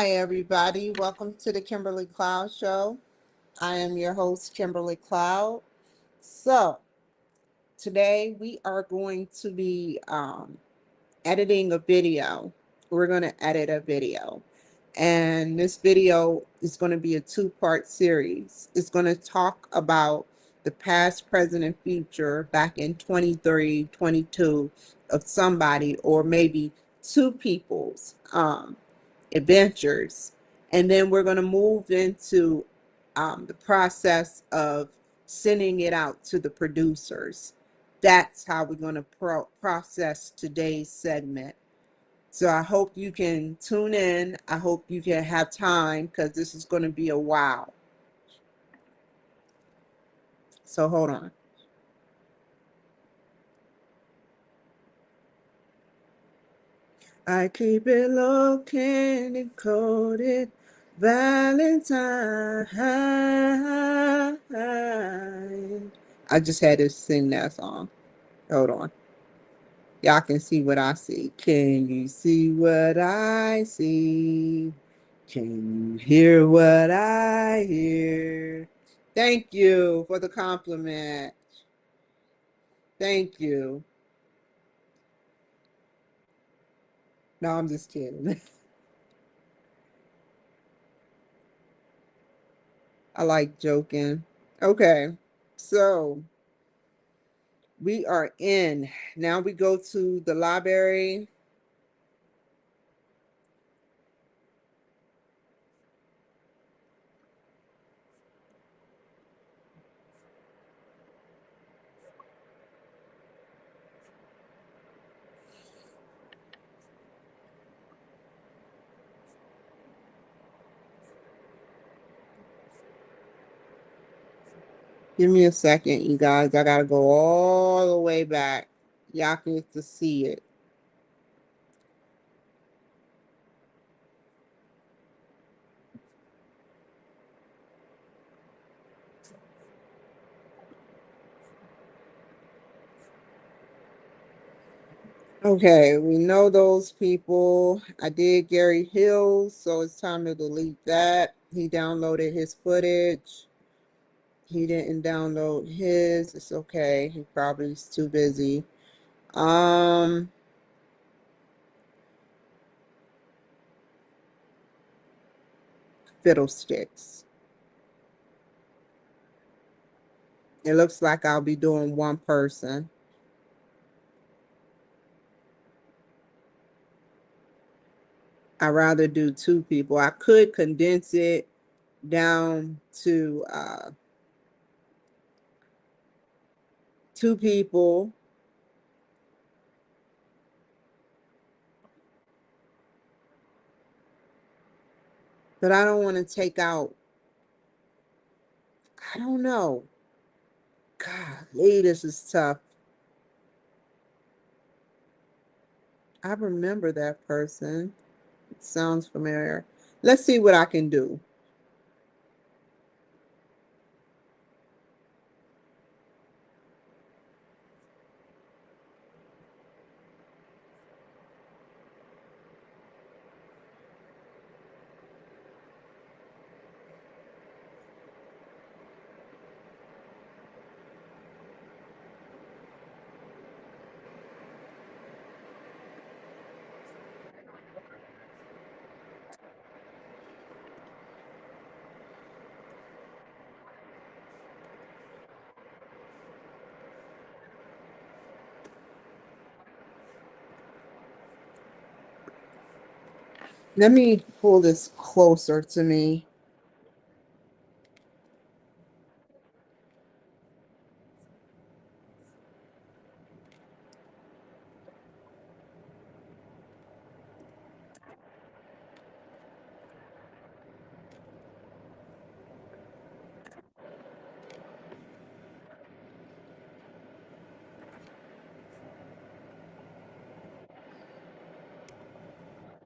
Hi, everybody. Welcome to the Kimberly Cloud Show. I am your host, Kimberly Cloud. So, today we are going to be editing a video. We're going to edit a video. And this video is going to be a two-part series. It's going to talk about the past, present, and future back in 23, 22 of somebody or maybe two people's adventures. And then we're going to move into the process of sending it out to the producers. That's how we're going to process today's segment. So I hope you can tune in. I hope you can have time because this is going to be a while. So hold on. I keep it low, candy coated Valentine. I just had to sing that song. Hold on. Y'all can see what I see. Can you see what I see? Can you hear what I hear? Thank you for the compliment. Thank you. No, I'm just kidding. I like joking. Okay, so we are in. Now we go to the library. Give me a second, you guys. I gotta go all the way back. Y'all can get to see it. Okay, we know those people. I did Gary Hills, so it's time to delete that. He downloaded his footage. He didn't download his. It's okay. He probably is too busy. Um, Fiddlesticks. It looks like I'll be doing one person. I'd rather do two people. I could condense it down to two people, but I don't want to take out, I don't know. Golly, this is tough. I remember that person. It sounds familiar. Let's see what I can do. Let me pull this closer to me.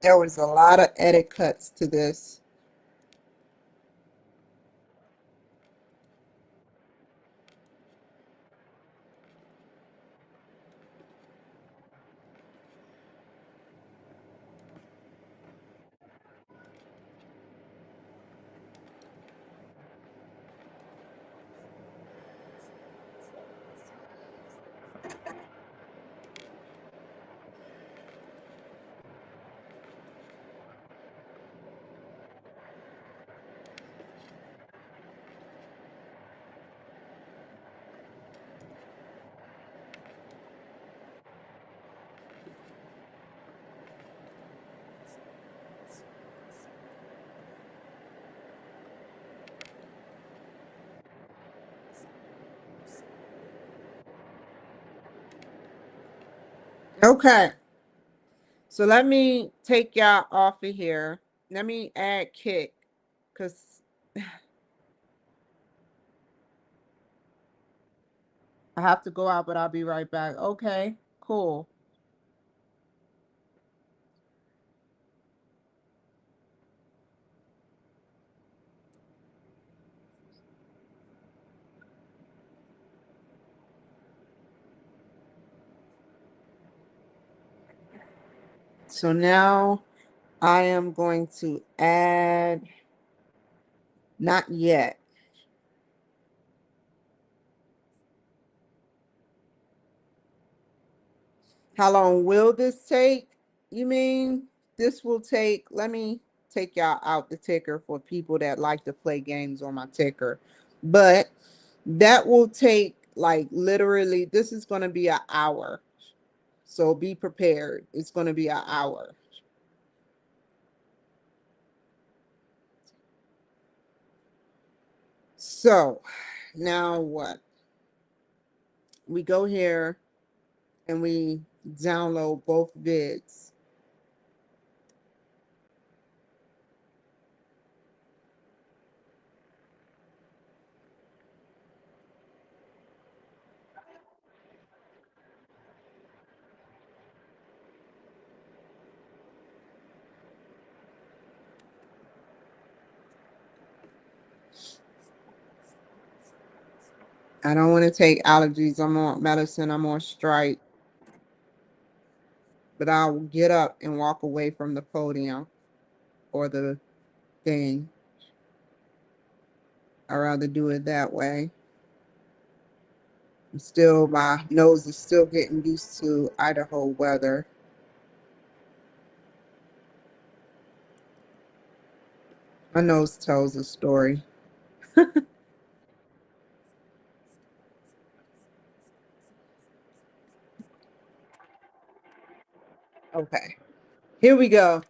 There was a lot of edit cuts to this. Okay. So let me take y'all off of here. Let me add kick because I have to go out, but I'll be right back. Okay, cool. So now I am going to add, not yet. How long will this take? You mean this will take, let me take y'all out the ticker for people that like to play games on my ticker. But that will take like literally, this is going to be an hour. So be prepared. It's going to be an hour. So now what? We go here and we download both vids. I don't want to take allergies. I'm on medicine. I'm on strike. But I'll get up and walk away from the podium or the thing. I'd rather do it that way. Still, my nose is still getting used to Idaho weather. My nose tells a story. Okay, here we go.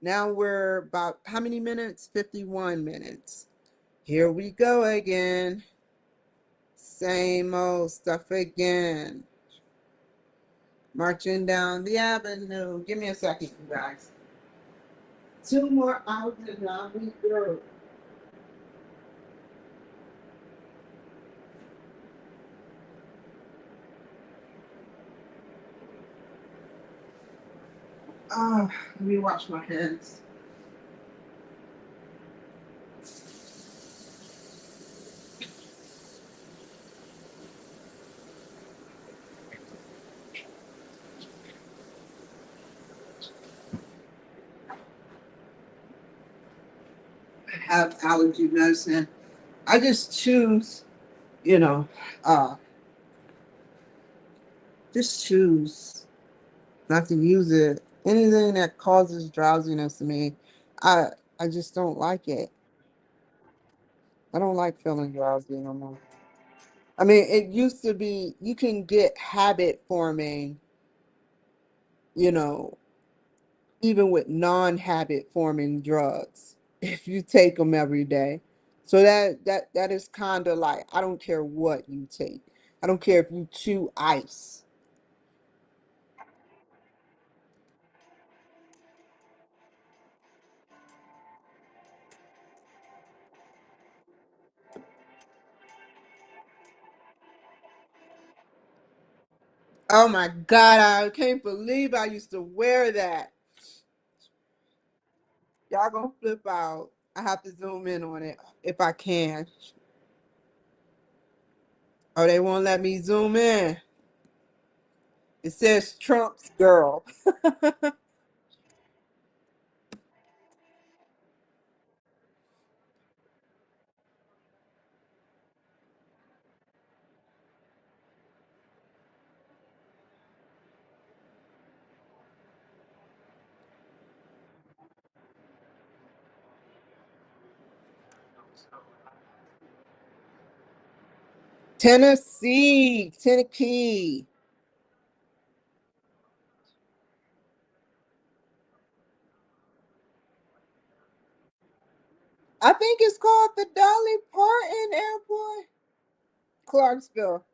Now we're about how many minutes? 51 minutes. Here we go again. Same old stuff again. Marching down the avenue. Give me a second, you guys. Two more hours and I'll be through. Ah, let me wash my hands. I have allergy medicine. I just choose, you know, uh, just choose not to use it. Anything that causes drowsiness to me, I I just don't like it. I don't like feeling drowsy no more. I mean, it used to be you can get habit forming, you know, even with non-habit forming drugs if you take them every day. So that is kind of like I don't care what you take. I don't care if you chew ice. Oh my God, I can't believe I used to wear that. Y'all gonna flip out. I have to zoom in on it if I can. Oh, they won't let me zoom in. It says Trump's girl. Tennessee, Tennessee. I think it's called the Dolly Parton Airport. Clarksville.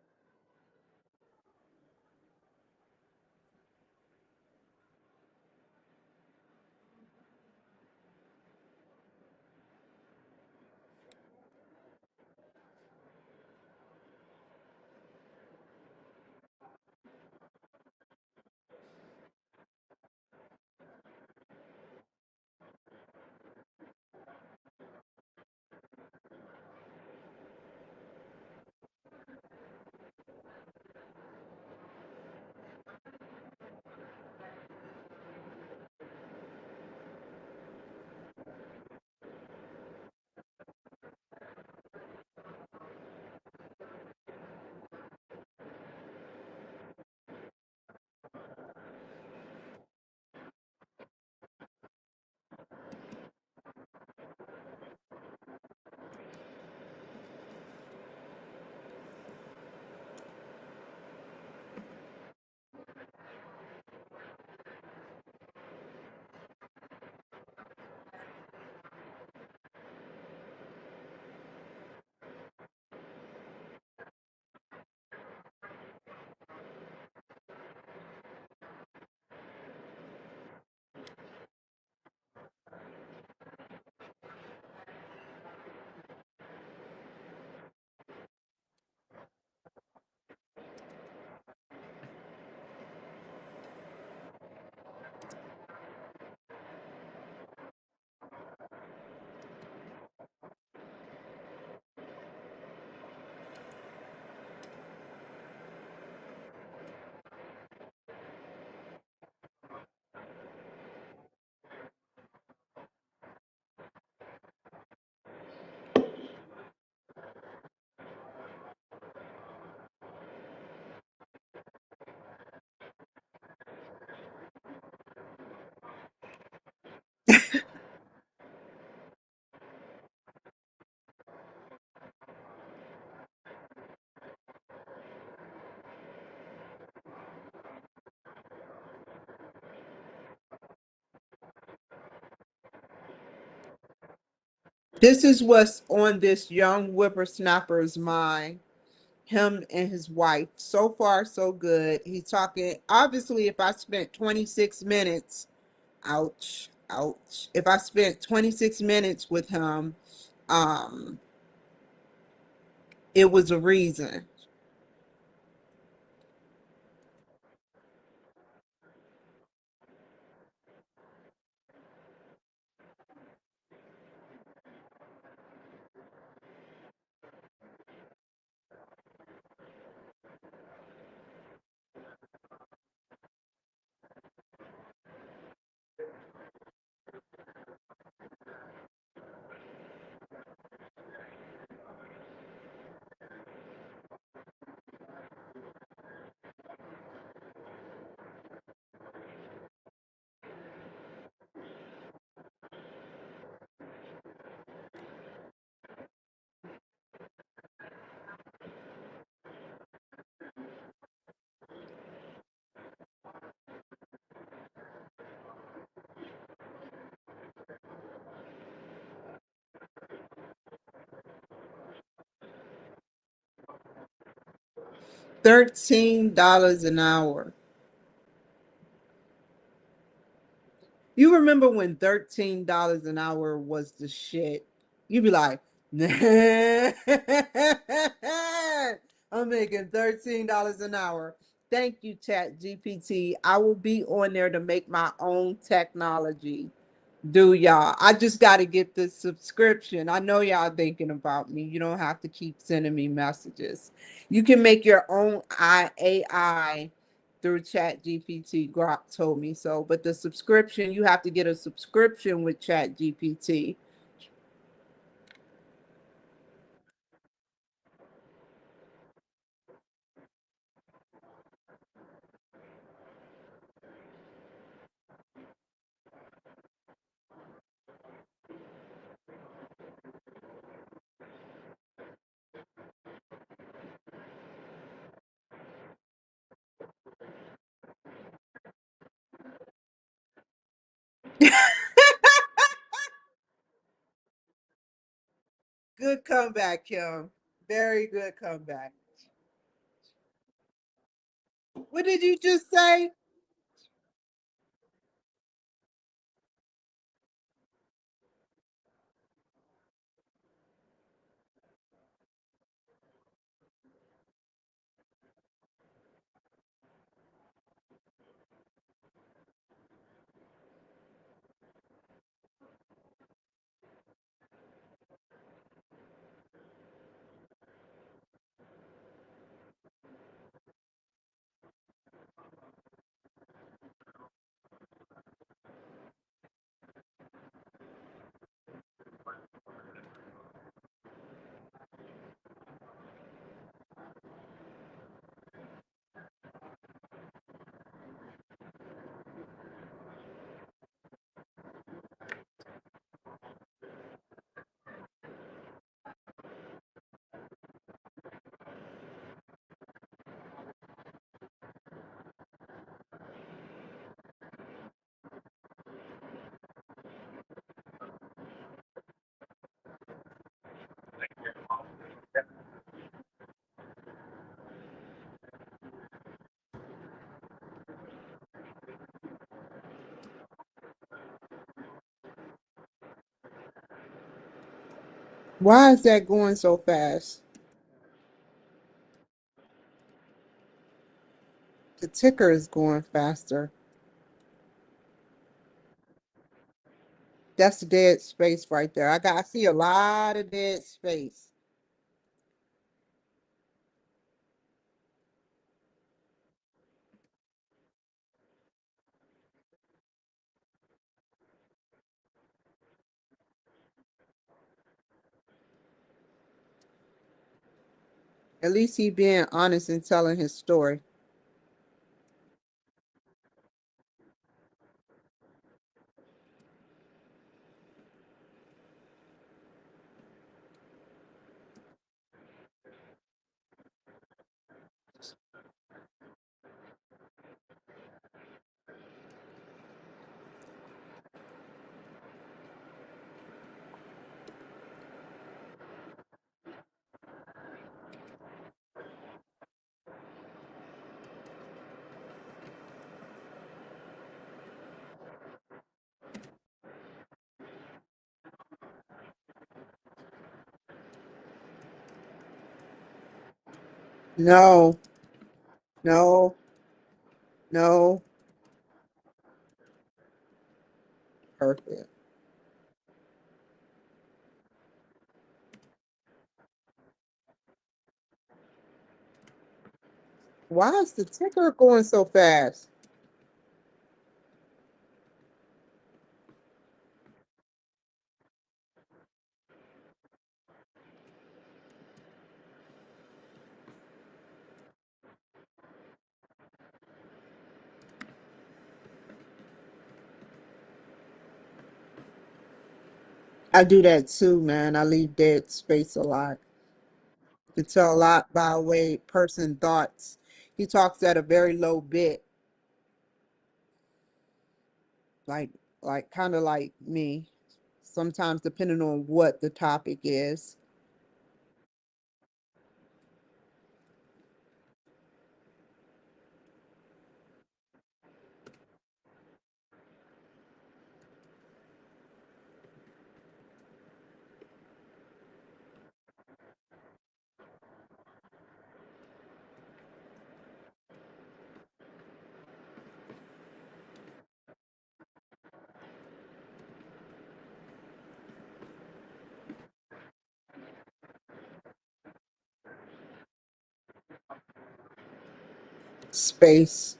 This is what's on this young whippersnapper's mind. Him and his wife. So far, so good. He's talking. Obviously, if I spent 26 minutes, ouch, ouch. If I spent 26 minutes with him, um, it was a reason. $13 an hour. You remember when $13 an hour was the shit? You'd be like, nah, I'm making $13 an hour. Thank you, Chat GPT. I will be on there to make my own technology. Do y'all? I just got to get the subscription. I know y'all thinking about me. You don't have to keep sending me messages. You can make your own AI through Chat GPT. Grok told me so. But the subscription, you have to get a subscription with Chat GPT. Good comeback, Kim. Very good comeback. What did you just say? Why is that going so fast? The ticker is going faster. That's dead space right there. I see a lot of dead space. At least he being honest and telling his story. No, no, no. Perfect. Why is the ticker going so fast? I do that too, man. I leave dead space a lot. You can tell a lot by the way person thoughts. He talks at a very low bit, like kind of like me. Sometimes depending on what the topic is. Space,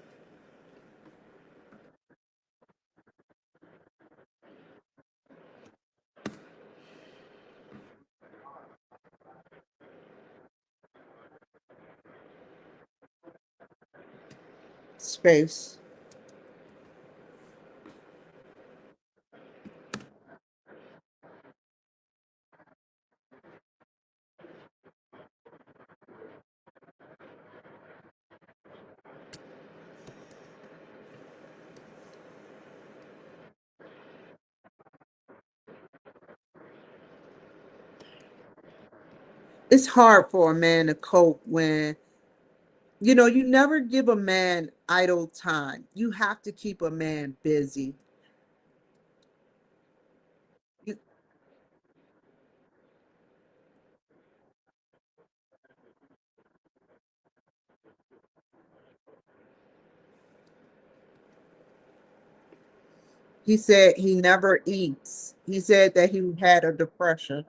space. It's hard for a man to cope when, you never give a man idle time. You have to keep a man busy. You- He said he never eats. He said that he had a depression.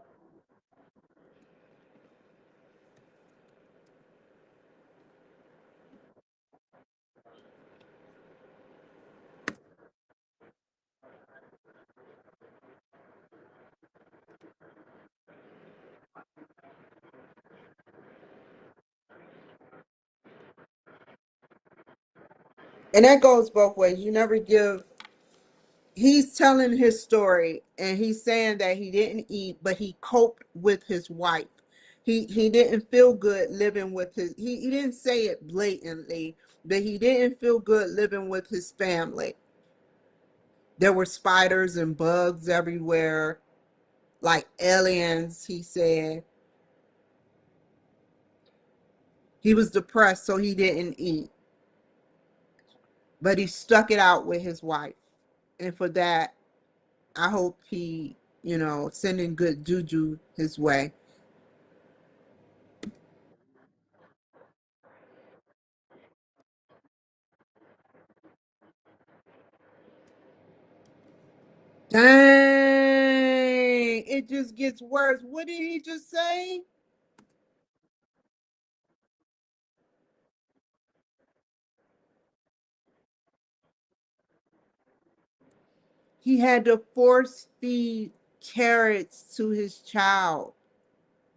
And that goes both ways. You never give, he's telling his story and he's saying that he didn't eat, but he coped with his wife. He didn't feel good living with he didn't say it blatantly, but he didn't feel good living with his family. There were spiders and bugs everywhere, like aliens, he said. He was depressed, so he didn't eat, but he stuck it out with his wife. And for that, I hope he, sending good juju his way. Dang, it just gets worse. What did he just say? He had to force feed carrots to his child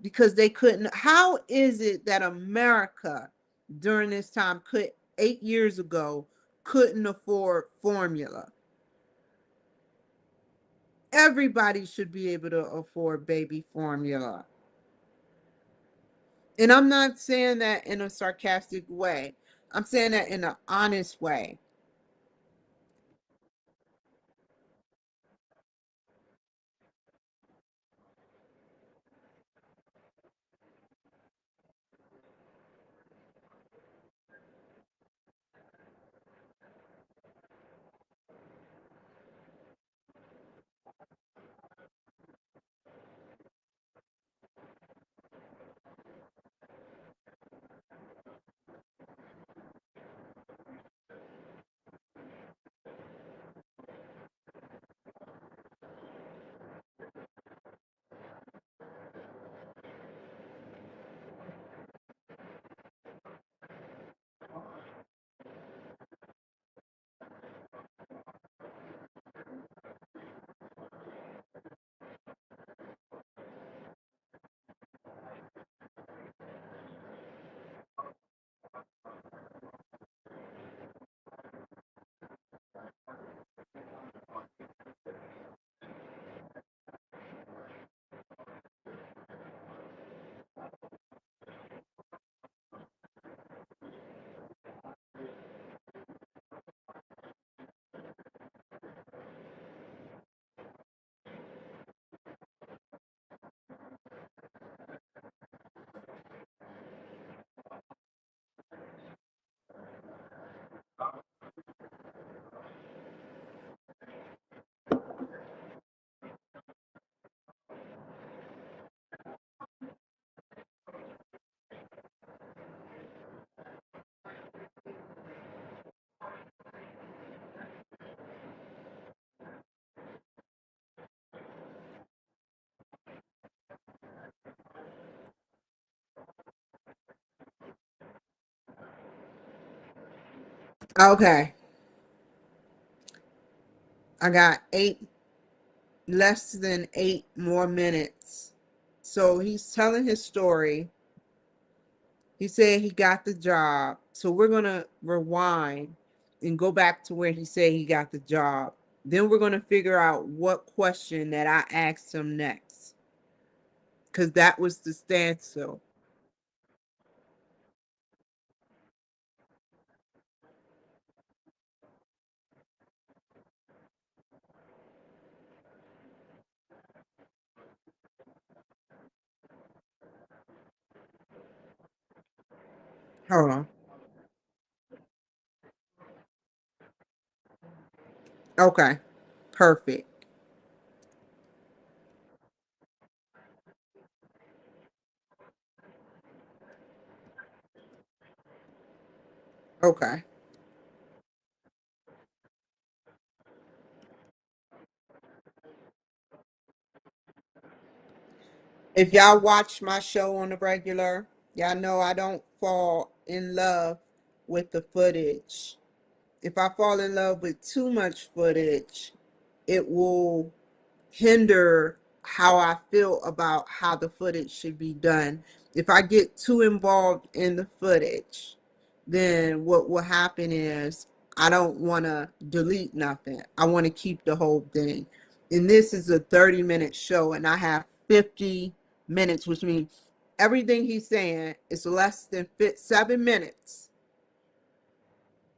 because they couldn't. How is it that America during this time 8 years ago couldn't afford formula? Everybody should be able to afford baby formula. And I'm not saying that in a sarcastic way. I'm saying that in an honest way. Okay, I got less than 8 more minutes. So he's telling his story. He said he got the job. So we're going to rewind and go back to where he said he got the job. Then we're going to figure out what question that I asked him next. Because that was the standstill. Hold on. Okay. Perfect. Okay. If y'all watch my show on the regular, y'all know I don't fall in love with the footage. If I fall in love with too much footage, it will hinder how I feel about how the footage should be done. If I get too involved in the footage, then what will happen is I don't want to delete nothing. I want to keep the whole thing. And this is a 30-minute show, and I have 50 minutes, which means everything he's saying is less than 7 minutes.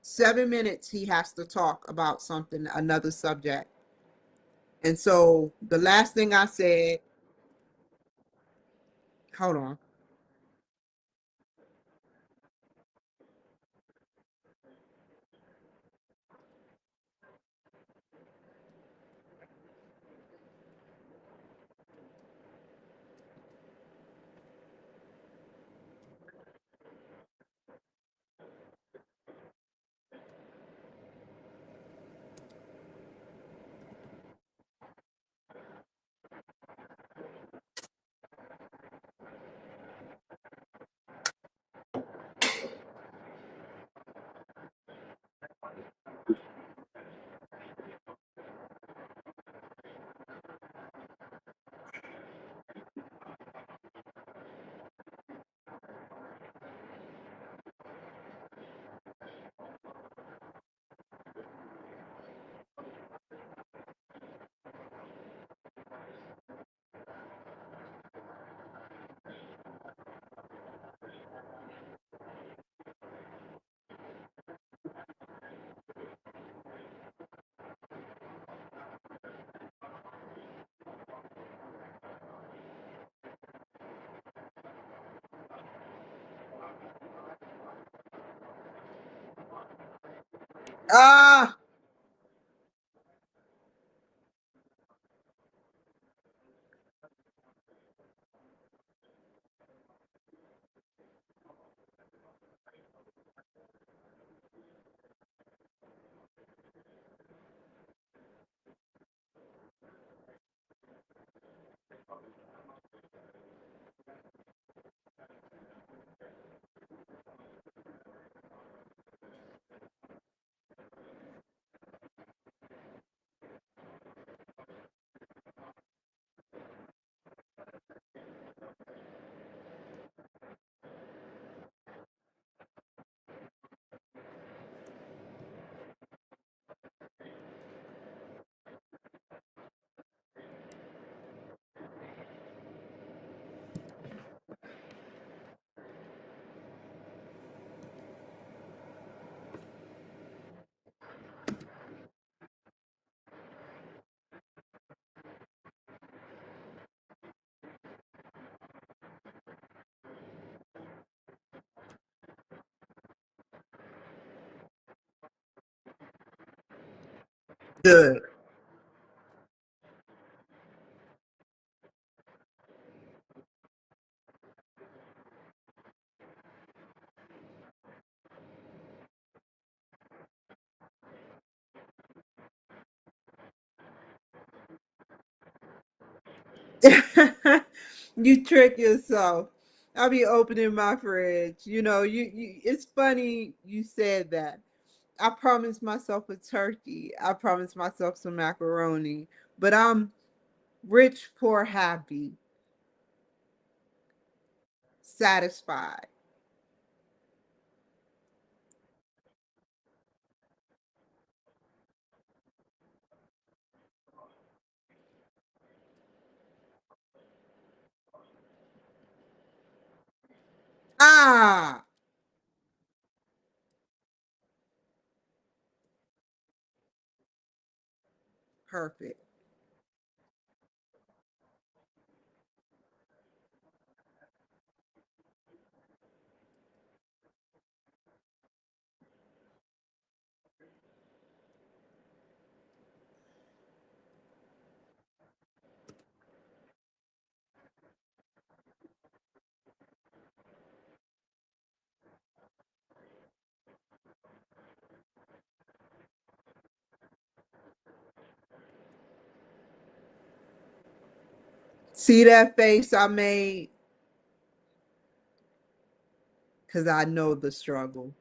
7 minutes he has to talk about something, another subject. And so the last thing I said, hold on. Ah, good. You trick yourself. I'll be opening my fridge. You know, it's funny you said that. I promised myself a turkey. I promised myself some macaroni. But I'm rich, poor, happy, satisfied. Ah, perfect. See that face I made? Because I know the struggle.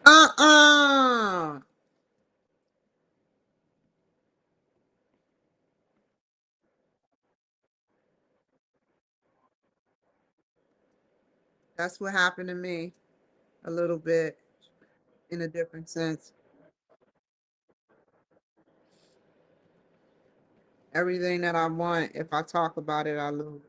Uh-uh. That's what happened to me a little bit in a different sense. Everything that I want, if I talk about it, I lose.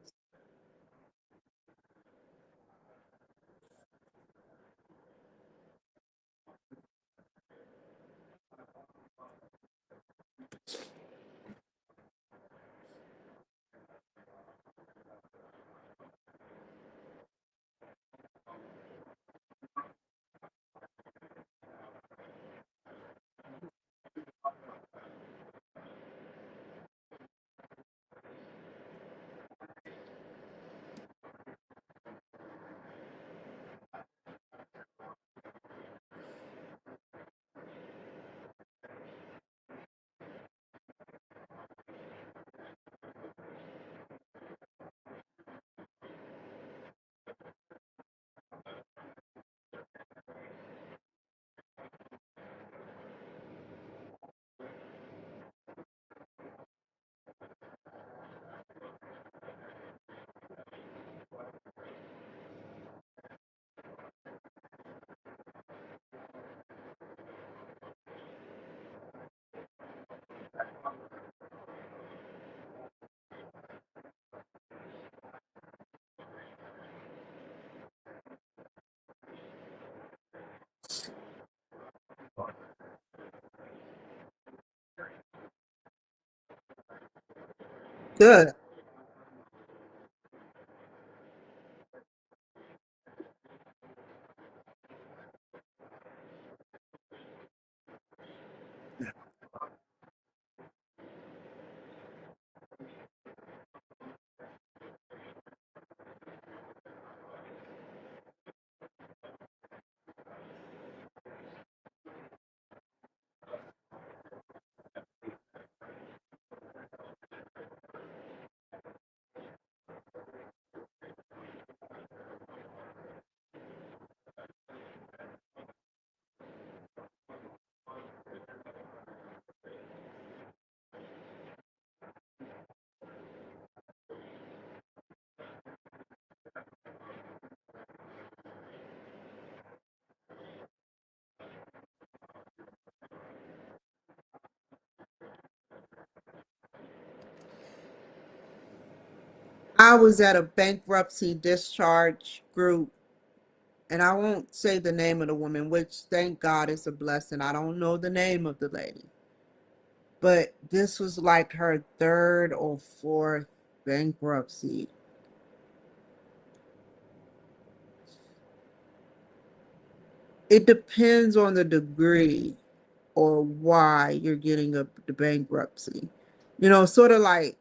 Good. I was at a bankruptcy discharge group, and I won't say the name of the woman, which thank God is a blessing. I don't know the name of the lady, but this was like her third or fourth bankruptcy. It depends on the degree or why you're getting the bankruptcy. Sort of like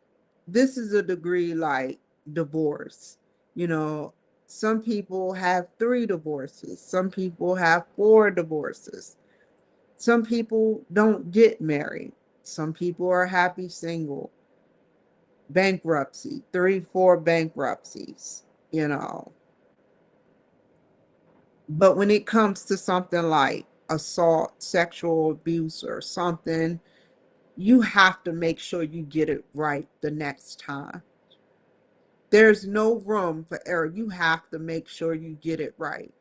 this is a degree like divorce. You know, some people have three divorces, some people have four divorces, some people don't get married, some people are happy single. Bankruptcy, three, four bankruptcies, you know. But when it comes to something like assault, sexual abuse, or something, you have to make sure you get it right the next time. There's no room for error. You have to make sure you get it right.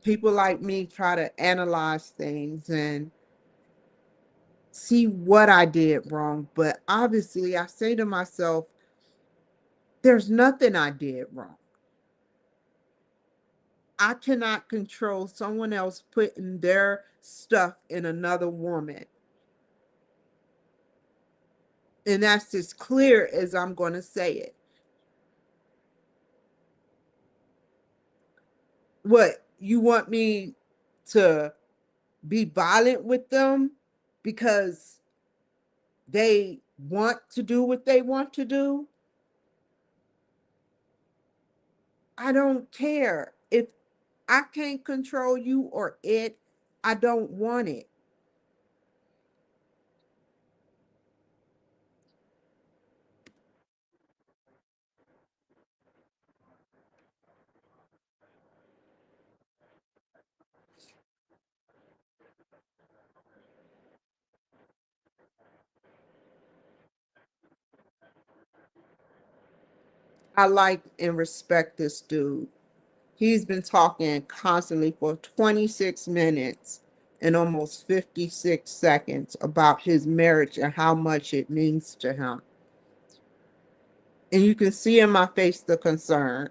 People like me try to analyze things and see what I did wrong, but obviously I say to myself, there's nothing I did wrong. I cannot control someone else putting their stuff in another woman. And that's as clear as I'm going to say it. What, you want me to be violent with them because they want to do what they want to do? I don't care. If I can't control you or it, I don't want it. I like and respect this dude. He's been talking constantly for 26 minutes and almost 56 seconds about his marriage and how much it means to him. And you can see in my face the concern.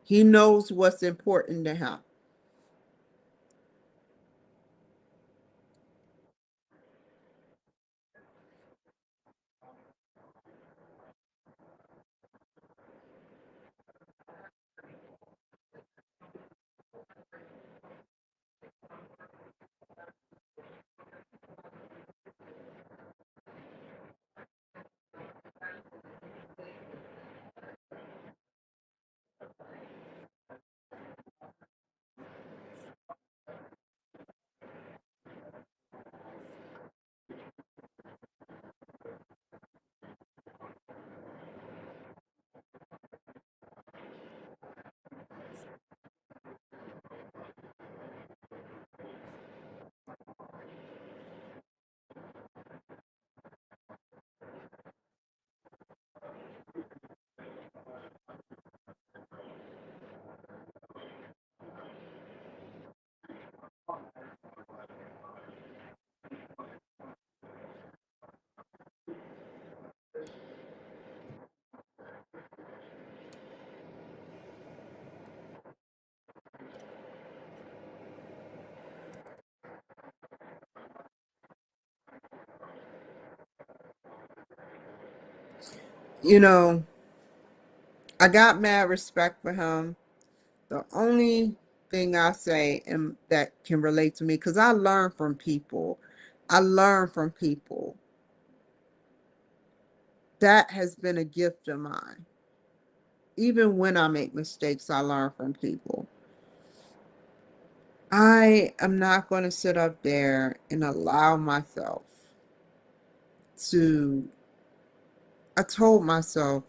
He knows what's important to him. You know, I got mad respect for him. The only thing I say and that can relate to me, because I learn from people. I learn from people. That has been a gift of mine. Even when I make mistakes, I learn from people. I am not going to sit up there and allow myself to. I told myself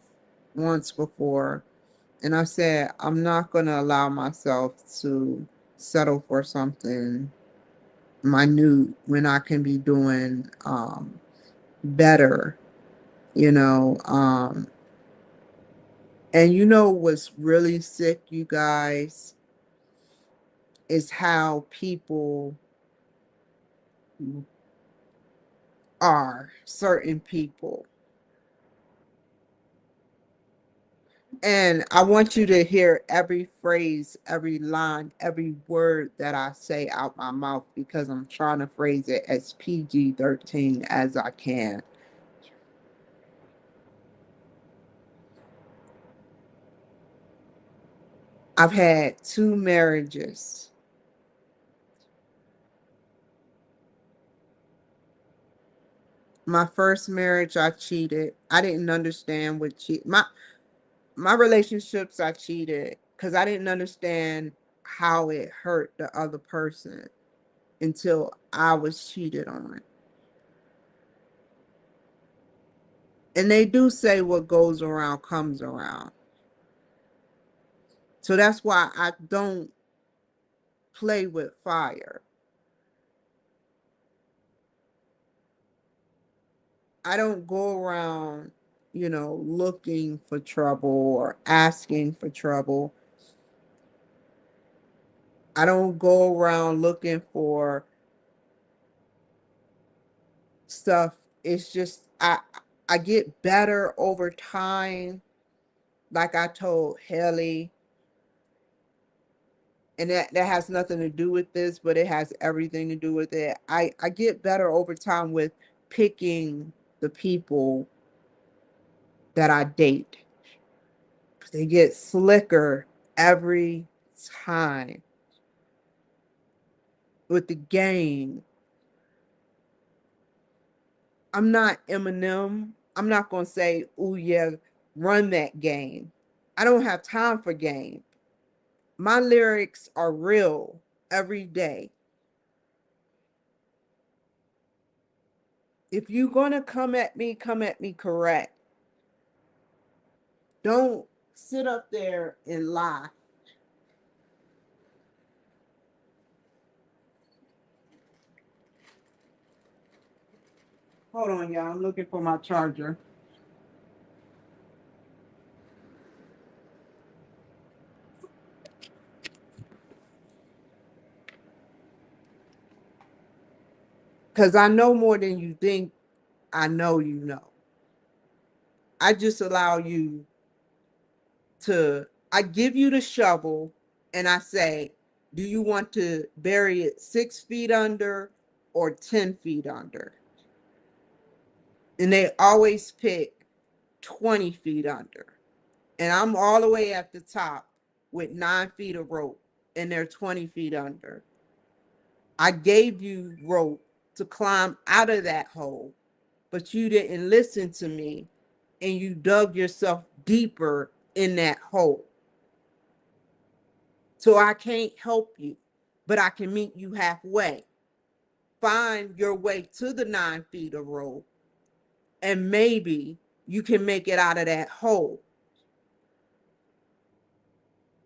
once before, and I said, I'm not going to allow myself to settle for something minute when I can be doing better, you know. And you know what's really sick, you guys, is how people are, certain people. And I want you to hear every phrase, every line, every word that I say out my mouth because I'm trying to phrase it as PG-13 as I can. I've had 2 marriages. My first marriage, I cheated. I didn't understand what my relationships. I cheated because I didn't understand how it hurt the other person until I was cheated on. And they do say what goes around comes around. So that's why I don't play with fire. I don't go around, looking for trouble or asking for trouble. I don't go around looking for stuff. It's just I get better over time. Like I told Haley, and that has nothing to do with this, but it has everything to do with it. I get better over time with picking the people that I date. They get slicker every time with the game. I'm not Eminem. I'm not going to say, oh, yeah, run that game. I don't have time for game. My lyrics are real every day. If you're going to come at me correct. Don't sit up there and lie. Hold on, y'all. I'm looking for my charger. Because I know more than you think I know you know. I just allow you I give you the shovel and I say, do you want to bury it 6 feet under or 10 feet under? And they always pick 20 feet under. And I'm all the way at the top with 9 feet of rope and they're 20 feet under. I gave you rope to climb out of that hole, but you didn't listen to me and you dug yourself deeper in that hole. So I can't help you, but I can meet you halfway. Find your way to the 9 feet of rope, and maybe you can make it out of that hole.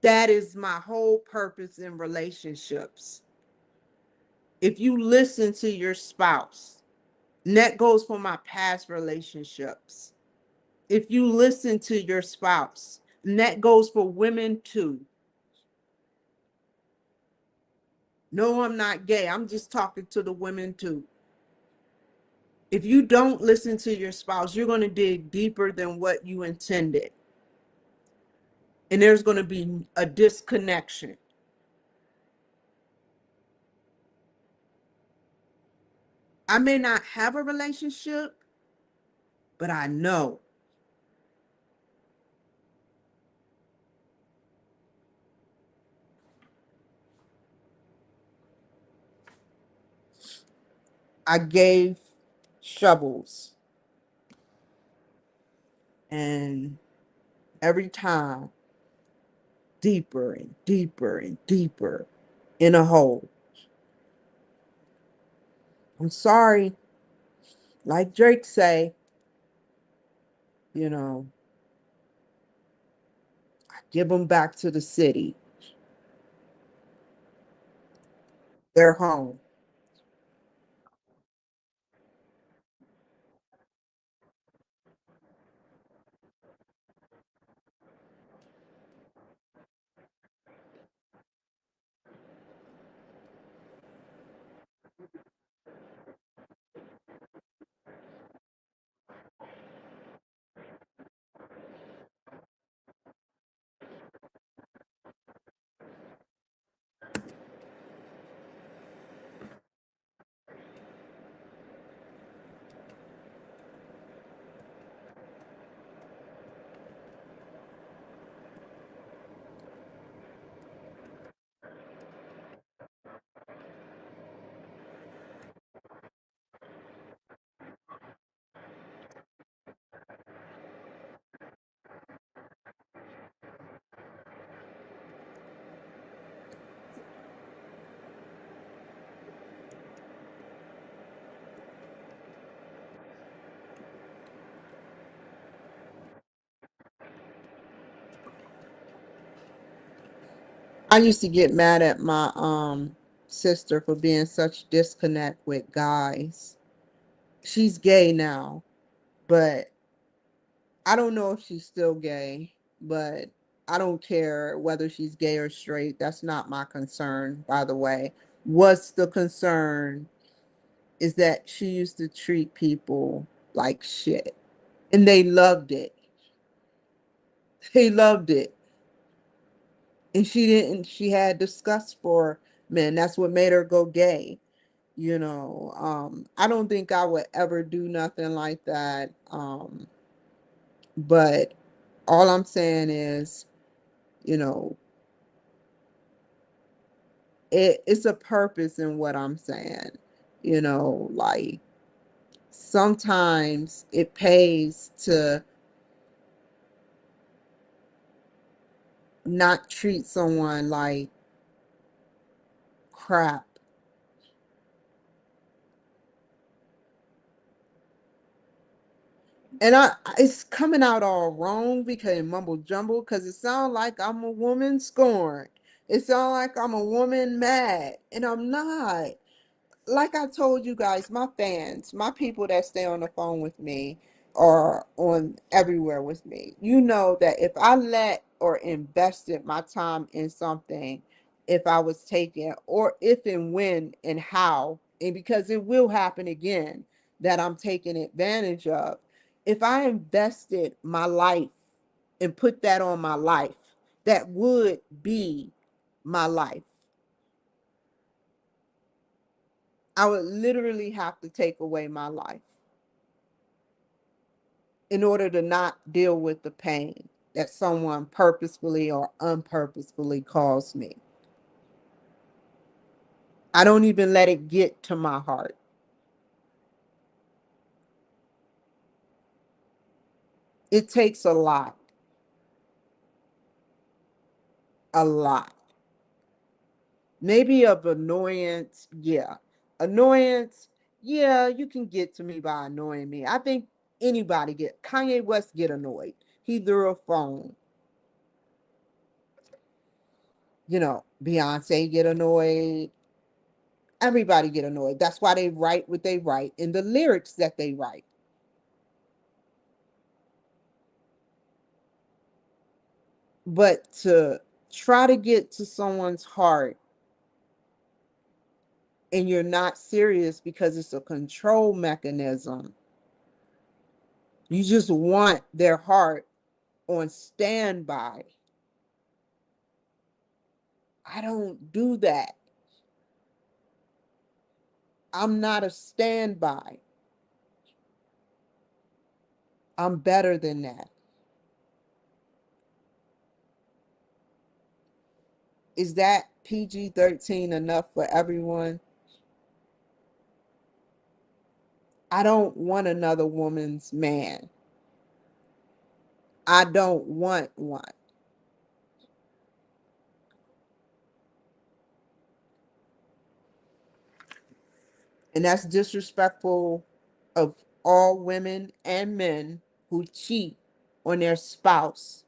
That is my whole purpose in relationships. If you listen to your spouse, and that goes for my past relationships. If you listen to your spouse, and that goes for women too. No, I'm not gay. I'm just talking to the women too. If you don't listen to your spouse, you're going to dig deeper than what you intended. And there's going to be a disconnection. I may not have a relationship, but I know. I gave shovels, and every time, deeper and deeper and deeper in a hole. I'm sorry, like Drake say, you know, I give them back to the city, their home. I used to get mad at my sister for being such disconnect with guys. She's gay now, but I don't know if she's still gay, but I don't care whether she's gay or straight. That's not my concern, by the way. What's the concern is that she used to treat people like shit. And they loved it. They loved it. And she didn't, she had disgust for men. That's what made her go gay. I don't think I would ever do nothing like that. But all I'm saying is, you know, it's a purpose in what I'm saying. Like sometimes it pays to not treat someone like crap. And it's coming out all wrong because mumble jumble, because it sounds like I'm a woman scorned. It sounds like I'm a woman mad, and I'm not. Like I told you guys, my fans, my people that stay on the phone with me or on everywhere with me, you know that if I let or invested my time in something, if I was taken, or if and when and how, and because it will happen again, that I'm taken advantage of, if I invested my life and put that on my life, that would be my life. I would literally have to take away my life in order to not deal with the pain that someone purposefully or unpurposefully caused me. I don't even let it get to my heart. It takes a lot. Maybe of annoyance, yeah. Annoyance, yeah, you can get to me by annoying me. I think anybody Kanye West get annoyed. He threw a phone. Beyonce get annoyed. Everybody get annoyed. That's why they write what they write in the lyrics that they write. But to try to get to someone's heart and you're not serious because it's a control mechanism, you just want their heart on standby. I don't do that. I'm not a standby. I'm better than that. Is that PG 13 enough for everyone? I don't want another woman's man. I don't want one. And that's disrespectful of all women and men who cheat on their spouse.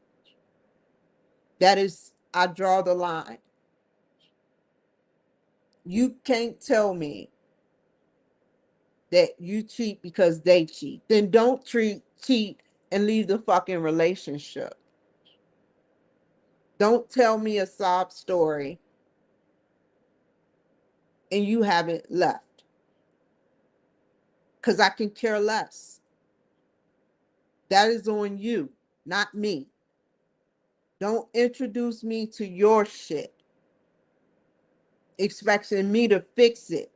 That is, I draw the line. You can't tell me that you cheat because they cheat. Then don't cheat and leave the fucking relationship. Don't tell me a sob story and you haven't left. Because I can care less. That is on you, not me. Don't introduce me to your shit, expecting me to fix it.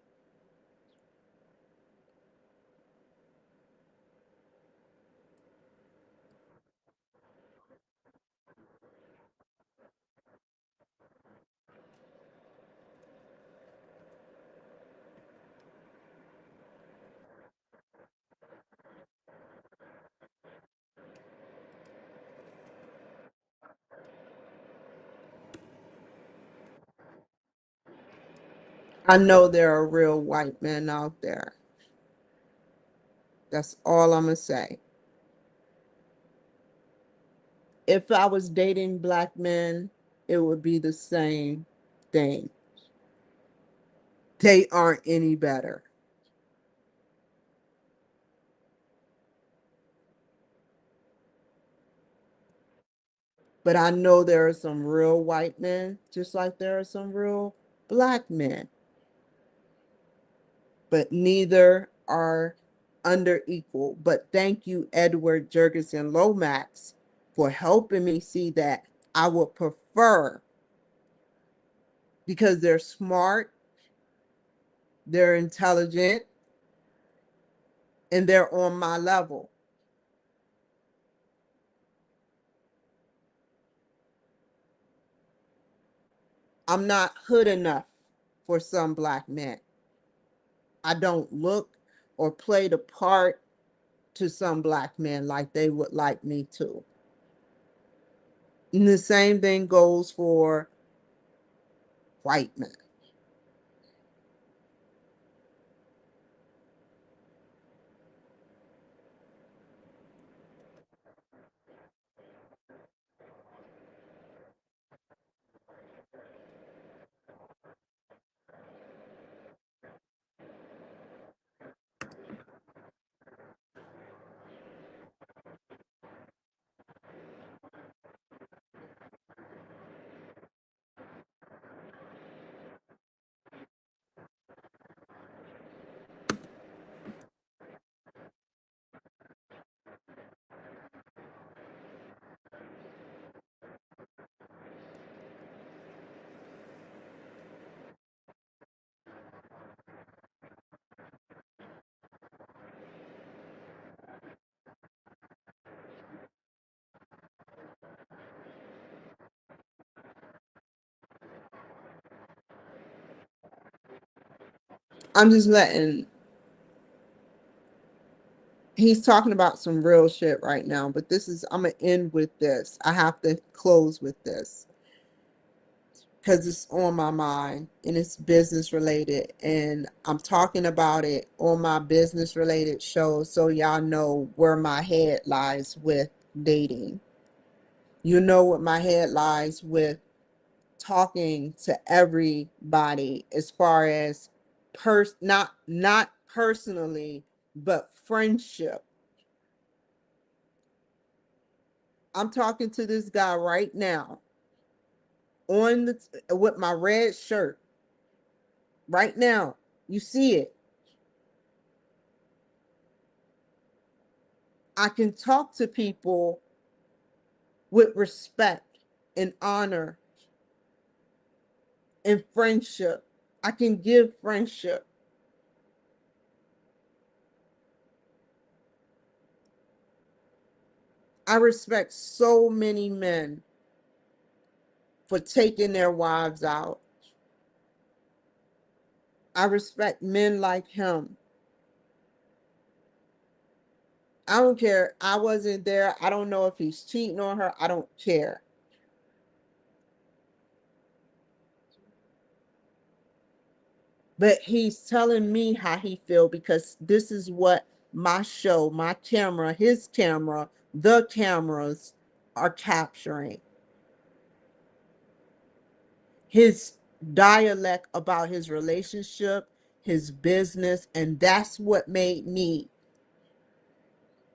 I know there are real white men out there. That's all I'm going to say. If I was dating black men, it would be the same thing. They aren't any better. But I know there are some real white men, just like there are some real black men. But neither are under equal. But thank you, Edward Jurgensen Lomax, for helping me see that I would prefer, because they're smart, they're intelligent, and they're on my level. I'm not hood enough for some black men. I don't look or play the part to some black men like they would like me to. And the same thing goes for white men. I'm just letting, he's talking about some real shit right now, but this is, I'm going to end with this. I have to close with this because it's on my mind and it's business related. And I'm talking about it on my business related show so y'all know where my head lies with dating. You know what my head lies with talking to everybody as far as not personally, but friendship. I'm talking to this guy right now on the with my red shirt right now. You see it. I can talk to people with respect and honor and friendship. I can give friendship. I respect so many men for taking their wives out. I respect men like him I don't care. I wasn't there. I don't know if he's cheating on her. I don't care. But he's telling me how he feel because this is what my show, my camera, his camera, the cameras are capturing. His dialect about his relationship, his business, and that's what made me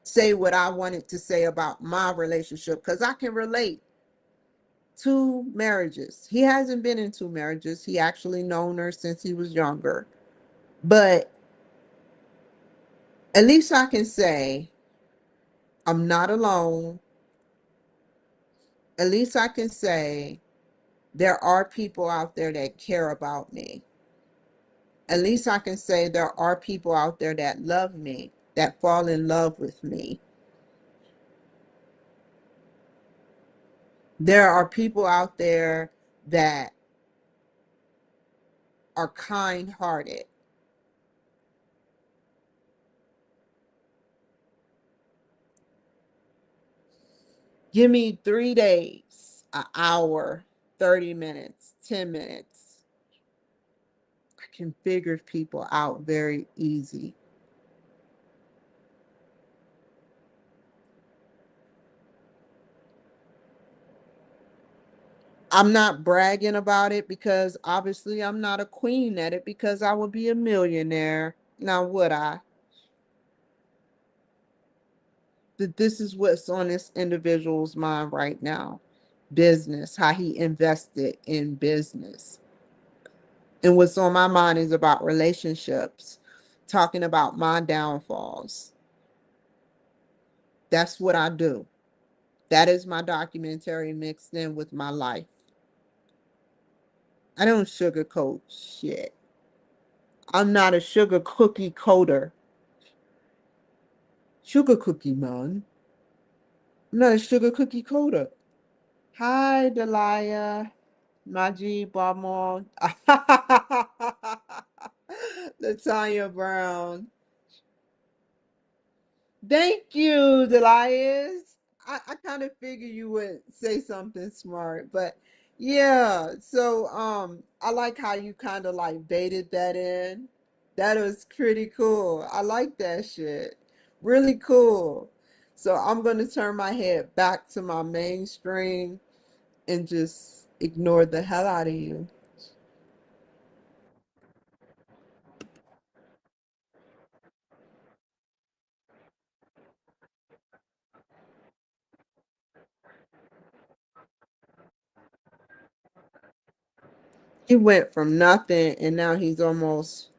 say what I wanted to say about my relationship because I can relate. Two marriages. He hasn't been in two marriages. He actually known her since he was younger. But at least I can say I'm not alone. At least I can say there are people out there that care about me. At least I can say there are people out there that love me, that fall in love with me. There are people out there that are kind hearted. Give me 3 days, an hour, 30 minutes, 10 minutes. I can figure people out very easy. I'm not bragging about it because obviously I'm not a queen at it because I would be a millionaire. Now, would I? That this is what's on this individual's mind right now. Business, how he invested in business. And what's on my mind is about relationships, talking about my downfalls. That's what I do. That is my documentary mixed in with my life. I don't sugarcoat shit. I'm not a sugar cookie coater. Sugar cookie, man. I'm not a sugar cookie coater. Hi, Delia. Najee Balmore. Latanya Brown. Thank you, Delias. I kind of figured you would say something smart, but yeah. So I like how you kind of like baited that in. That was pretty cool. I like that shit. Really cool. So I'm gonna turn my head back to my mainstream and just ignore the hell out of you. He went from nothing and now he's almost.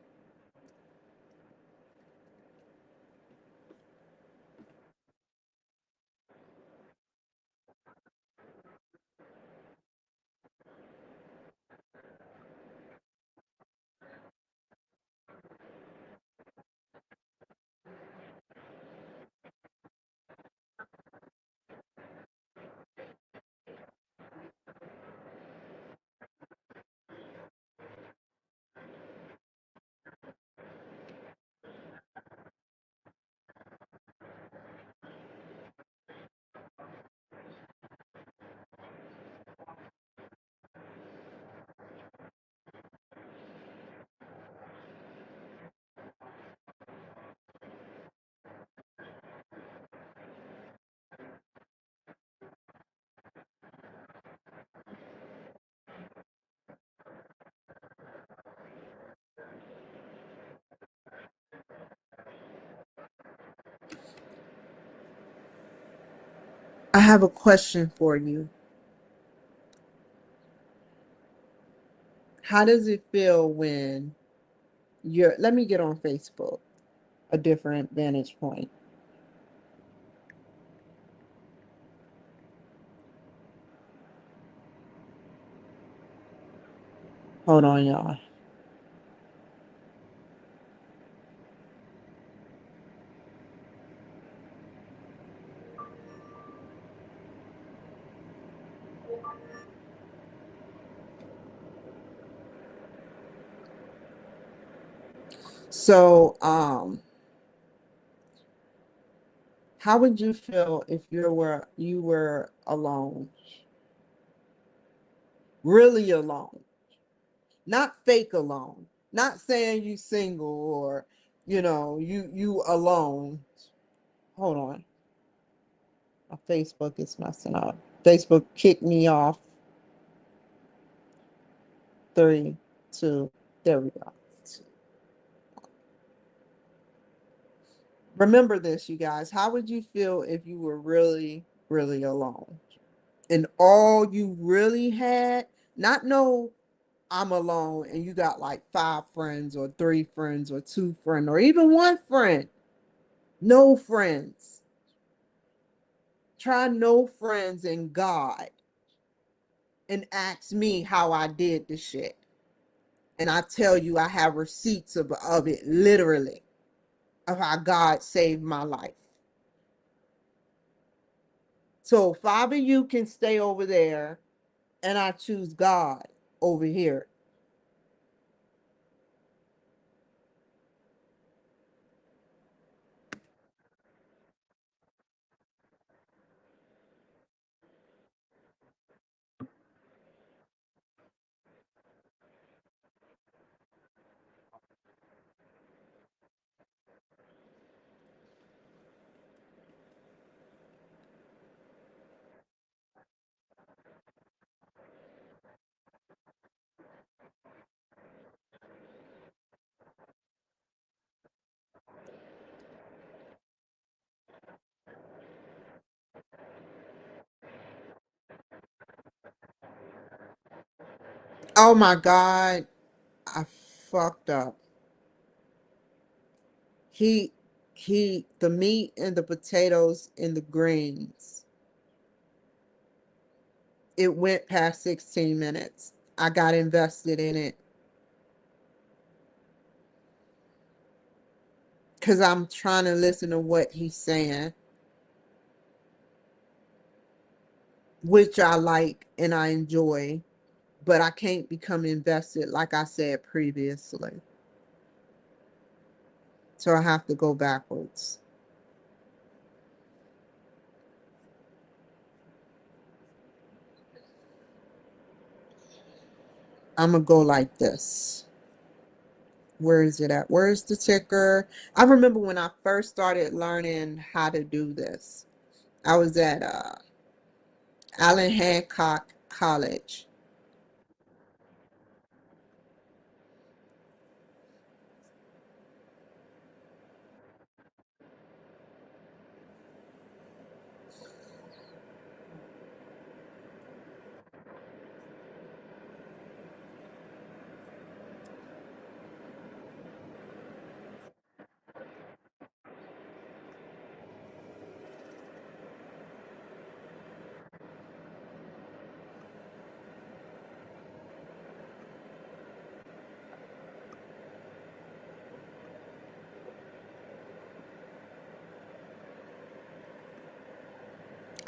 I have a question for you. How does it feel when let me get on Facebook, a different vantage point. Hold on, y'all. So, How would you feel if you were alone, really alone, not fake alone, not saying you single or you alone. Hold on, my Facebook is messing up. Facebook kicked me off. Three, two, there we go. Remember this, you guys. How would you feel if you were really, really alone? And all you really had, not no, I'm alone, and you got like five friends or three friends or two friends or even one friend. No friends. Try no friends in God and ask me how I did the shit. And I tell you, I have receipts of it, literally, of how God saved my life. So five of you can stay over there, and I choose God over here. Oh my God, I fucked up. He, the meat and the potatoes and the greens, it went past 16 minutes. I got invested in it because I'm trying to listen to what he's saying, which I like and I enjoy, but I can't become invested like I said previously. So I have to go backwards. I'm going to go like this. Where is it at? Where's the ticker? I remember when I first started learning how to do this. I was at Allen Hancock College.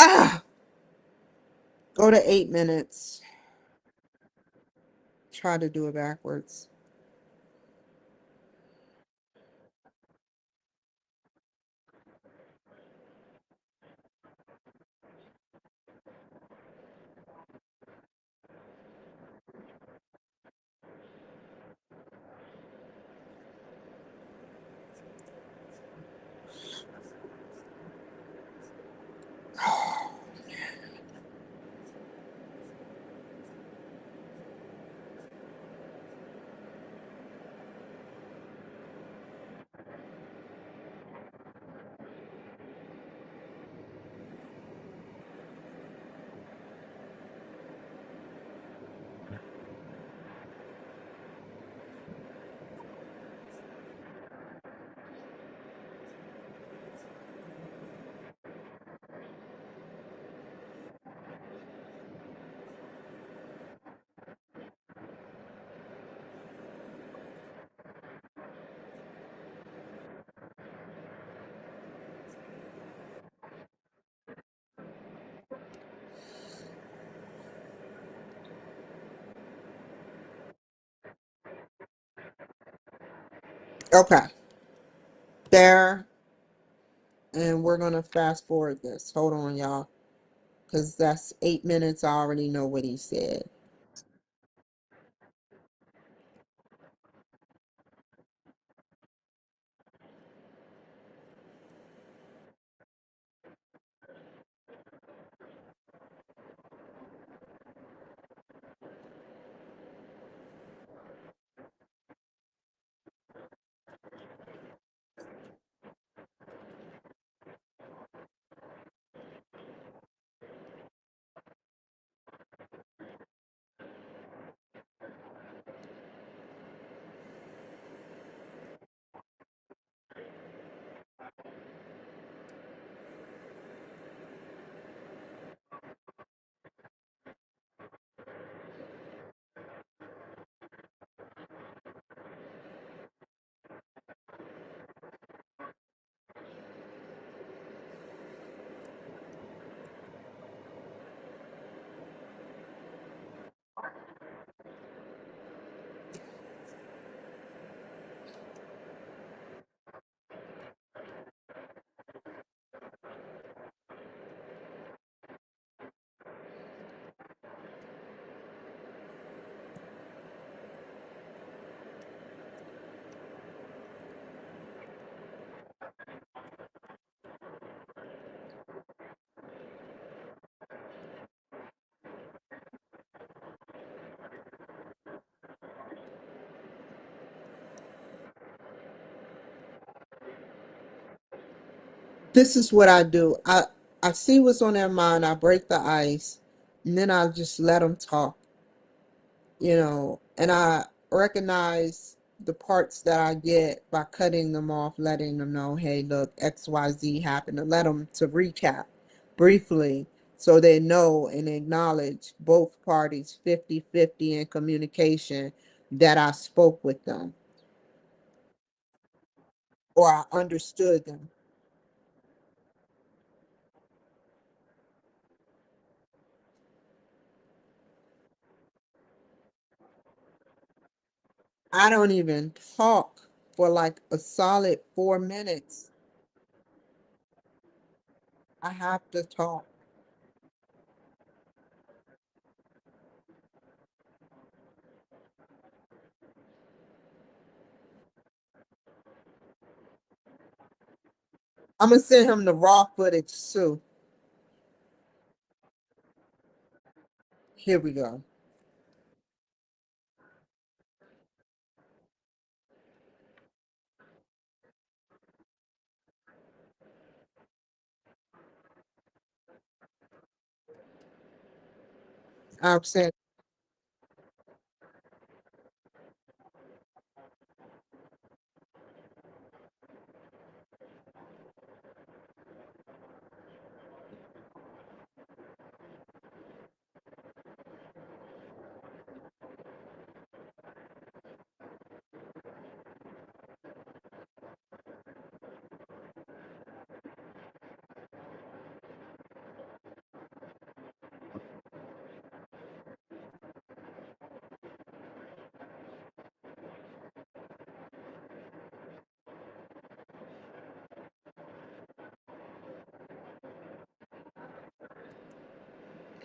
Ah! Go to 8 minutes. Try to do it backwards. Okay. There. And we're going to fast forward this. Hold on, y'all, because that's 8 minutes. I already know what he said. This is what I do. I see what's on their mind. I break the ice, and then I just let them talk. And I recognize the parts that I get by cutting them off, letting them know, hey, look, XYZ happened, and let them to recap briefly so they know and acknowledge both parties 50-50 in communication that I spoke with them or I understood them. I don't even talk for like a solid 4 minutes. I have to talk. I'm gonna send him the raw footage too. Here we go. I'm saying,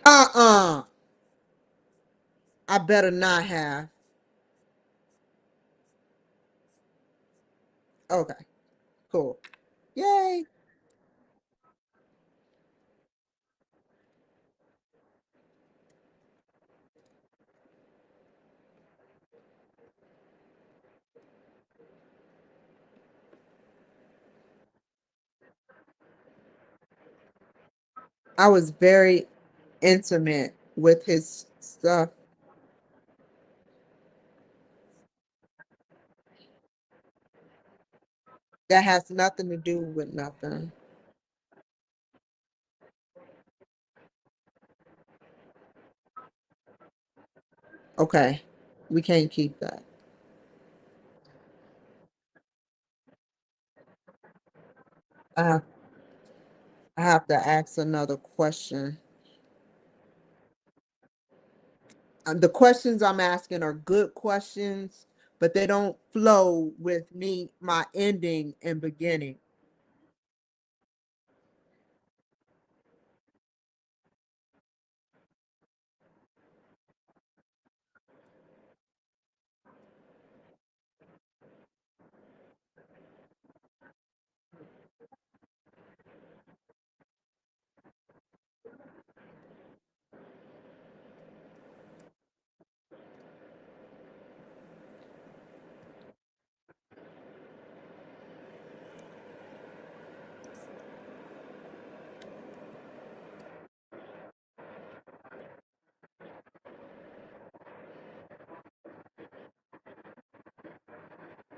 uh-uh. I better not have. Okay, cool. Yay. I was very intimate with his stuff. That has nothing to do with nothing. Okay. We can't keep that. I have, I have to ask another question. The questions I'm asking are good questions, but they don't flow with me, my ending and beginning.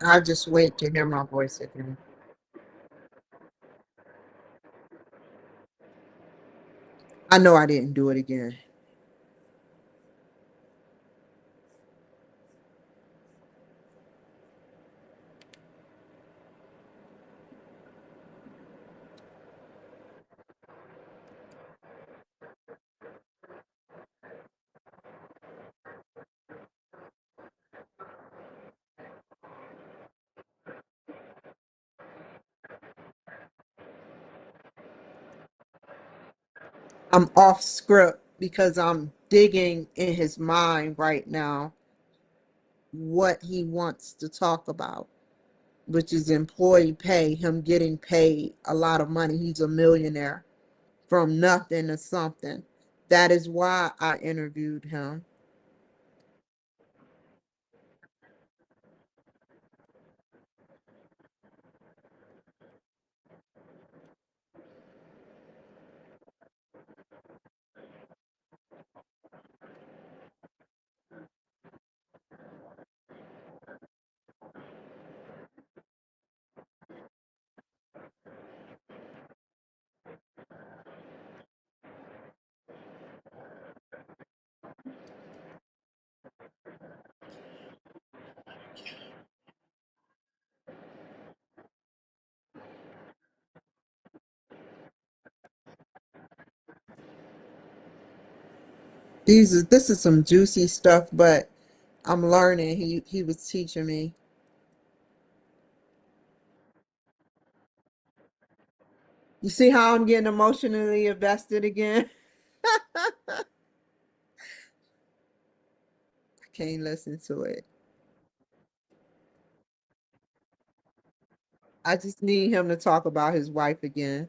I just wait to hear my voice again. I know I didn't do it again. I'm off script because I'm digging in his mind right now what he wants to talk about, which is employee pay, him getting paid a lot of money. He's a millionaire from nothing to something. That is why I interviewed him. This is some juicy stuff, but I'm learning. He was teaching me. You see how I'm getting emotionally invested again? I can't listen to it. I just need him to talk about his wife again.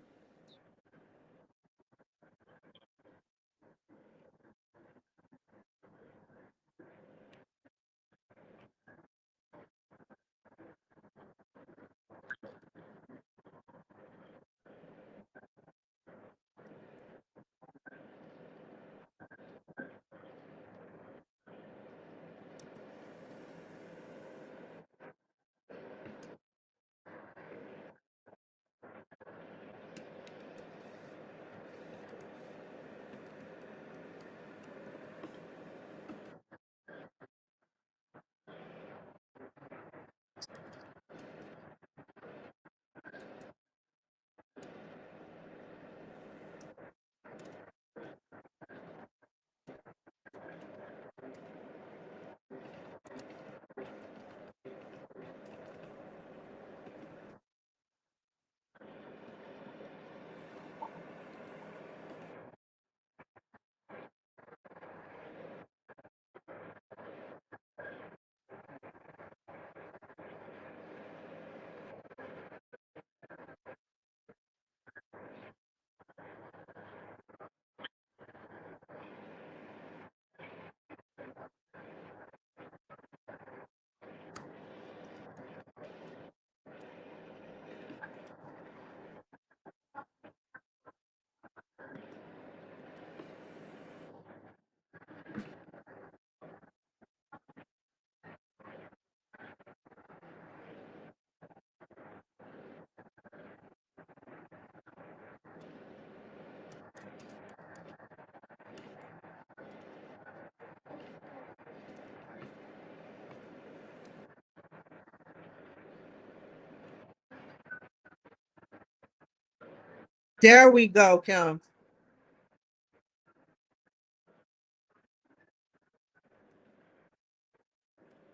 There we go, Kim.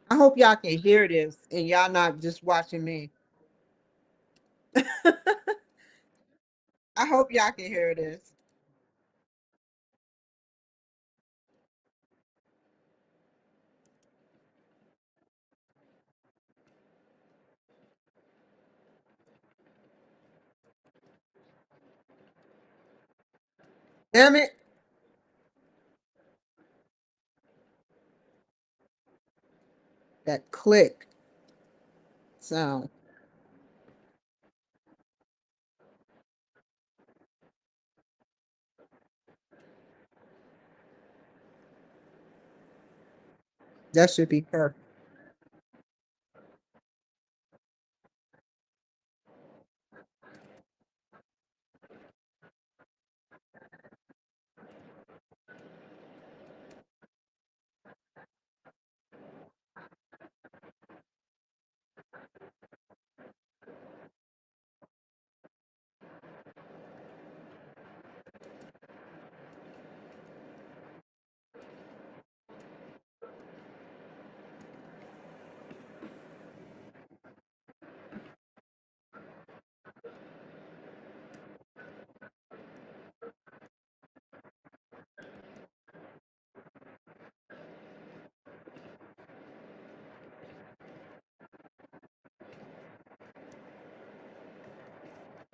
I hope y'all can hear this and y'all not just watching me. I hope y'all can hear this. Damn it. That click sound. That should be perfect.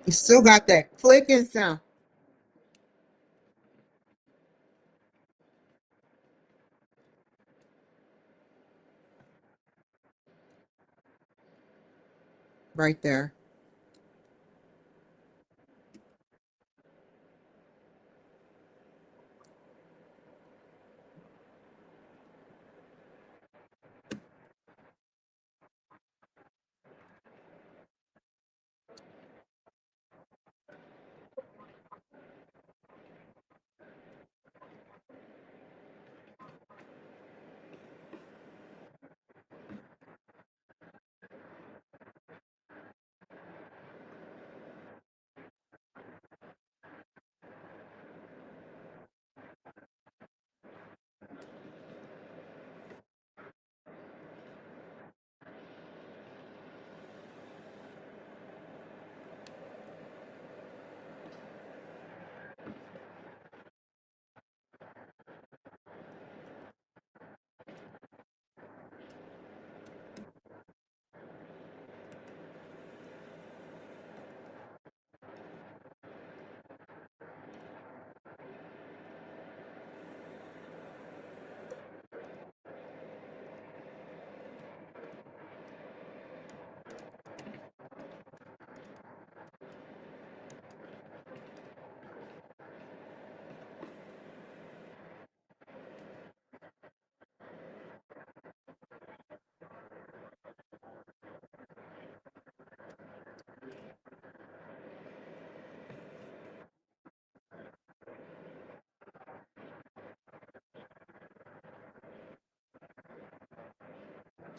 You still got that clicking sound right there.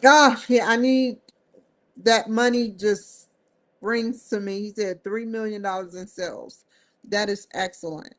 Gosh, yeah, I need that money just brings to me. He said $3 million in sales. That is excellent.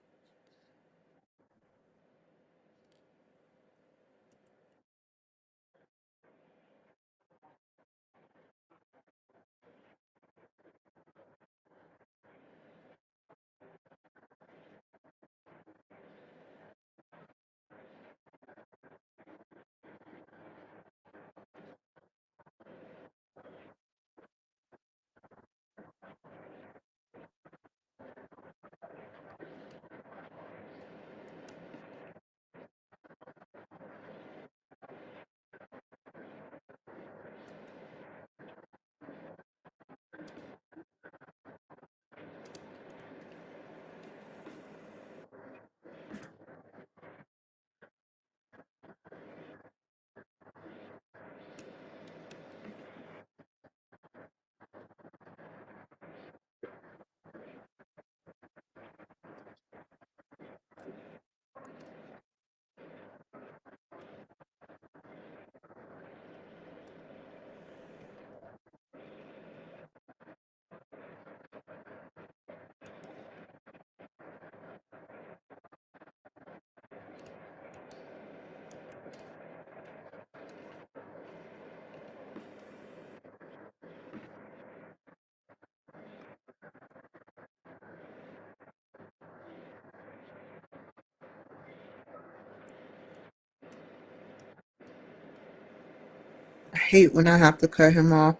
I hate when I have to cut him off.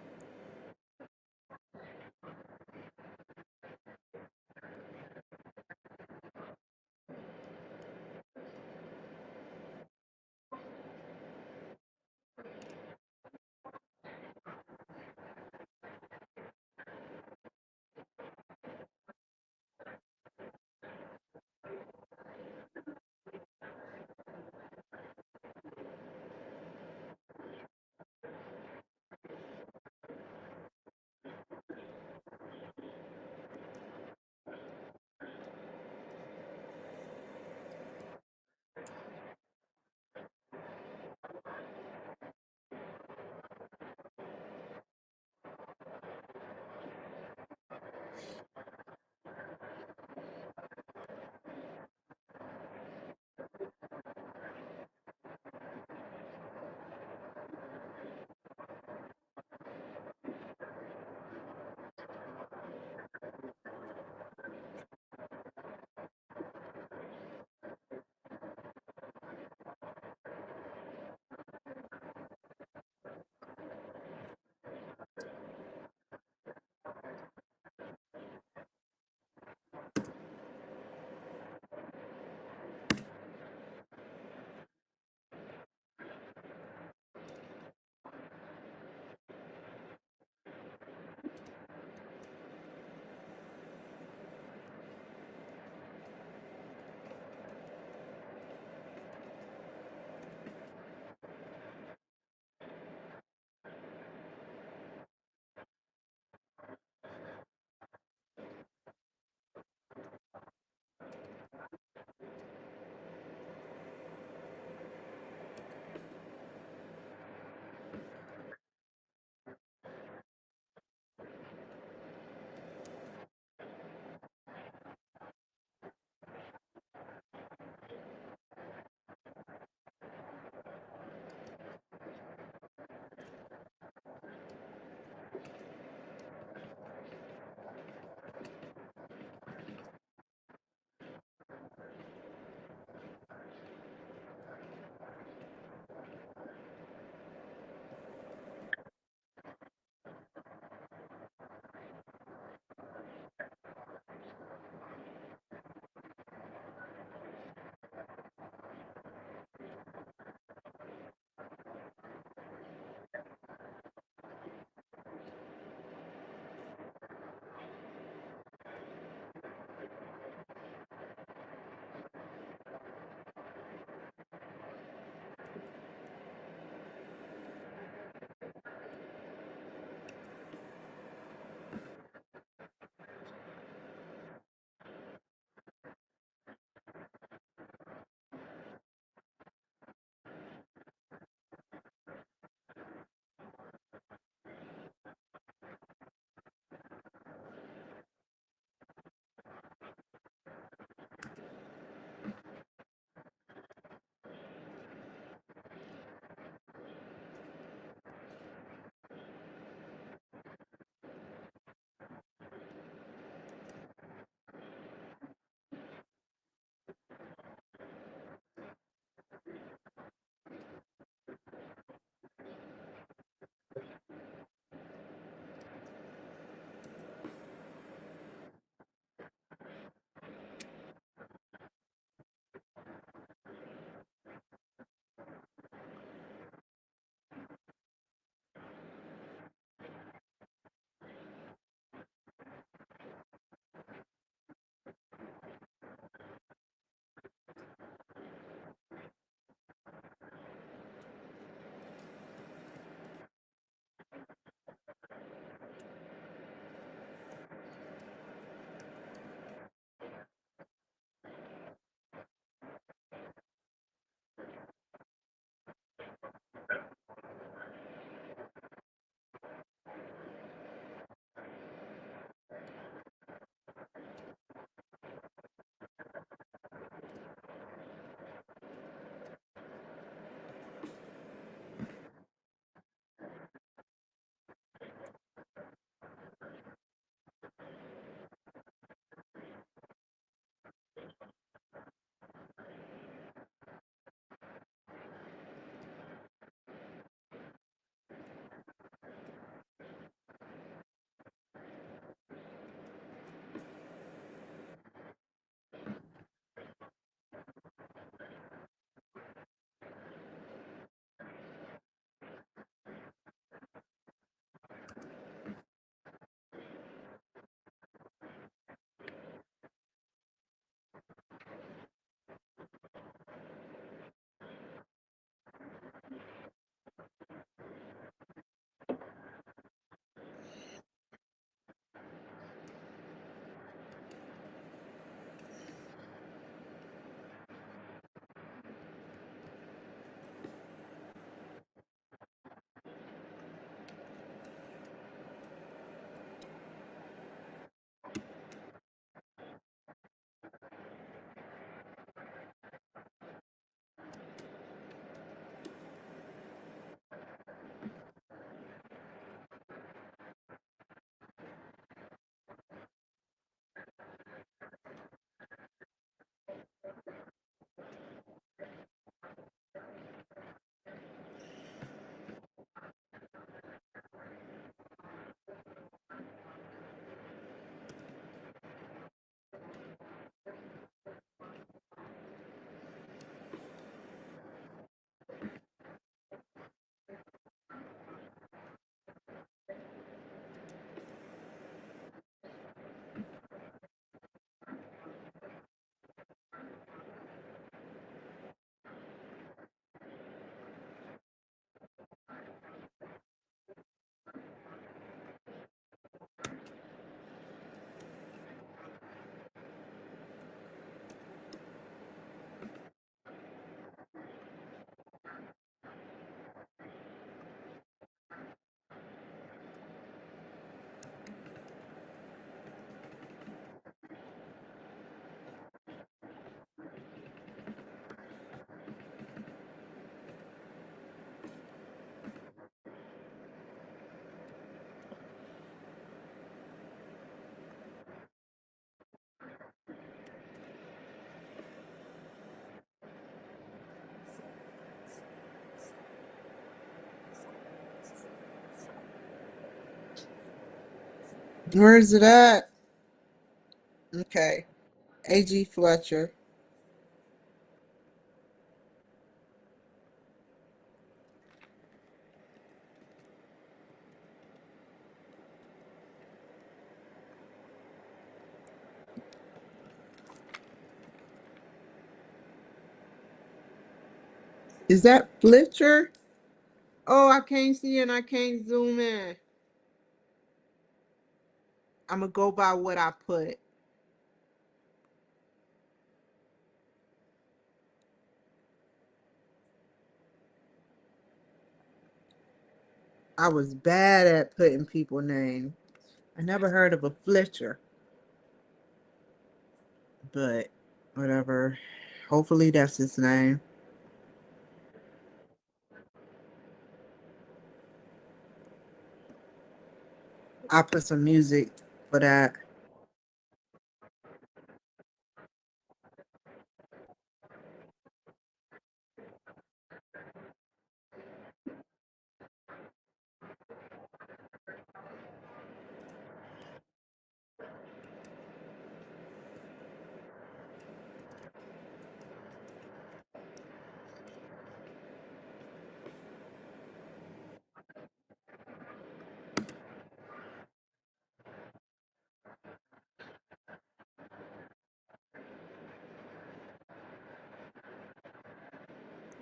Where is it at? Okay. A.G. Fletcher. Is that Fletcher? Oh, I can't see and I can't zoom in. I'm gonna go by what I put. I was bad at putting people names. I never heard of a Fletcher, but whatever. Hopefully that's his name. I'll put some music for that.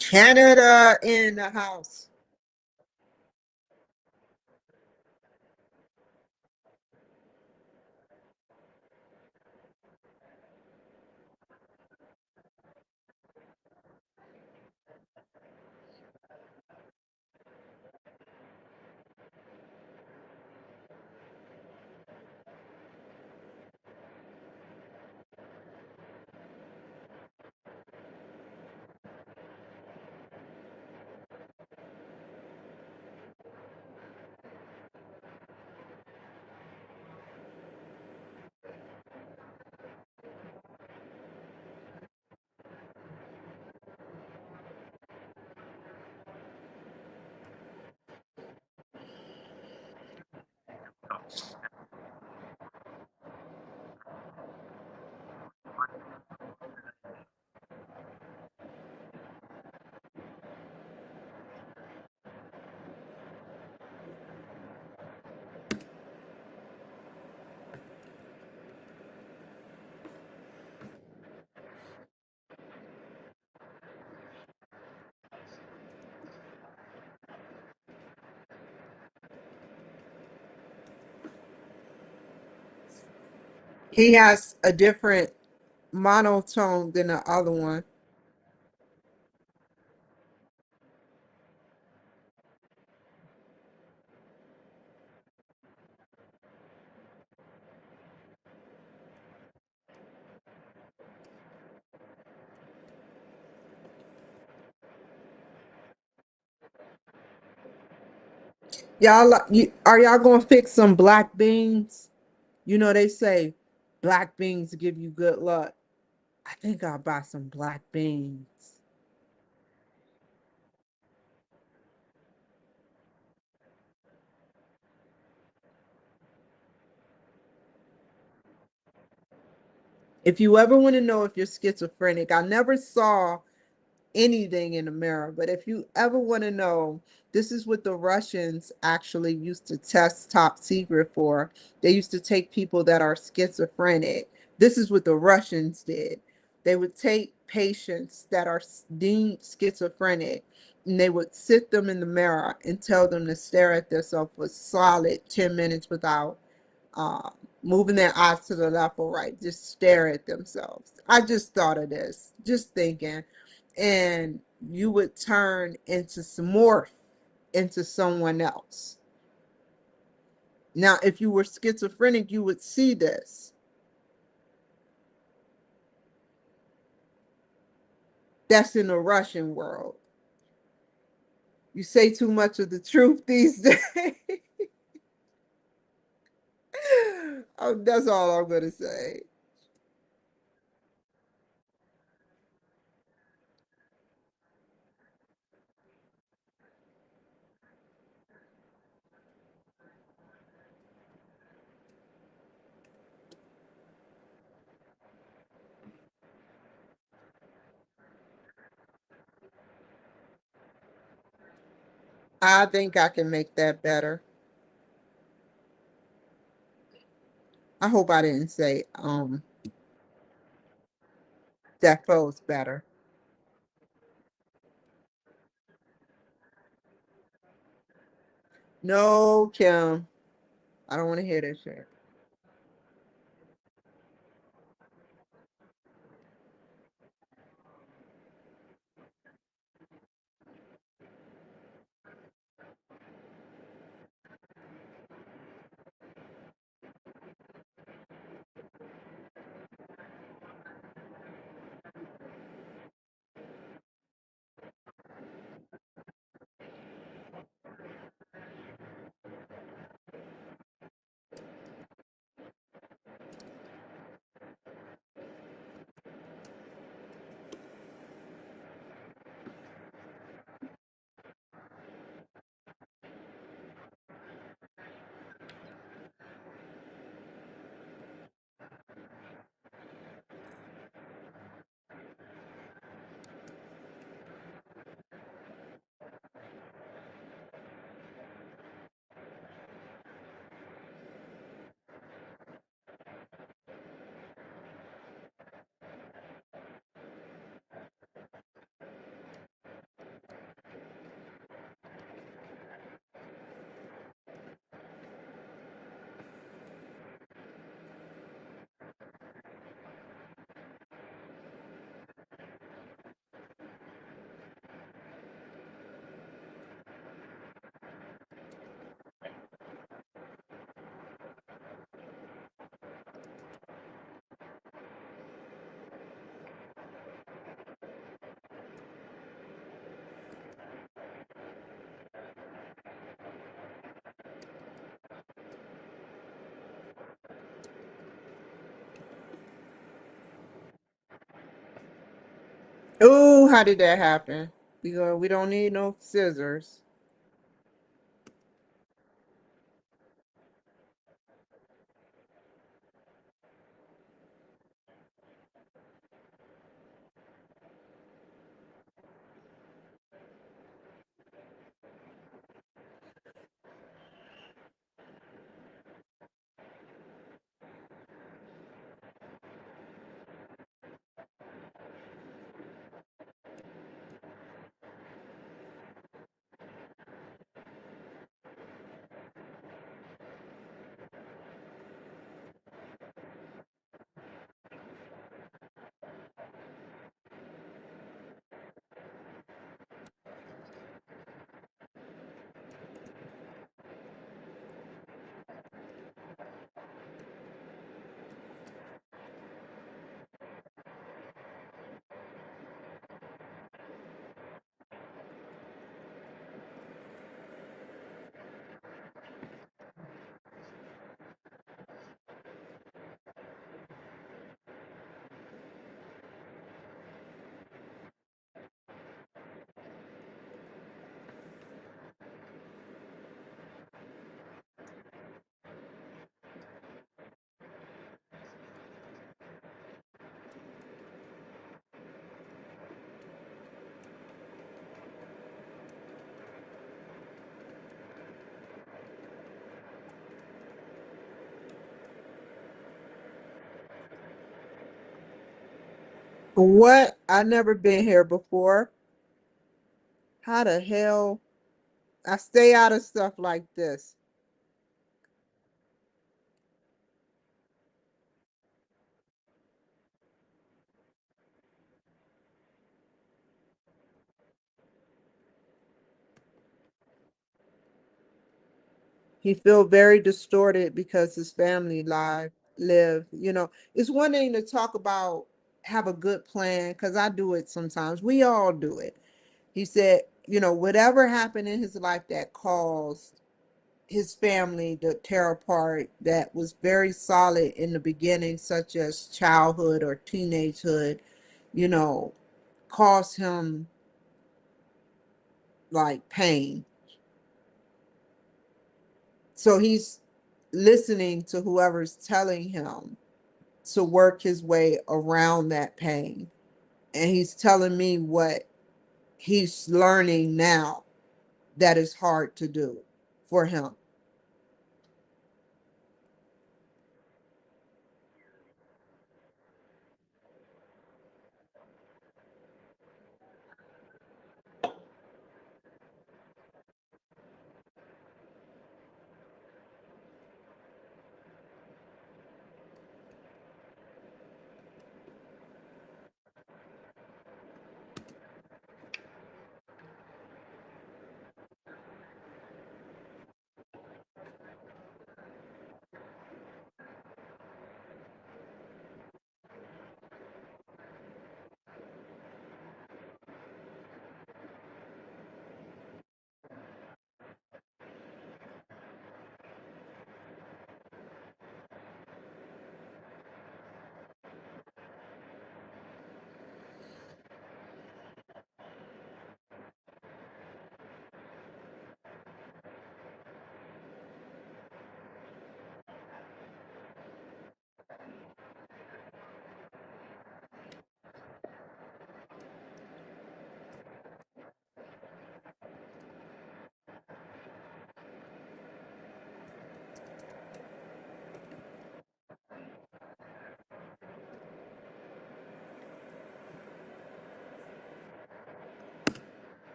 Canada in the house. He has a different monotone than the other one. Are y'all gonna fix some black beans? You know they say black beans give you good luck. I think I'll buy some black beans. If you ever want to know if you're schizophrenic, I never saw anything in the mirror, but if you ever want to know, this is what the Russians actually used to test top secret for. They used to take people that are schizophrenic. This is what the Russians did. They would take patients that are deemed schizophrenic and they would sit them in the mirror and tell them to stare at themselves for solid 10 minutes without um, moving their eyes to the left or right, just stare at themselves. I just thought of this, just thinking, and you would turn into some morph into someone else. Now, if you were schizophrenic, you would see this. That's in the Russian world. You say too much of the truth these days. Oh, that's all I'm going to say. I think I can make that better. I hope I didn't say that flows better. No, Kim. I don't want to hear that shit. Oh, how did that happen? Because we don't need no scissors. What? I never been here before. How the hell? I stay out of stuff like this. He feel very distorted because his family live. It's one thing to talk about have a good plan because I do it sometimes. We all do it. He said, whatever happened in his life that caused his family to tear apart that was very solid in the beginning, such as childhood or teenagehood, you know, caused him like pain. So he's listening to whoever's telling him to work his way around that pain. And he's telling me what he's learning now. that is hard to do for him.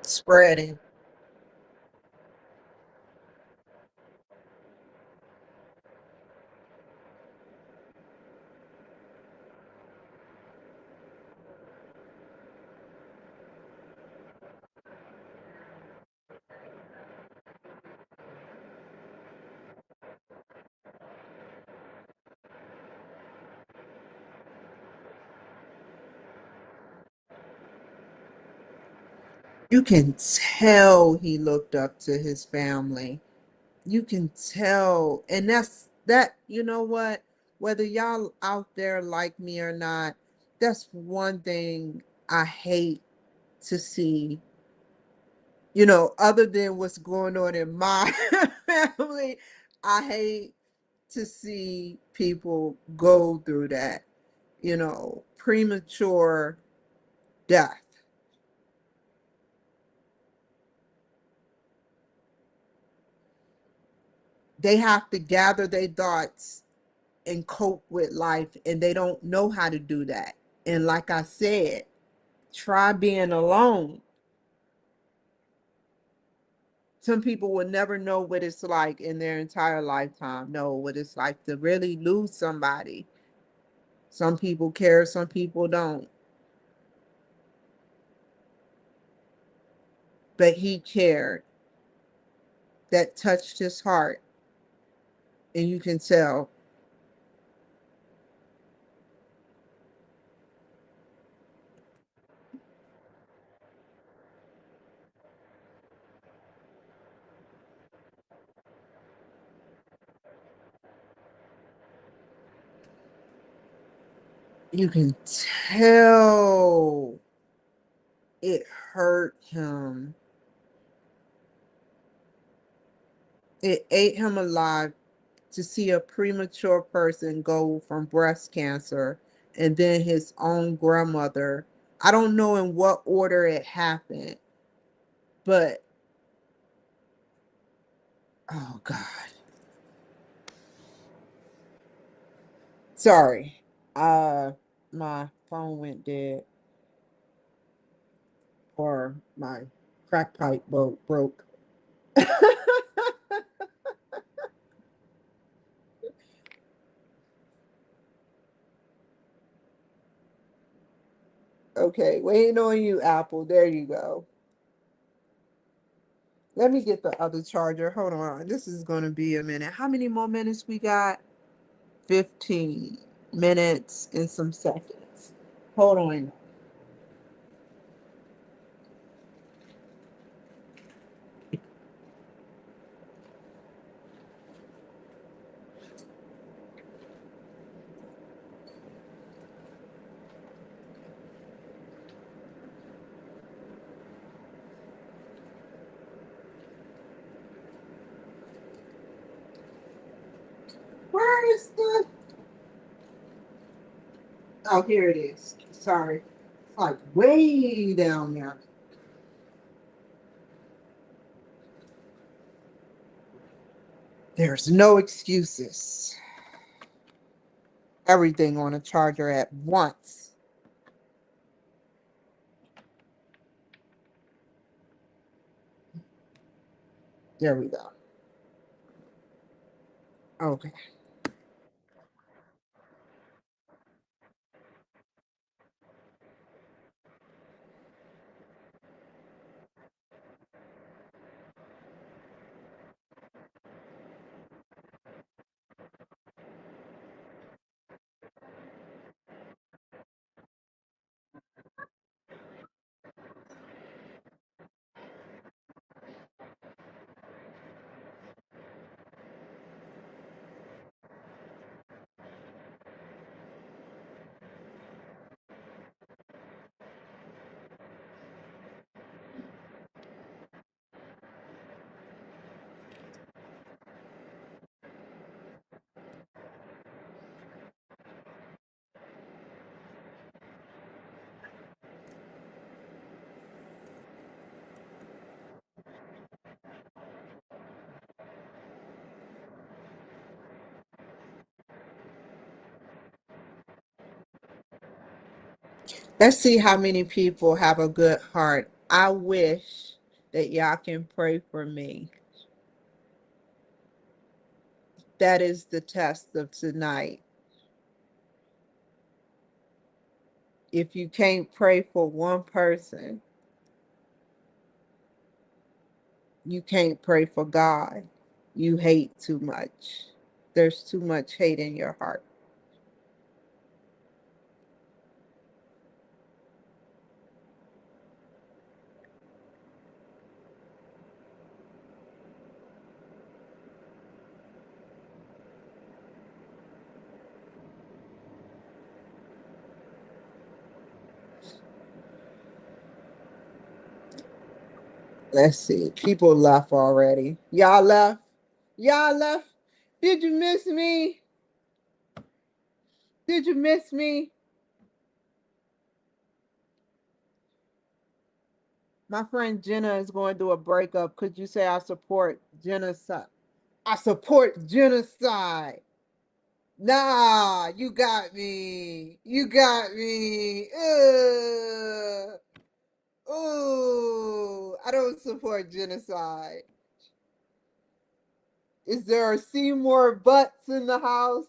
Spreading. You can tell he looked up to his family. You can tell. And that's that, you know what? Whether y'all out there like me or not, that's one thing I hate to see, other than what's going on in my family. I hate to see people go through that, premature death. They have to gather their thoughts and cope with life, and they don't know how to do that. And like I said, try being alone. Some people will never know what it's like in their entire lifetime, know what it's like to really lose somebody. Some people care, some people don't. But he cared. That touched his heart, and you can tell. You can tell it hurt him. It ate him alive to see a premature person go from breast cancer and then his own grandmother. I don't know in what order it happened, but oh God. Sorry. Uh my phone went dead or my crack pipe broke. Okay, waiting on you, Apple. There you go. Let me get the other charger. Hold on. This is going to be a minute. How many more minutes we got? 15 minutes and some seconds. Hold on. Where is the. Oh, here it is. Sorry. It's like way down there. There's no excuses. Everything on a charger at once. There we go. Okay. Let's see how many people have a good heart. I wish that y'all can pray for me. That is the test of tonight. If you can't pray for one person, you can't pray for God. You hate too much. There's too much hate in your heart. Let's see. People left already. Y'all left? Y'all left? Did you miss me? Did you miss me? My friend Jenna is going through a breakup. Could you say I support genocide? I support genocide. Nah, you got me. You got me. Ooh, I don't support genocide. Is there a Seymour Butts in the house?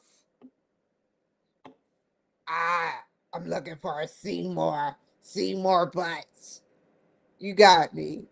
Ah, I'm looking for a Seymour. Seymour Butts. You got me.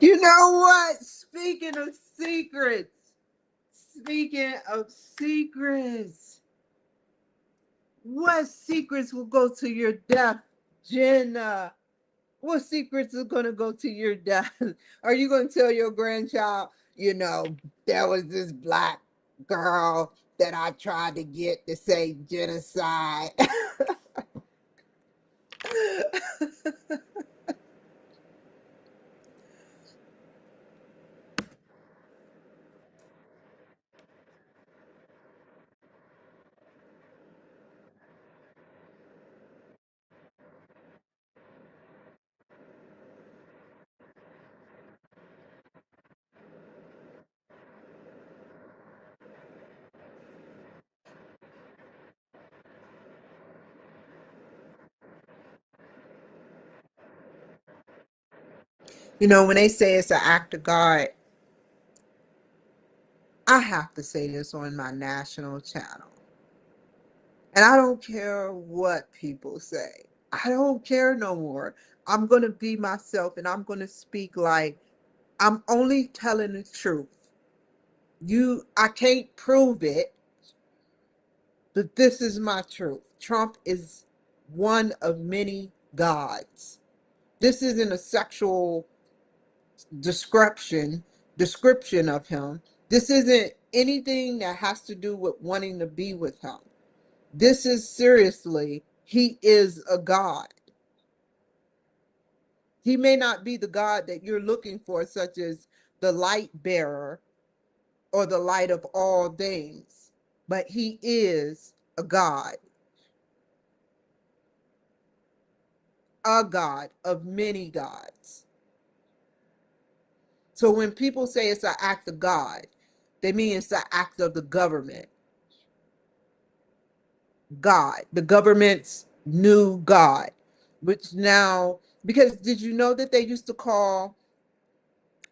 You know what? Speaking of secrets, what secrets will go to your death, Jenna? What secrets are going to go to your death? Are you going to tell your grandchild, you know, there was this black girl that I tried to get to say genocide? You know, when they say it's an act of God, I have to say this on my national channel. And I don't care what people say. I don't care no more. I'm going to be myself and I'm going to speak like I'm only telling the truth. I can't prove it, but this is my truth. Trump is one of many gods. This isn't a sexual description of him. This isn't anything that has to do with wanting to be with him. This is seriously, he is a God. He may not be the God that you're looking for, such as the light bearer or the light of all things, but he is a God of many gods. So when people say it's an act of God, they mean it's an act of the government. God, the government's new God, which now, because did you know that they used to call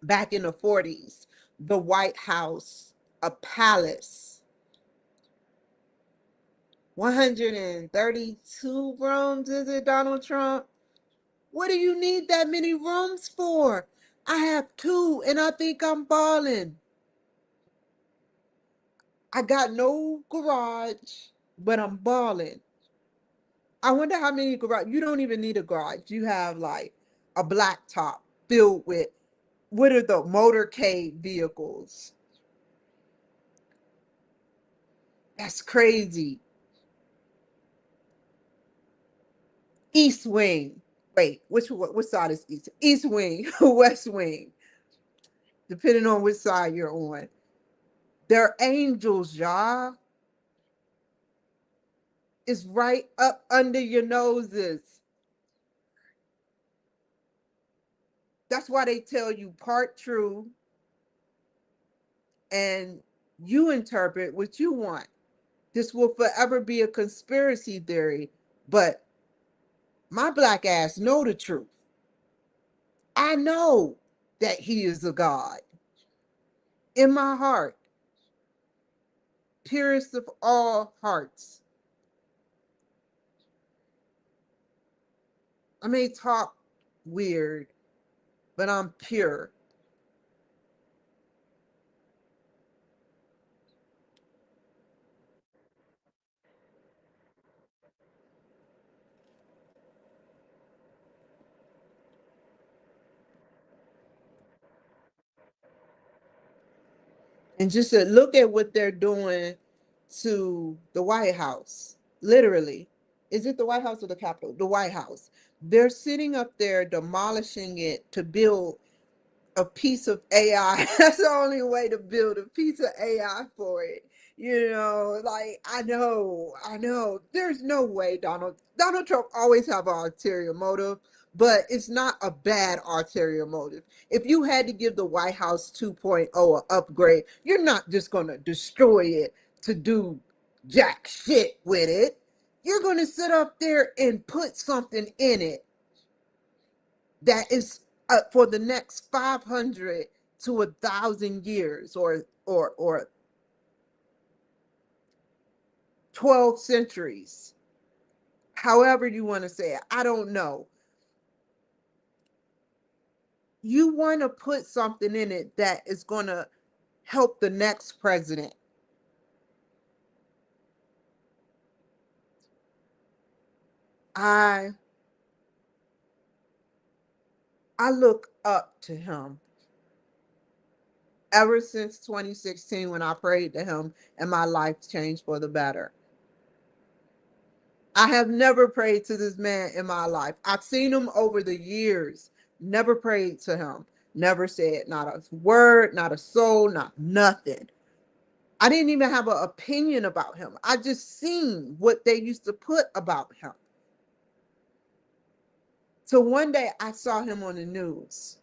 back in the 40s the White House a palace? 132 rooms, is it, Donald Trump? What do you need that many rooms for? I have two and I think I'm balling. I got no garage, but I'm balling. I wonder how many garage. You don't even need a garage. You have like a black top filled with, what are the motorcade vehicles? That's crazy. East Wing. Wait, which side is East? East Wing, West Wing, depending on which side you're on. They're angels, y'all. It's right up under your noses. That's why they tell you part true and you interpret what you want. This will forever be a conspiracy theory, but my black ass know the truth. I know that he is a God in my heart, purest of all hearts. I may talk weird, but I'm pure. And just to look at what they're doing to the White House, literally. Is it the White House or the Capitol? The White House. They're sitting up there demolishing it to build a piece of AI. That's the only way to build a piece of AI for it. You know, like I know. There's no way Donald Trump always have an ulterior motive, but it's not a bad ulterior motive. If you had to give the White House 2.0 an upgrade, you're not just gonna destroy it to do jack shit with it. You're gonna sit up there and put something in it that is for the next 500 to 1,000 years, or 12 centuries, however you want to say it. I don't know. You want to put something in it that is going to help the next president. I I look up to him ever since 2016 when I prayed to him and my life changed for the better. I have never prayed to this man in my life. I've seen him over the years, never prayed to him, never said not a word, not a soul, not nothing. I didn't even have an opinion about him. I just seen what they used to put about him. So one day I saw him on the news,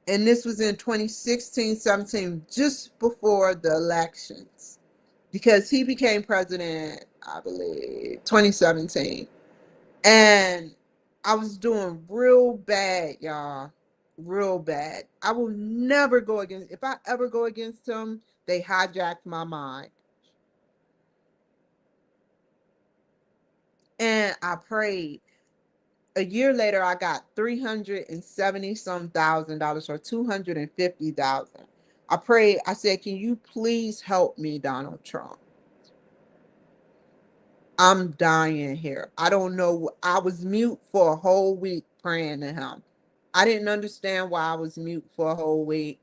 and this was in 2016, 17, just before the elections, because he became president, I believe, 2017. And I was doing real bad, y'all. Real bad. I will never go against, if I ever go against him, they hijacked my mind. And I prayed. A year later, I got 370 some $1,000 or 250,000. I prayed, I said, can you please help me, Donald Trump? I'm dying here. I don't know. I was mute for a whole week praying to him. I didn't understand why I was mute for a whole week.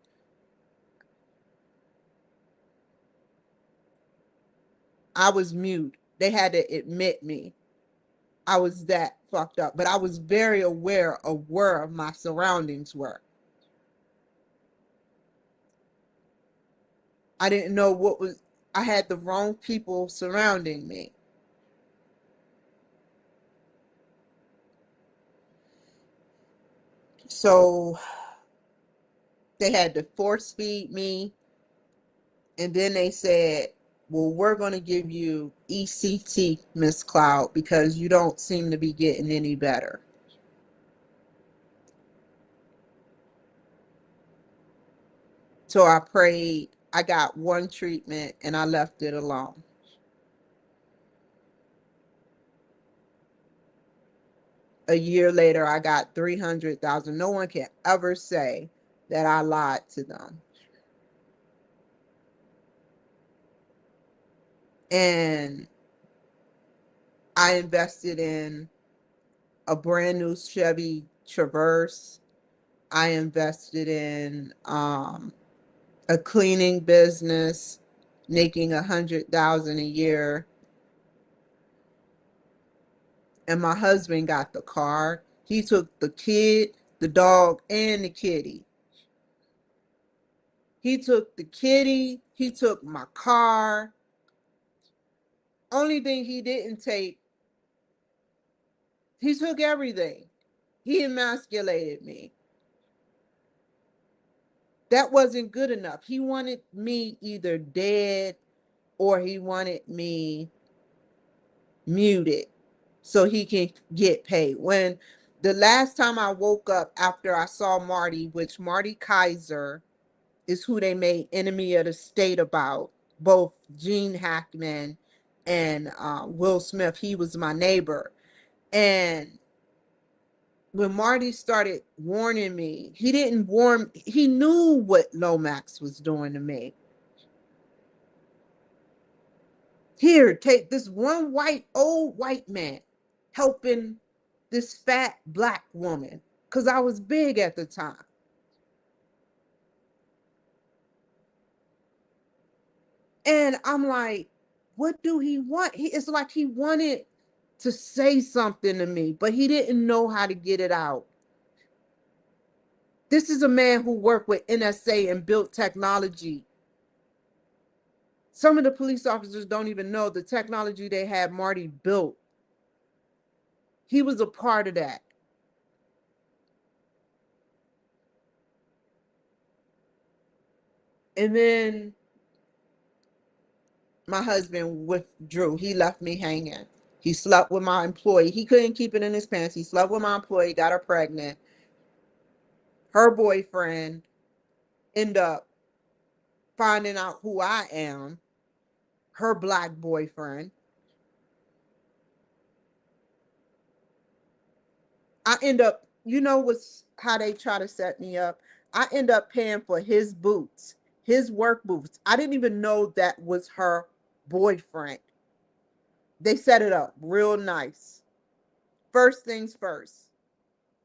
I was mute. They had to admit me. I was that fucked up. But I was very aware of where my surroundings were. I didn't know what was, I had the wrong people surrounding me. So they had to force feed me. And then they said, well, we're going to give you ECT, Miss Cloud, because you don't seem to be getting any better. So I prayed. I got one treatment and I left it alone. A year later, I got 300,000. No one can ever say that I lied to them. And I invested in a brand new Chevy Traverse. I invested in a cleaning business, making 100,000 a year. And my husband got the car. He took the kid, the dog, and the kitty. He took the kitty. He took my car. Only thing he didn't take, he took everything. He emasculated me. That wasn't good enough. He wanted me either dead or he wanted me muted so he can get paid. When the last time I woke up after I saw Marty, which Marty Kaiser is who they made enemy of the state about, both Gene Hackman and Will Smith. He was my neighbor. And when Marty started warning me, he didn't warn, he knew what Lomax was doing to me. Here, take this one old white man helping this fat black woman, because I was big at the time. And I'm like, what do he want? It's like he wanted to say something to me, but he didn't know how to get it out. This is a man who worked with NSA and built technology. Some of the police officers don't even know the technology they had Marty built. He was a part of that. And then my husband withdrew. He left me hanging. He slept with my employee. He couldn't keep it in his pants. He slept with my employee, got her pregnant. Her boyfriend ended up finding out who I am, her black boyfriend. I end up, you know what's how they try to set me up? I end up paying for his boots, his work boots. I didn't even know that was her boyfriend. They set it up real nice. First things first,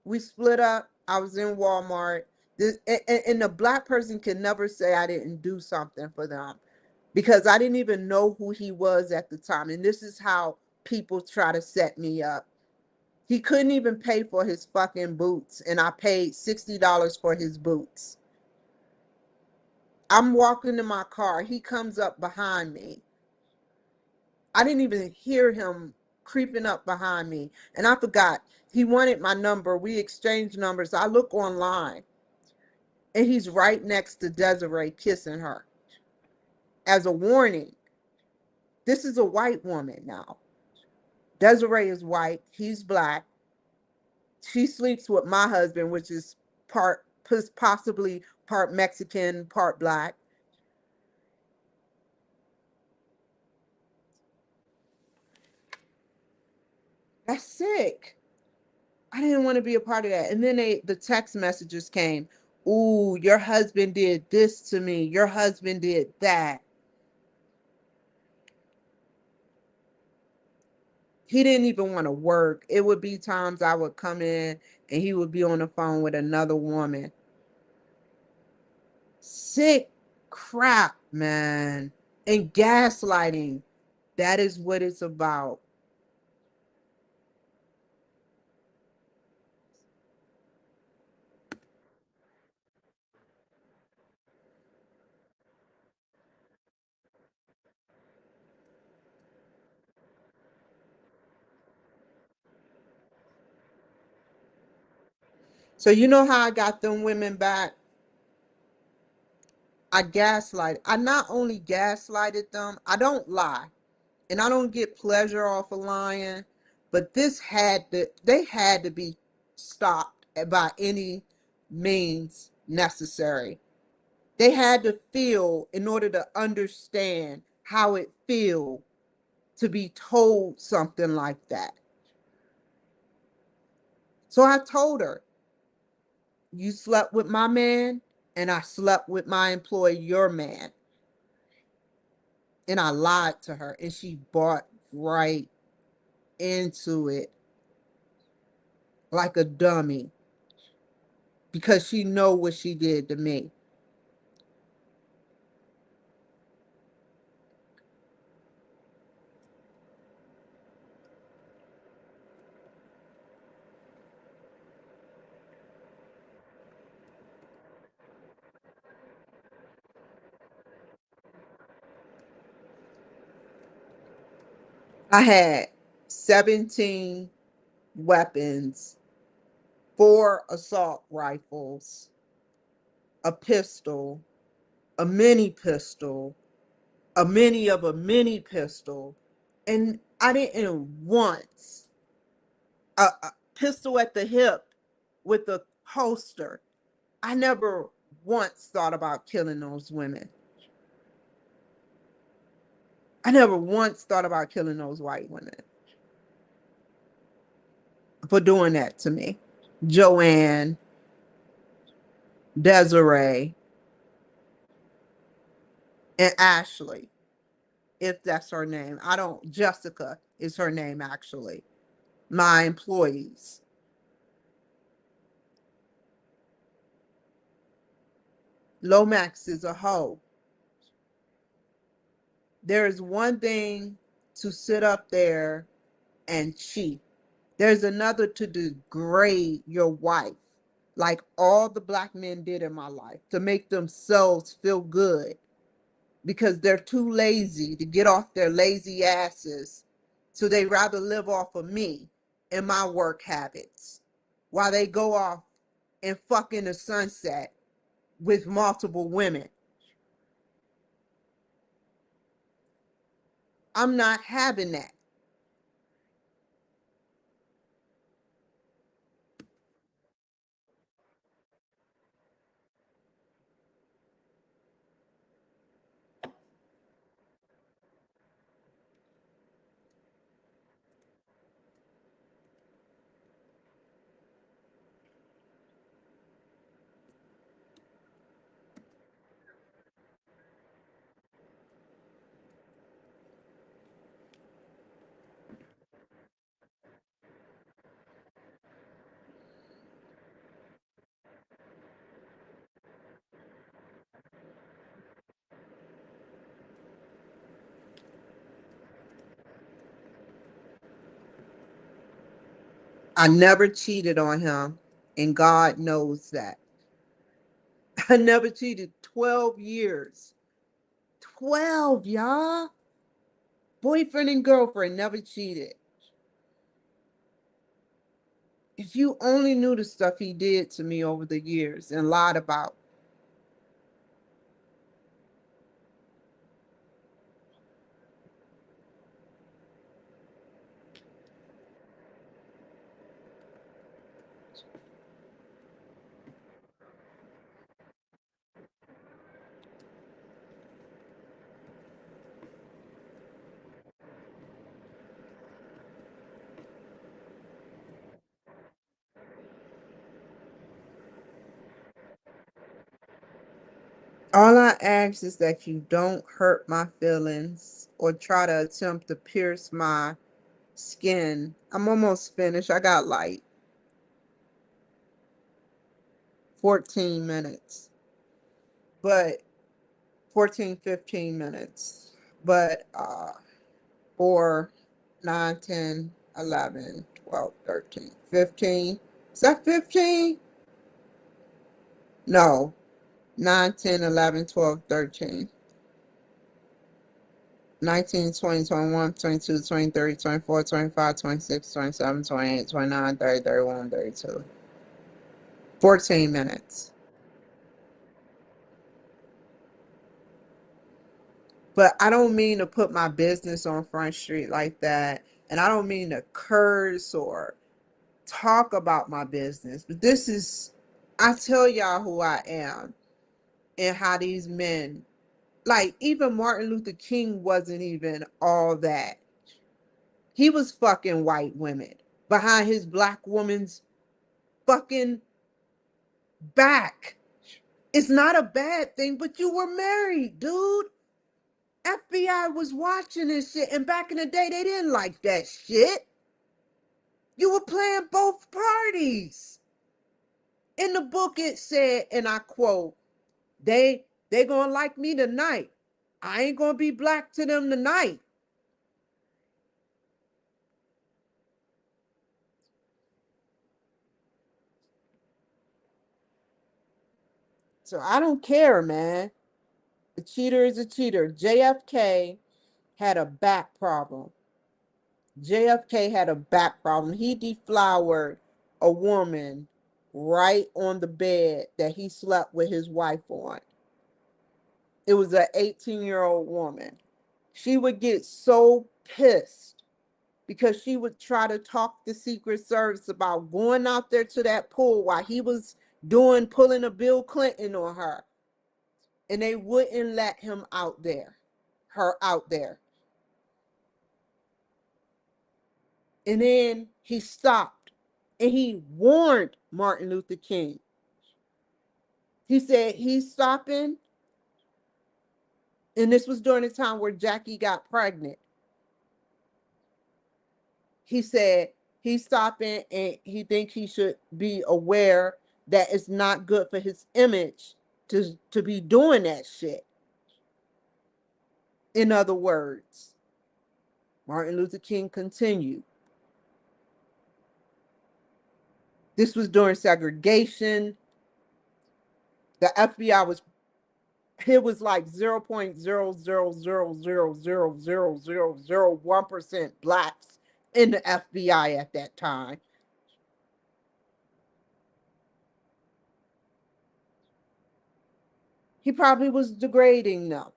we split up. I was in Walmart. And the black person can never say I didn't do something for them because I didn't even know who he was at the time. And this is how people try to set me up. He couldn't even pay for his fucking boots, and I paid $60 for his boots. I'm walking in my car. He comes up behind me. I didn't even hear him creeping up behind me. And I forgot. He wanted my number. We exchanged numbers. I look online, and he's right next to Desiree kissing her. As a warning, this is a white woman now. Desiree is white. He's black. She sleeps with my husband, which is part possibly part Mexican, part black. That's sick. I didn't want to be a part of that. And then the text messages came. Ooh, your husband did this to me. Your husband did that. He didn't even want to work. It would be times I would come in and he would be on the phone with another woman. Sick crap, man. And gaslighting. That is what it's about. So you know how I got them women back? I gaslight. I not only gaslighted them, I don't lie. And I don't get pleasure off of lying, but they had to be stopped by any means necessary. They had to feel in order to understand how it feel to be told something like that. So I told her, you slept with my man and I slept with my employee, your man. And I lied to her and she bought right into it like a dummy because she know what she did to me. I had 17 weapons, 4 assault rifles, a pistol, a mini pistol, a mini of a mini pistol, and I didn't once a pistol at the hip with a holster. I never once thought about killing those women. I never once thought about killing those white women for doing that to me. Joanne, Desiree, and Ashley, if that's her name. I don't, Jessica is her name actually. My employees. Lomax is a hoe. There is one thing to sit up there and cheat. There's another to degrade your wife, like all the black men did in my life, to make themselves feel good because they're too lazy to get off their lazy asses. So they rather live off of me and my work habits while they go off and fuck in the sunset with multiple women. I'm not having that. I never cheated on him, and God knows that. I never cheated 12 years. 12, y'all. Boyfriend and girlfriend, never cheated. If you only knew the stuff he did to me over the years and lied about. All I ask is that you don't hurt my feelings or try to attempt to pierce my skin. I'm almost finished. I got like 14 minutes, but 14, 15 minutes. But or 9, 10, 11, 12, 13, 15. Is that 15? No. 9, 10, 11, 12, 13. 19, 20, 21, 22, 23, 24, 25, 26, 27, 28, 29, 30, 31, 32. 14 minutes. But I don't mean to put my business on Front Street like that. And I don't mean to curse or talk about my business. But this is, I tell y'all who I am and how these men, like even Martin Luther King wasn't even all that. He was fucking white women behind his black woman's fucking back. It's not a bad thing, but you were married, dude. FBI was watching this shit, and back in the day, they didn't like that shit. You were playing both parties. In the book, it said, and I quote, they gonna like me tonight. I ain't gonna be black to them tonight. So I don't care, man. A cheater is a cheater. JFK had a back problem. JFK had a back problem. He deflowered a woman right on the bed that he slept with his wife on. It was an 18-year-old woman. She would get so pissed because she would try to talk the Secret Service about going out there to that pool while he was pulling a Bill Clinton on her. And they wouldn't let him out there, her out there. And then he stopped and he warned Martin Luther King. He said he's stopping. And this was during the time where Jackie got pregnant. He said he's stopping and he thinks he should be aware that it's not good for his image to be doing that shit. In other words, Martin Luther King continued. This was during segregation. The FBI was, it was like 0.000000001% blacks in the FBI at that time. He probably was degrading them.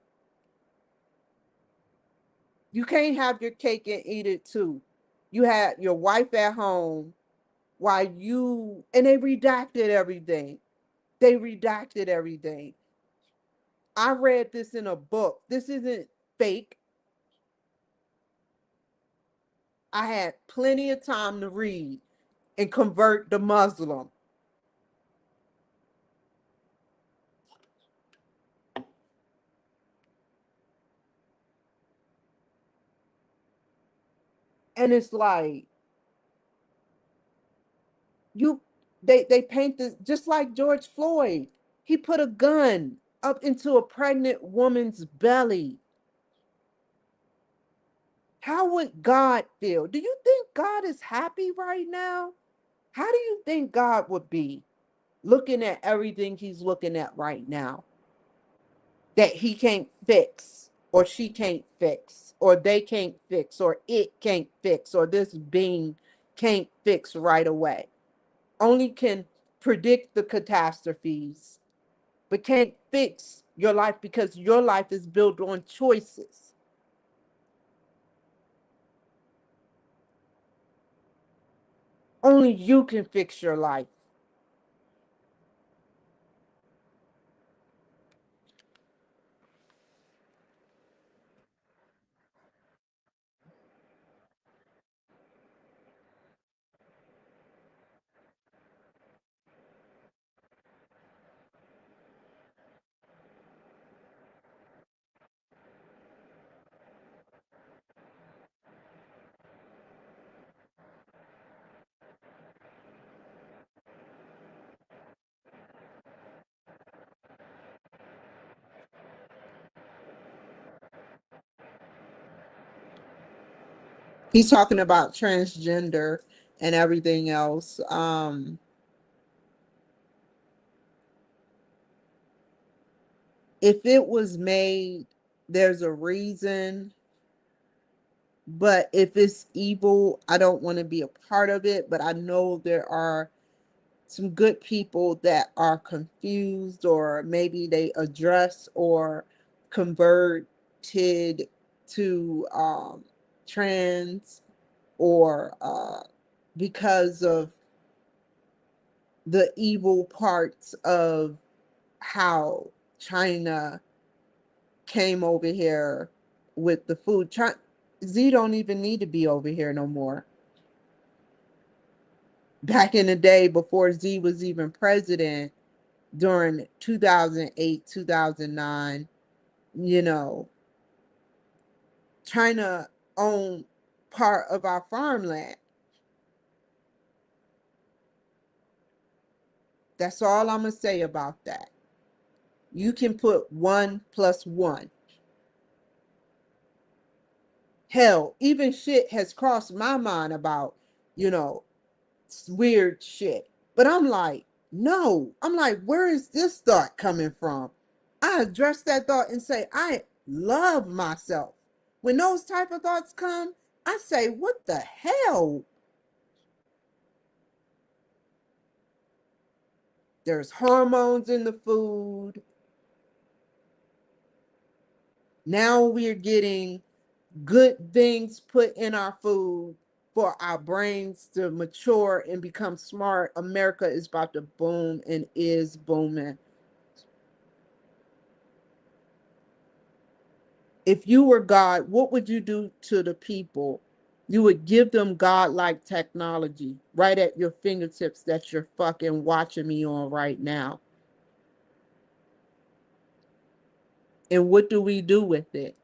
You can't have your cake and eat it too. You had your wife at home while you, and they redacted everything. They redacted everything. I read this in a book. This isn't fake. I had plenty of time to read and convert the Muslim. And it's like, you, they paint this just like George Floyd. He put a gun up into a pregnant woman's belly. How would God feel? Do you think God is happy right now? How do you think God would be looking at everything he's looking at right now that he can't fix, or she can't fix, or they can't fix, or it can't fix, or this being can't fix right away? Only can predict the catastrophes, but can't fix your life because your life is built on choices. Only you can fix your life. He's talking about transgender and everything else. If it was made, there's a reason. But if it's evil, I don't want to be a part of it. But I know there are some good people that are confused, or maybe they address or converted to trans, or because of the evil parts of how China came over here with the food. Z don't even need to be over here no more. Back in the day, before Z was even president, during 2008, 2009, you know, China owned part of our farmland. That's all I'm going to say about that. You can put 1 plus 1. Hell, even shit has crossed my mind about, you know, weird shit. But I'm like, no. I'm like, where is this thought coming from? I address that thought and say, I love myself. When those type of thoughts come, I say, what the hell? There's hormones in the food. Now we're getting good things put in our food for our brains to mature and become smart. America is about to boom and is booming. If you were God, what would you do to the people? You would give them God-like technology right at your fingertips that you're fucking watching me on right now. And what do we do with it?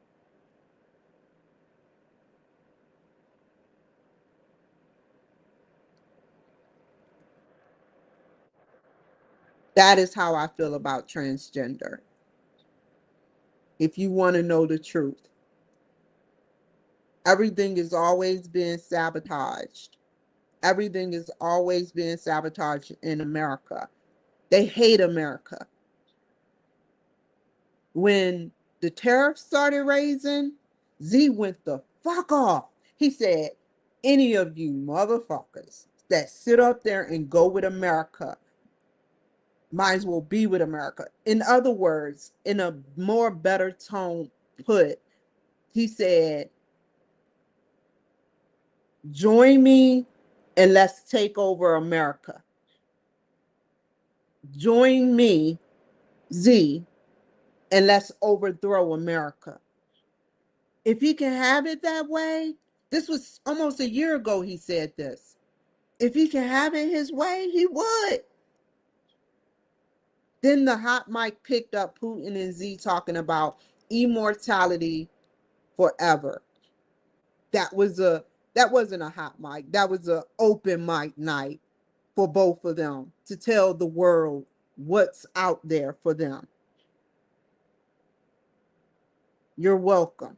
That is how I feel about transgender. If you want to know the truth, everything is always being sabotaged. Everything is always being sabotaged in America. They hate America. When the tariffs started raising, Z went the fuck off. He said, any of you motherfuckers that sit up there and go with America might as well be with America. In other words, in a more better tone put, he said, join me and let's take over America. Join me, Z, and let's overthrow America. If he can have it that way, this was almost a year ago he said this. If he can have it his way, he would. Then the hot mic picked up Putin and Z talking about immortality forever. That was a that wasn't a hot mic. That was a open mic night for both of them to tell the world what's out there for them. You're welcome.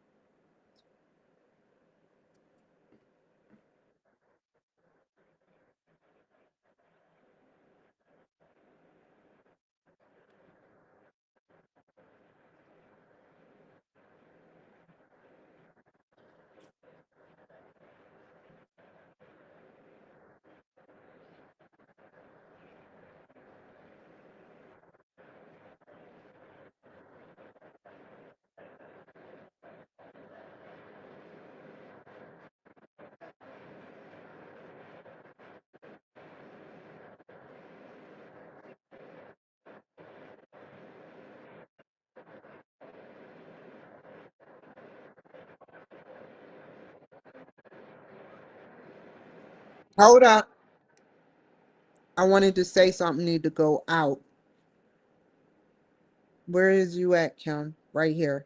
Hold up. I wanted to say something need to go out. Where is you at, Kim? Right here.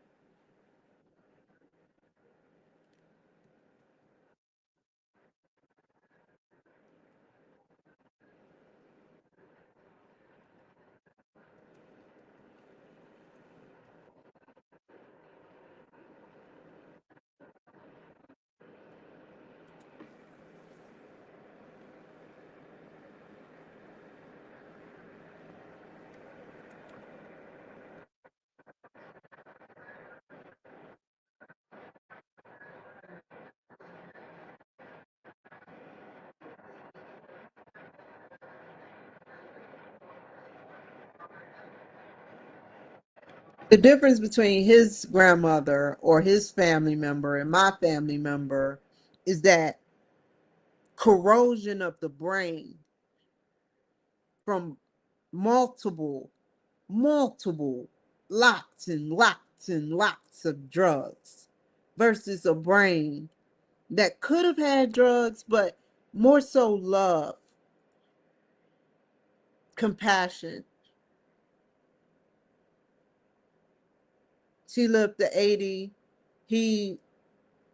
The difference between his grandmother or his family member and my family member is that corrosion of the brain from multiple, multiple lots of drugs versus a brain that could have had drugs, but more so love, compassion. She lived to 80. He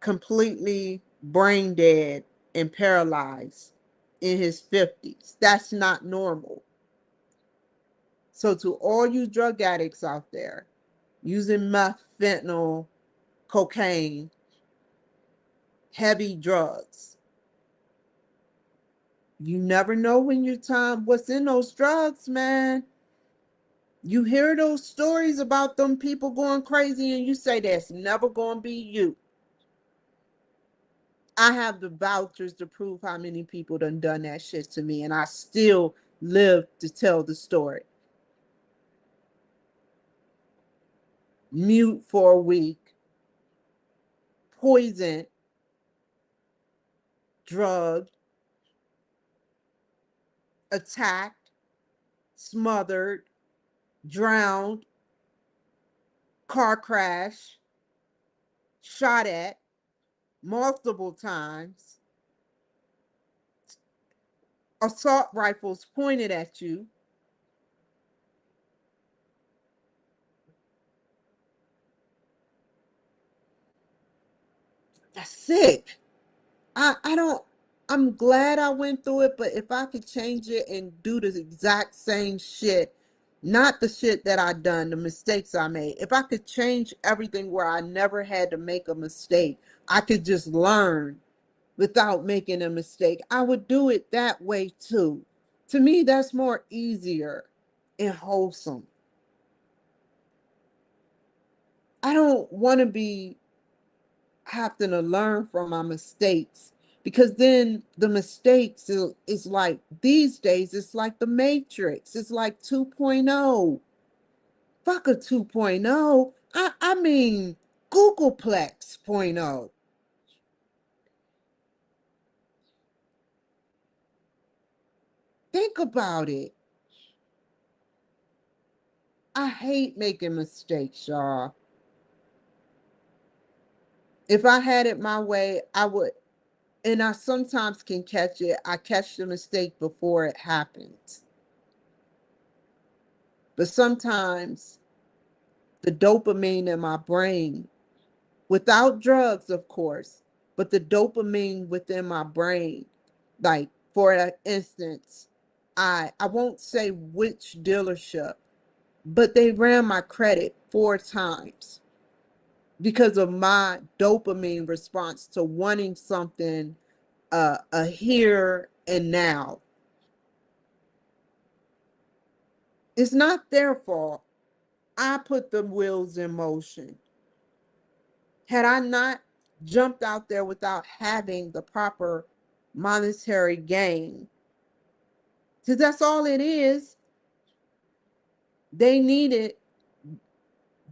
completely brain dead and paralyzed in his 50s. That's not normal. So, to all you drug addicts out there using meth, fentanyl, cocaine, heavy drugs, you never know when your time, what's in those drugs, man. You hear those stories about them people going crazy, and you say that's never going to be you. I have the vouchers to prove how many people done that shit to me, and I still live to tell the story. Mute for a week, poisoned, drugged, attacked, smothered, drowned, car crash, shot at multiple times, assault rifles pointed at you. That's sick. I don't, I'm glad I went through it, but if I could change it and do the exact same shit, not the shit that I done, the mistakes I made, if I could change everything where I never had to make a mistake, I could just learn without making a mistake, I would do it that way too. To me, that's more easier and wholesome. I don't want to be having to learn from my mistakes, because then the mistakes is like these days it's like the Matrix, it's like 2.0. Fuck a 2.0. I mean Googleplex point oh. Think about it. I hate making mistakes, y'all. If I had it my way, I would, and I sometimes can catch it. I catch the mistake before it happens. But sometimes the dopamine in my brain, without drugs, of course, but the dopamine within my brain, like for instance, I won't say which dealership, but they ran my credit 4 times because of my dopamine response to wanting something a here and now. It's not their fault. I put the wheels in motion. Had I not jumped out there without having the proper monetary gain, because that's all it is, they needed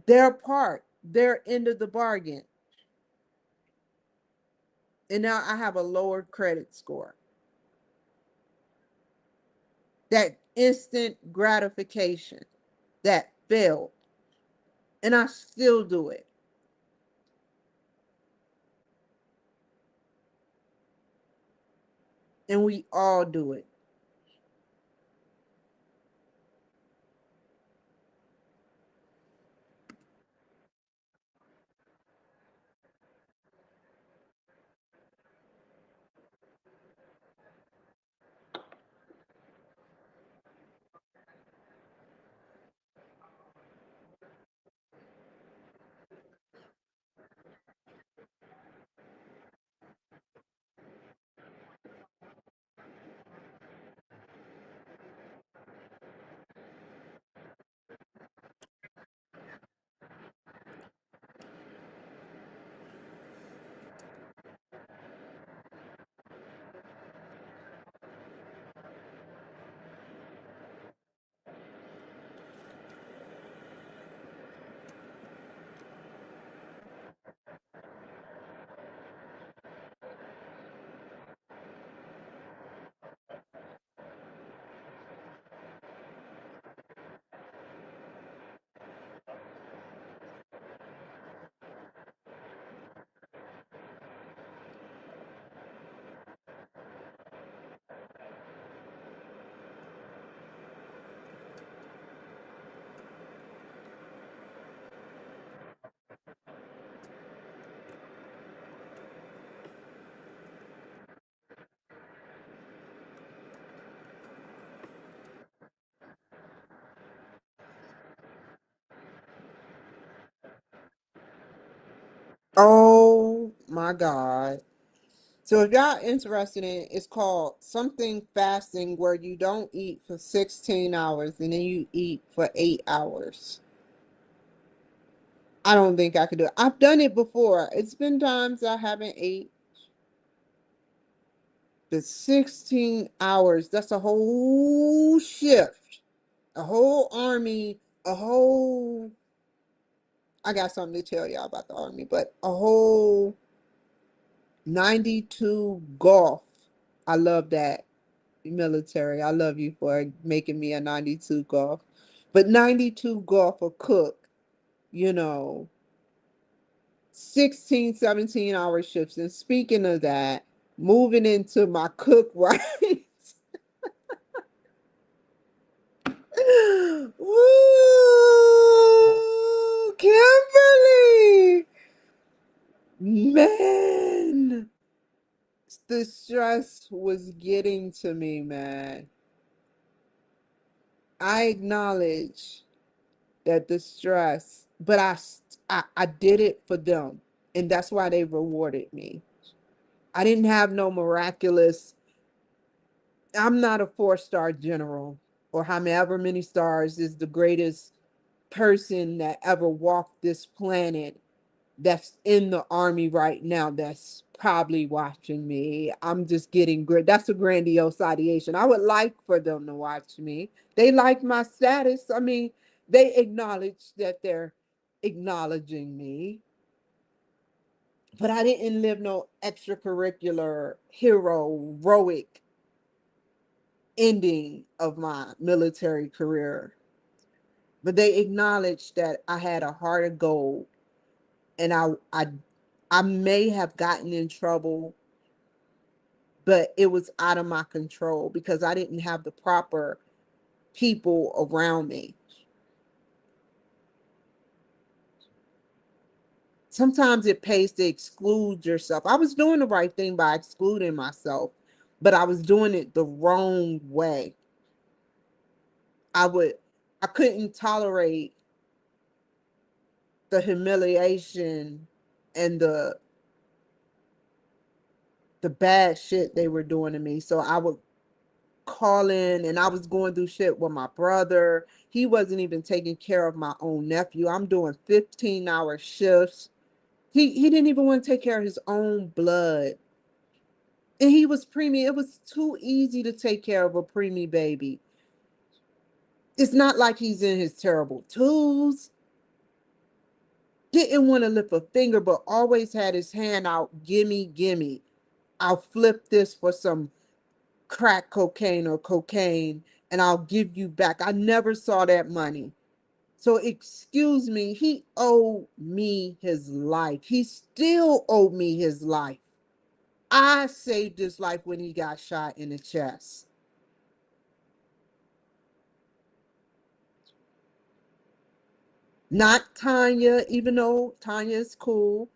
their part, their end of the bargain. And now I have a lower credit score. That instant gratification that failed. And I still do it. And we all do it. Oh my God. So if y'all interested in it, it's called something fasting where you don't eat for 16 hours and then you eat for 8 hours. I don't think I could do it. I've done it before. It's been times I haven't ate the 16 hours. That's a whole shift, a whole army, a whole. I got something to tell y'all about the army, but a whole 92 golf. I love that. Military. I love you for making me a 92 golf. But 92 golf a cook, you know, 16, 17 hour shifts. And speaking of that, moving into my cook right. Woo! Kimberly! Man, the stress was getting to me, man. I acknowledge that the stress, but I did it for them, and that's why they rewarded me. I didn't have no miraculous. I'm not a 4-star general, or however many stars is the greatest person that ever walked this planet that's in the army right now that's probably watching me. I'm just getting great. That's a grandiose ideation. I would like for them to watch me. They like my status. I mean, they acknowledge that they're acknowledging me, but I didn't live no extracurricular heroic ending of my military career. But they acknowledged that I had a heart of gold, and I may have gotten in trouble, but it was out of my control because I didn't have the proper people around me. Sometimes it pays to exclude yourself. I was doing the right thing by excluding myself, but I was doing it the wrong way. I would I couldn't tolerate the humiliation and the bad shit they were doing to me. So I would calling, and I was going through shit with my brother. He wasn't even taking care of my own nephew. I'm doing 15-hour shifts. He didn't even want to take care of his own blood. And he was preemie. It was too easy to take care of a preemie baby. It's not like he's in his terrible twos. Didn't want to lift a finger, but always had his hand out. Gimme, gimme. I'll flip this for some crack cocaine or cocaine and I'll give you back. I never saw that money. So, excuse me, he owed me his life. He still owed me his life. I saved his life when he got shot in the chest. Not Tanya, even though Tanya is cool.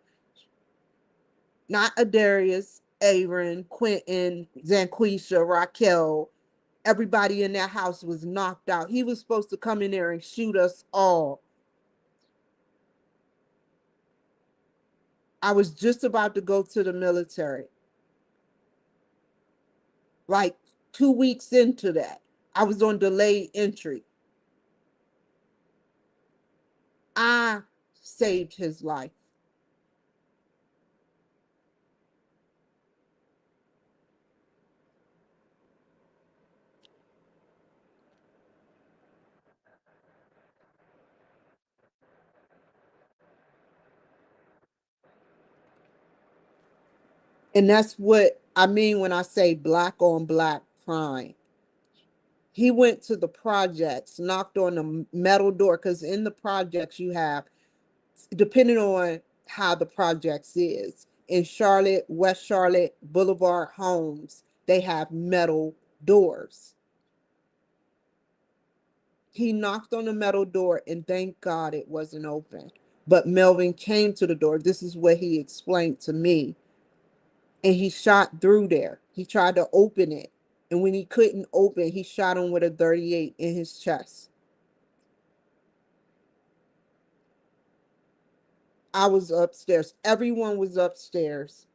Not Adarius, Aaron, Quentin, Zanquisha, Raquel. Everybody in that house was knocked out. He was supposed to come in there and shoot us all. I was just about to go to the military. Like 2 weeks into that, I was on delayed entry. I saved his life. And that's what I mean when I say black on black crime. He went to the projects, knocked on the metal door, because in the projects you have, depending on how the projects is, in Charlotte, West Charlotte, Boulevard Homes, they have metal doors. He knocked on the metal door and thank God it wasn't open. But Melvin came to the door. This is what he explained to me. And he shot through there. He tried to open it. And when he couldn't open, he shot him with a 38 in his chest. I was upstairs. Everyone was upstairs.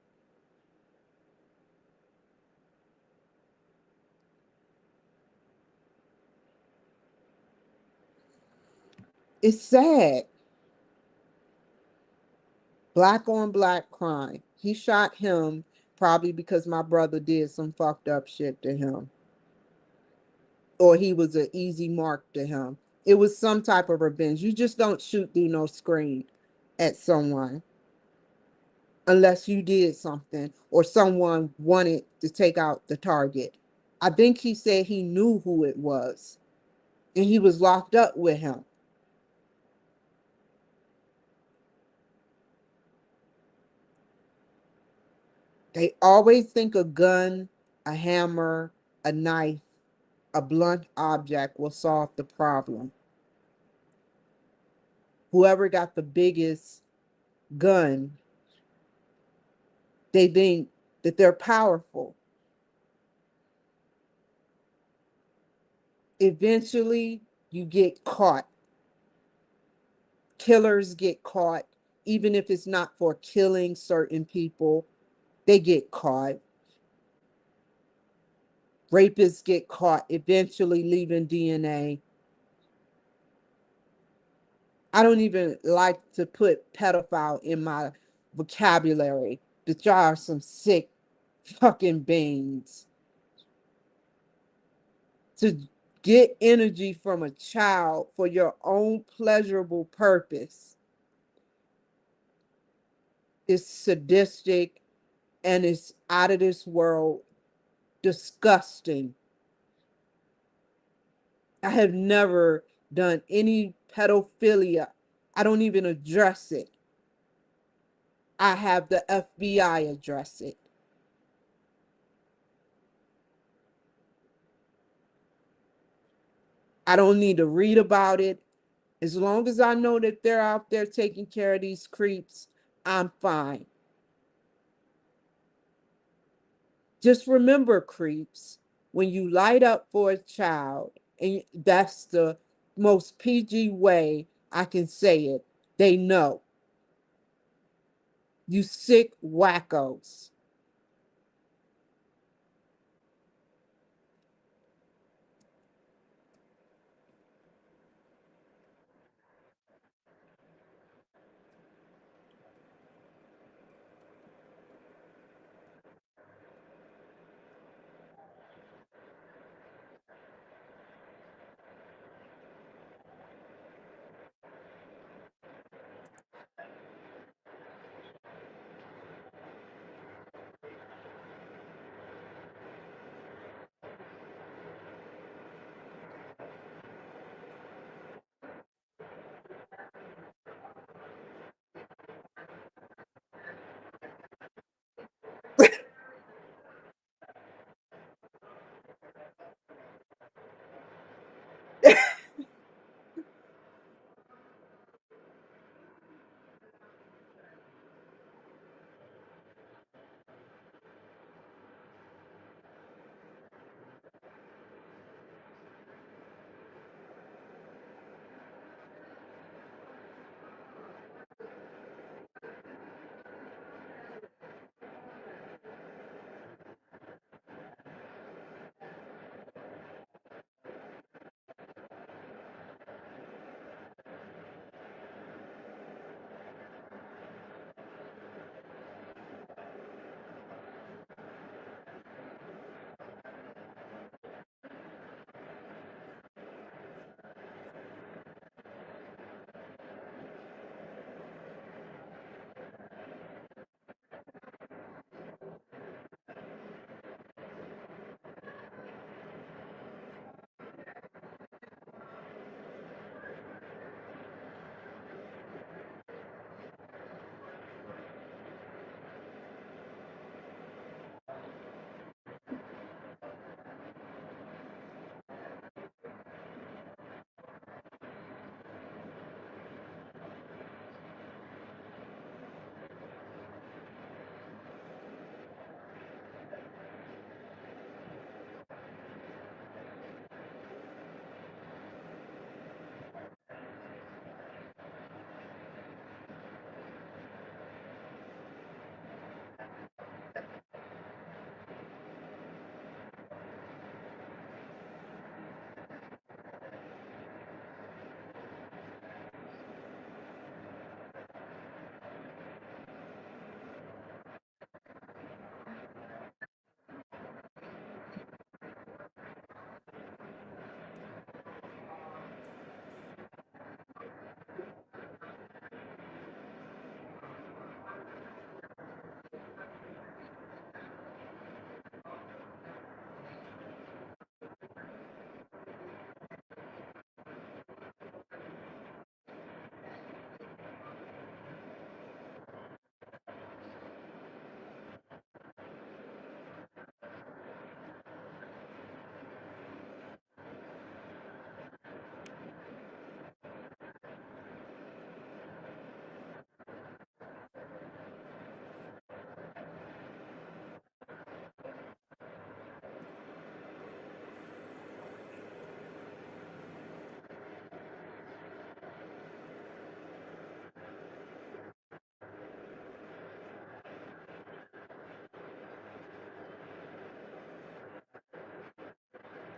It's sad. Black on black crime. He shot him probably because my brother did some fucked up shit to him. Or he was an easy mark to him. It was some type of revenge. You just don't shoot through no screen at someone unless you did something or someone wanted to take out the target. I think he said he knew who it was and he was locked up with him. They always think a gun, a hammer, a knife, a blunt object will solve the problem. Whoever got the biggest gun, they think that they're powerful. Eventually, you get caught. Killers get caught, even if it's not for killing certain people, they get caught. Rapists get caught, eventually leaving DNA. I don't even like to put pedophile in my vocabulary. That y'all are some sick fucking beings. To get energy from a child for your own pleasurable purpose is sadistic and it's out of this world, disgusting. I have never done any pedophilia. I don't even address it. I have the FBI address it. I don't need to read about it. As long as I know that they're out there taking care of these creeps, I'm fine. Just remember, creeps, when you light up for a child, and that's the most PG way I can say it, they know. You sick wackos.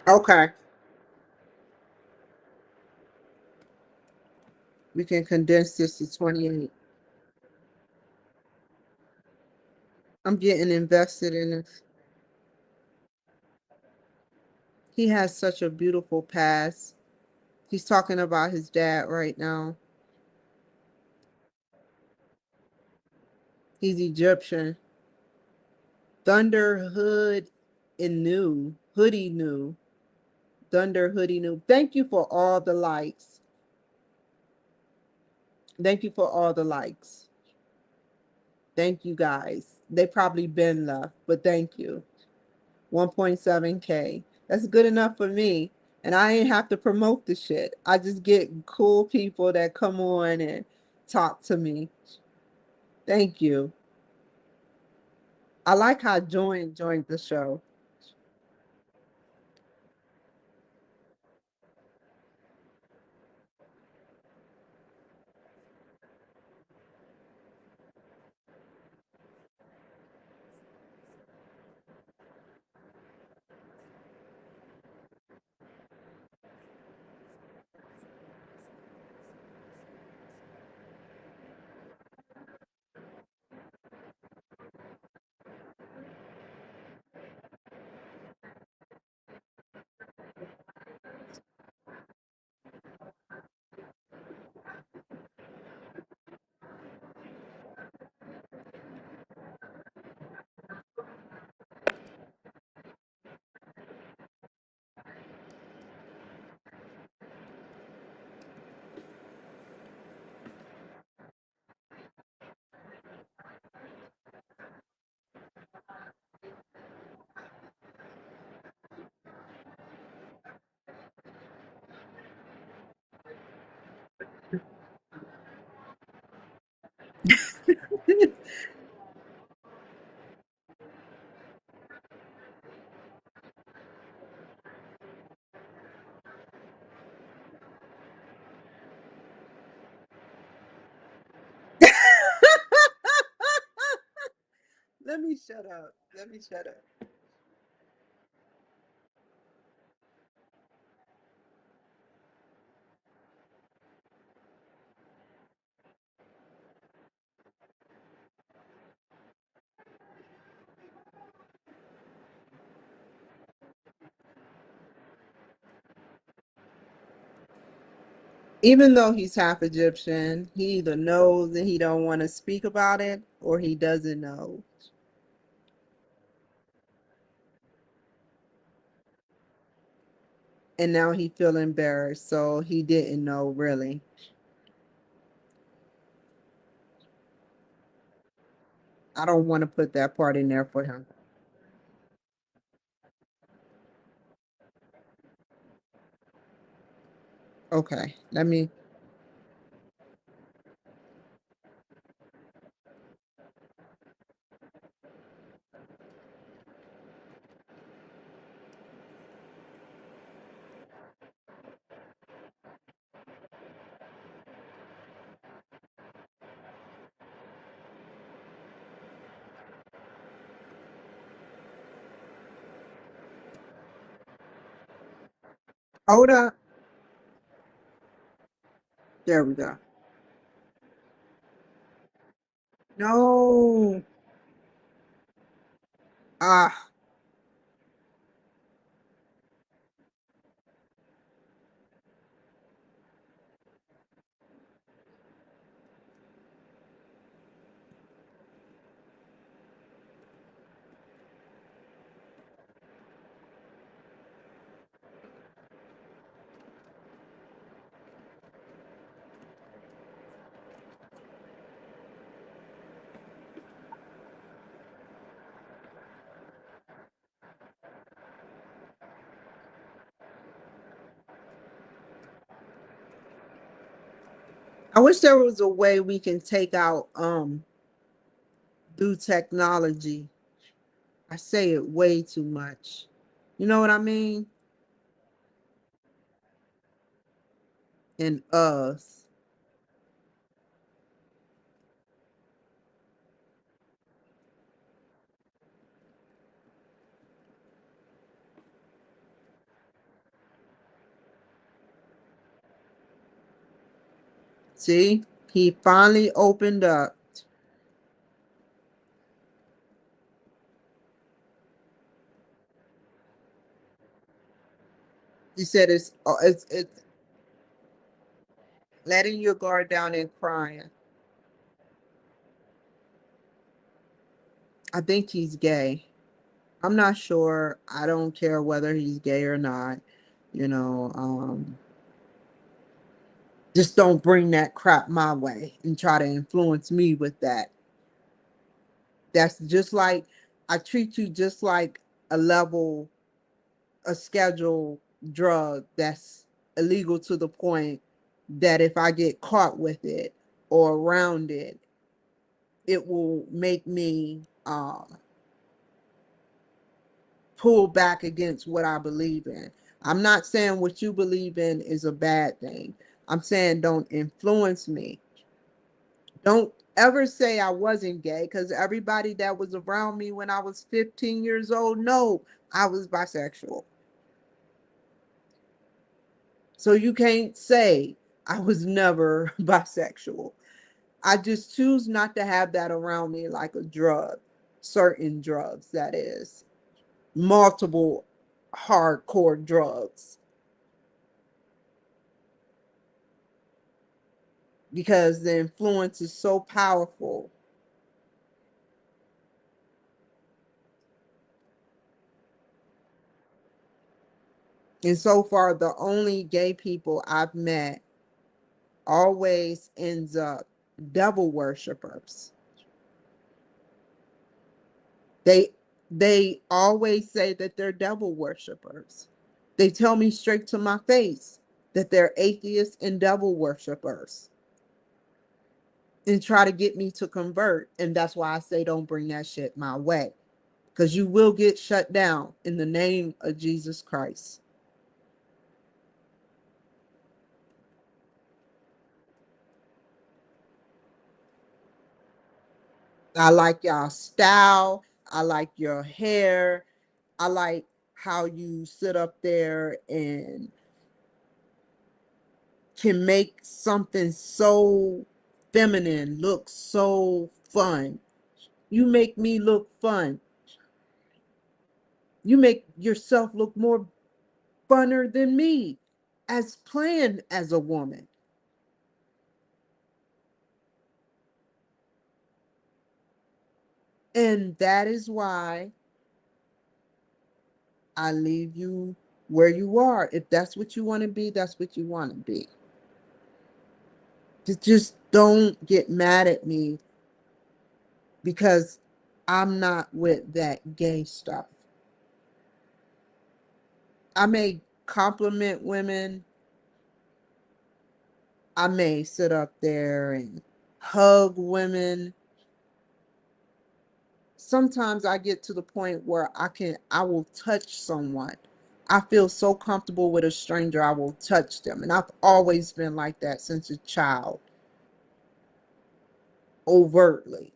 Okay. We can condense this to 28. I'm getting invested in this. He has such a beautiful past. He's talking about his dad right now. He's Egyptian. Thunder Hood and New. Hoodie New. Thunder Hoodie New. Thank you for all the likes. Thank you for all the likes. Thank you guys. They probably been left, but thank you. 1.7K. That's good enough for me. And I ain't have to promote the shit. I just get cool people that come on and talk to me. Thank you. I like how joined the show. Let me shut up. Let me shut up. Even though he's half Egyptian, he either knows and he don't want to speak about it or he doesn't know. And now he feel embarrassed, so he didn't know really. I don't want to put that part in there for him. Okay, let me. Hold up. There we go. No. Ah, I wish there was a way we can take out through technology. I say it way too much. You know what I mean? And us. See, he finally opened up. He said it's letting your guard down and crying. I think he's gay. I'm not sure. I don't care whether he's gay or not. You know, just don't bring that crap my way and try to influence me with that. That's just like I treat you just like a level, a scheduled drug that's illegal to the point that if I get caught with it or around it, it will make me pull back against what I believe in. I'm not saying what you believe in is a bad thing. I'm saying don't influence me. Don't ever say I wasn't gay because everybody that was around me when I was 15 years old, no, I was bisexual. So you can't say I was never bisexual. I just choose not to have that around me like a drug, certain drugs, that is, multiple hardcore drugs, because the influence is so powerful. And so far, the only gay people I've met always ends up devil worshippers. They they always say that they're devil worshippers. They tell me straight to my face that they're atheists and devil worshippers and try to get me to convert. And that's why I say don't bring that shit my way. Because you will get shut down in the name of Jesus Christ. I like y'all style. I like your hair. I like how you sit up there and can make something so feminine look so fun. You make me look fun. You make yourself look more funner than me as playing as a woman. And that is why I leave you where you are. If that's what you want to be, that's what you want to be. Just don't get mad at me because I'm not with that gay stuff. I may compliment women. I may sit up there and hug women. Sometimes I get to the point where I will touch someone. I feel so comfortable with a stranger, I will touch them. And I've always been like that since a child, overtly.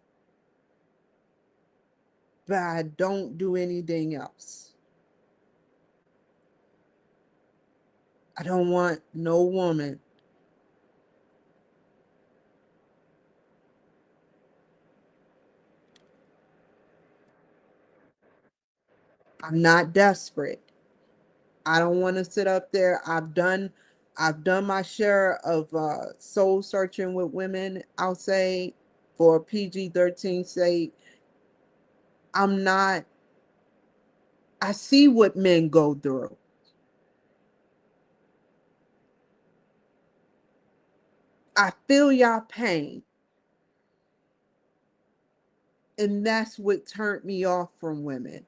But I don't do anything else. I don't want no woman. I'm not desperate. I don't want to sit up there. I've done my share of soul searching with women, I'll say, for PG-13 sake. I'm not I see what men go through. I feel y'all pain. And that's what turned me off from women.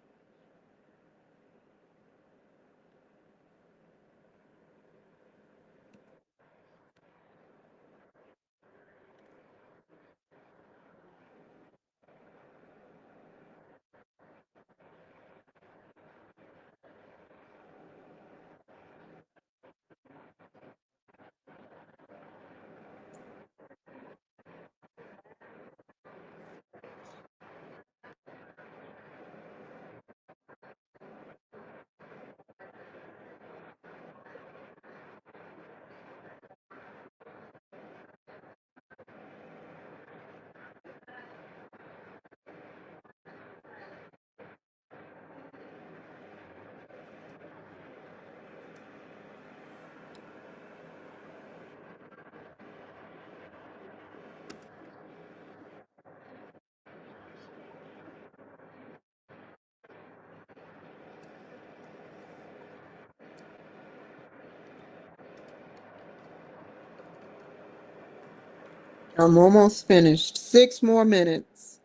I'm almost finished. 6 more minutes.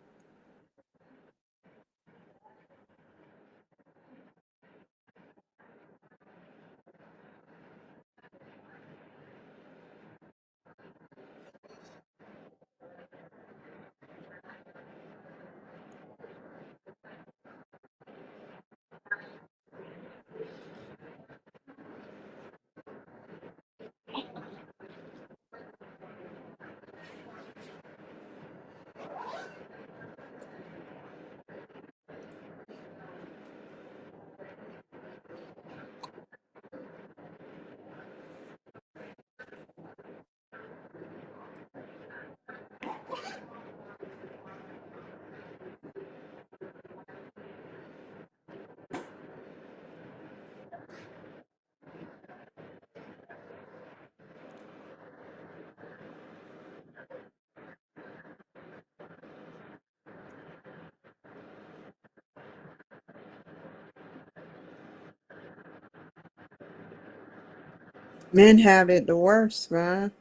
Men have it the worst, man.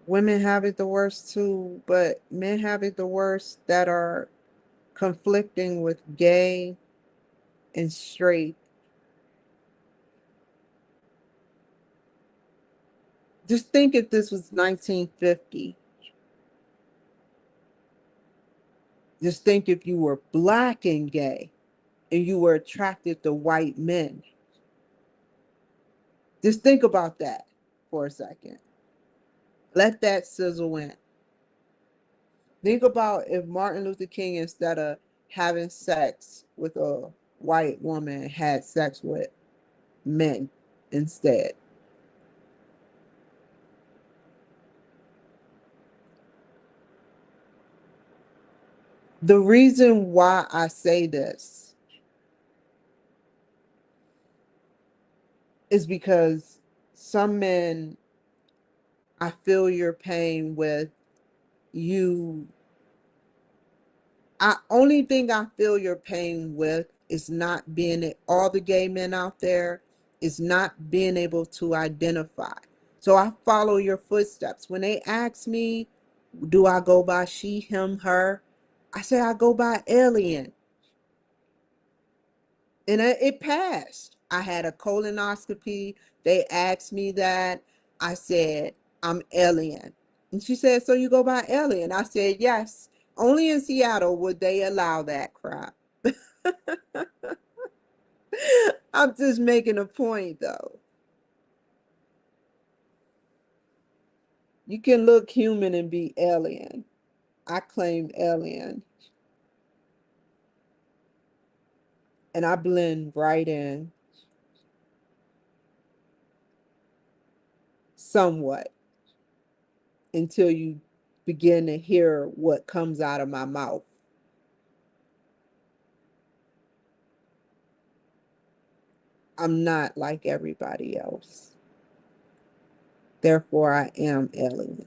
Women have it the worst too, but men have it the worst that are conflicting with gay and straight. Just think if this was 1950. Just think if you were black and gay and you were attracted to white men. Just think about that for a second. Let that sizzle in. Think about if Martin Luther King, instead of having sex with a white woman, had sex with men instead. The reason why I say this is because some men, I feel your pain with you. I only thing I feel your pain with is not being all the gay men out there is not being able to identify. So I follow your footsteps. When they ask me, do I go by she, him, her? I say I go by alien. And it passed. I had a colonoscopy. They asked me that. I said, I'm alien. And she said, so you go by alien? I said, yes. Only in Seattle would they allow that crap. I'm just making a point though. You can look human and be alien. I claim alien and I blend right in somewhat until you begin to hear what comes out of my mouth. I'm not like everybody else. Therefore, I am alien.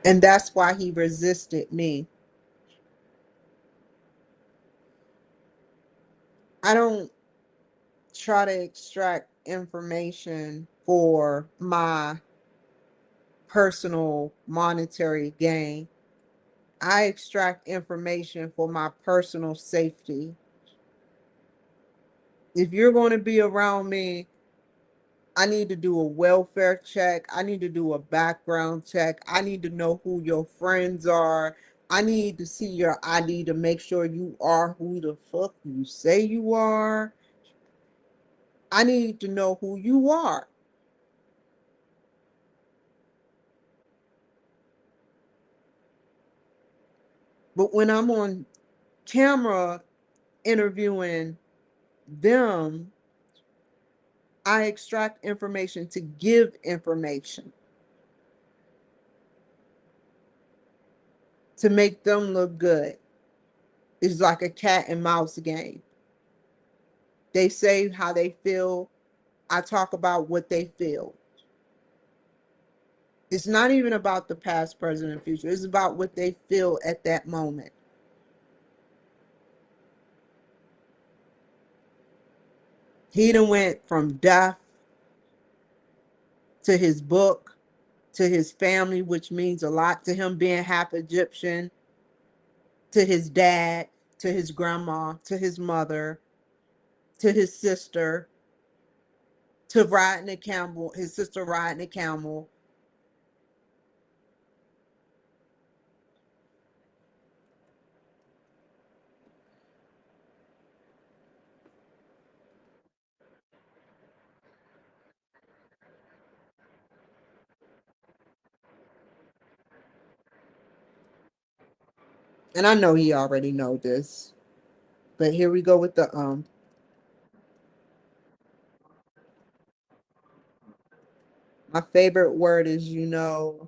And that's why he resisted me. I don't try to extract information for my personal monetary gain. I extract information for my personal safety. If you're going to be around me, I need to do a welfare check. I need to do a background check. I need to know who your friends are. I need to see your ID to make sure you are who the fuck you say you are. I need to know who you are. But when I'm on camera interviewing them, I extract information to give information, to make them look good. It's like a cat and mouse game. They say how they feel. I talk about what they feel. It's not even about the past, present, and future. It's about what they feel at that moment. He done went from death to his book, to his family, which means a lot to him being half Egyptian, to his dad, to his grandma, to his mother, to his sister, to riding a camel, his sister riding a camel. And I know he already know this, but here we go with the my favorite word is you know,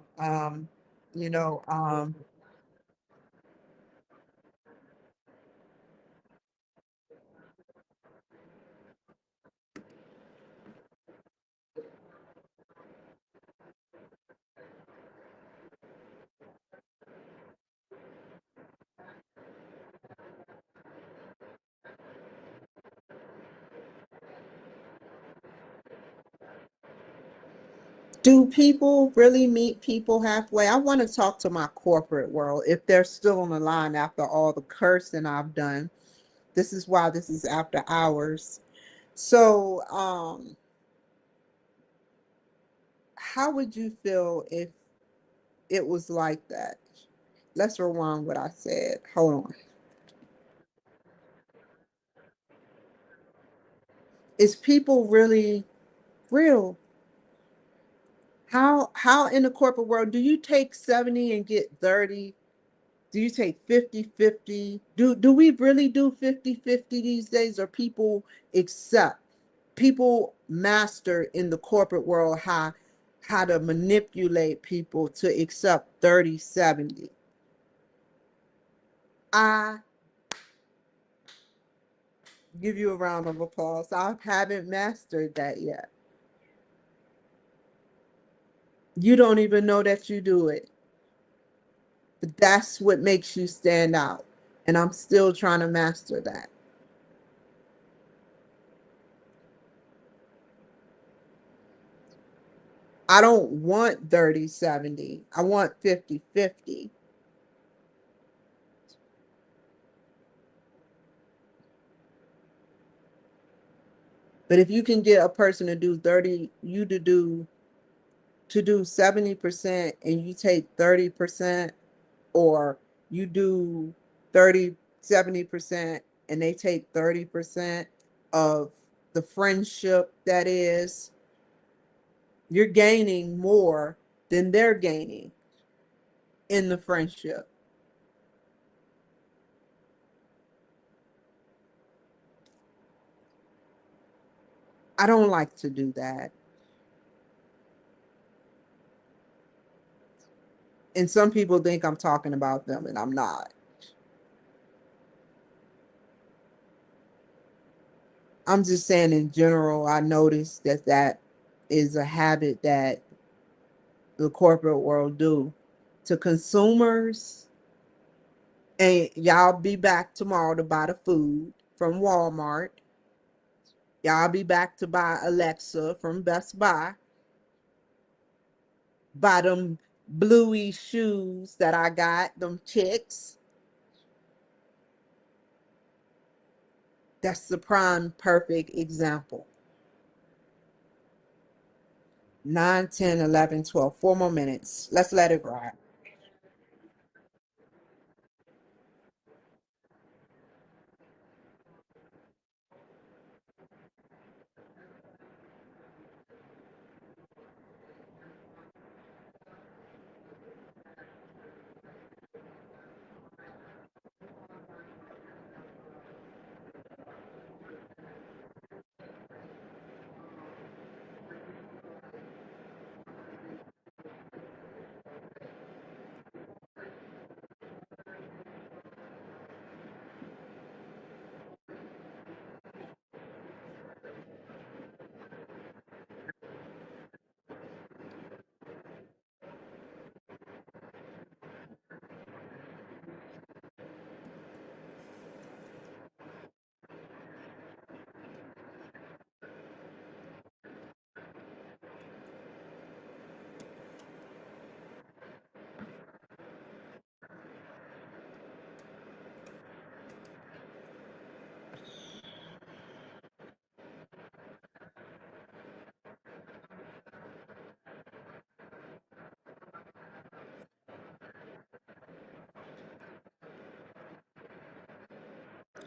do people really meet people halfway? I want to talk to my corporate world if they're still on the line after all the cursing I've done. This is why this is after hours. So, how would you feel if it was like that? Let's rewind what I said. Hold on. Is people really real? How in the corporate world do you take 70 and get 30? Do you take 50-50? Do we really do 50-50 these days, or accept people master in the corporate world how to manipulate people to accept 30-70? I give you a round of applause. I haven't mastered that yet. You don't even know that you do it. But that's what makes you stand out. And I'm still trying to master that. I don't want 30-70. I want 50-50. But if you can get a person to do 30, you to do 70% and you take 30%, or you do 30-70% and they take 30% of the friendship, that is, you're gaining more than they're gaining in the friendship. I don't like to do that. And some people think I'm talking about them, and I'm not. I'm just saying in general, I noticed that that is a habit that the corporate world do to consumers. And y'all be back tomorrow to buy the food from Walmart. Y'all be back to buy Alexa from Best Buy. by them bluey shoes that I got, them chicks. That's the prime perfect example. 9, 10, 11, 12. 4 more minutes. Let's let it ride.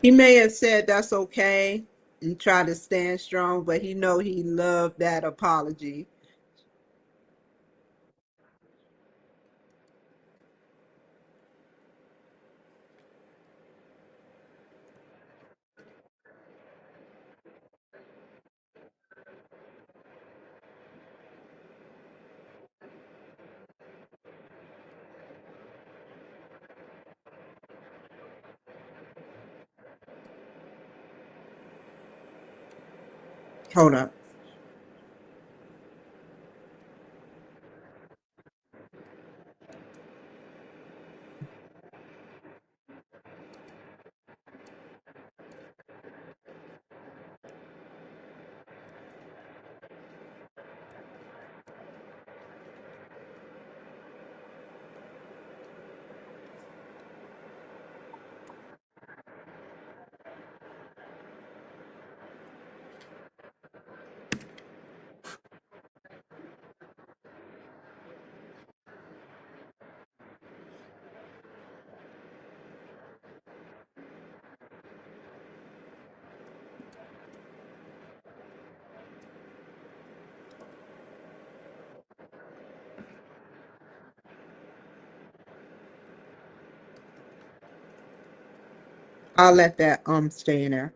He may have said that's okay and try to stand strong, but he know he loved that apology. Hold up. I'll let that stay in there.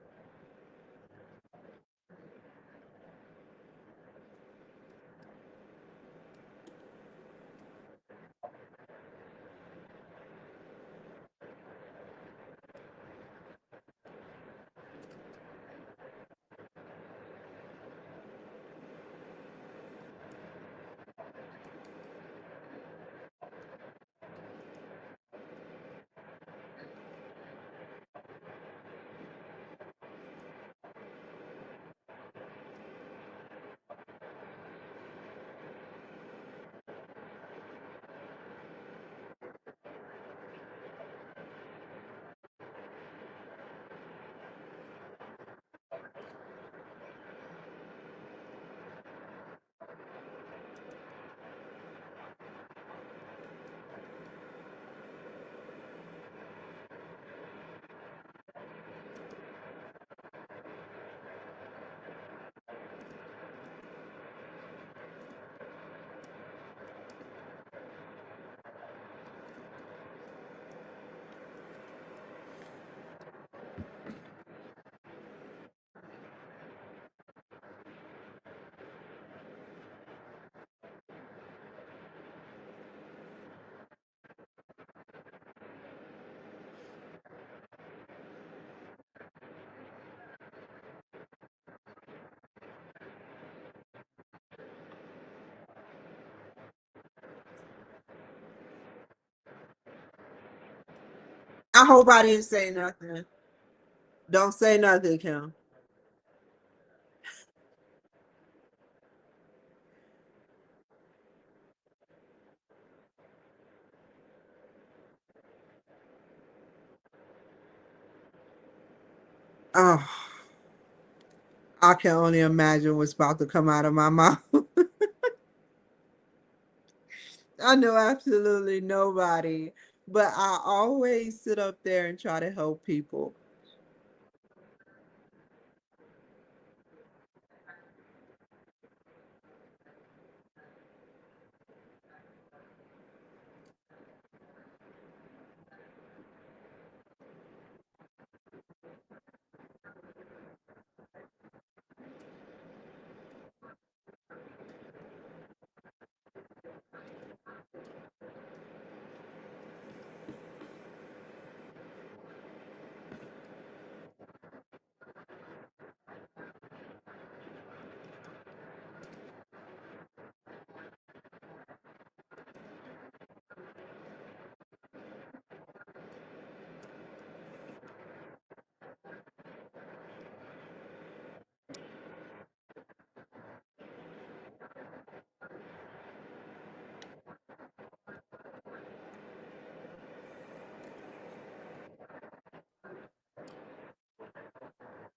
I hope I didn't say nothing. Don't say nothing, Kim. Oh, I can only imagine what's about to come out of my mouth. I know absolutely nobody, but I always sit up there and try to help people.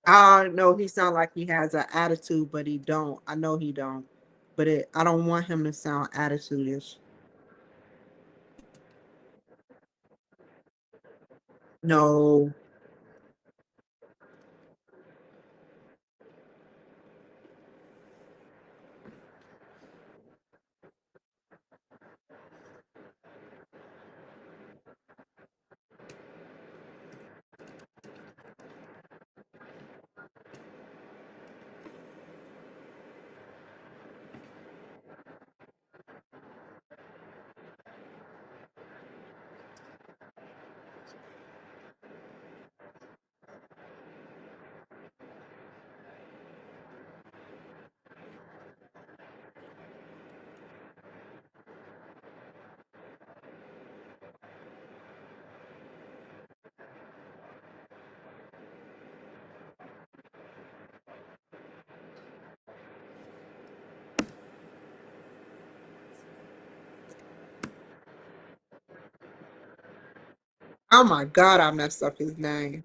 I know he sound like he has an attitude, but he don't. I know he don't. But I don't want him to sound attitude-ish. No. Oh my God, I messed up his name.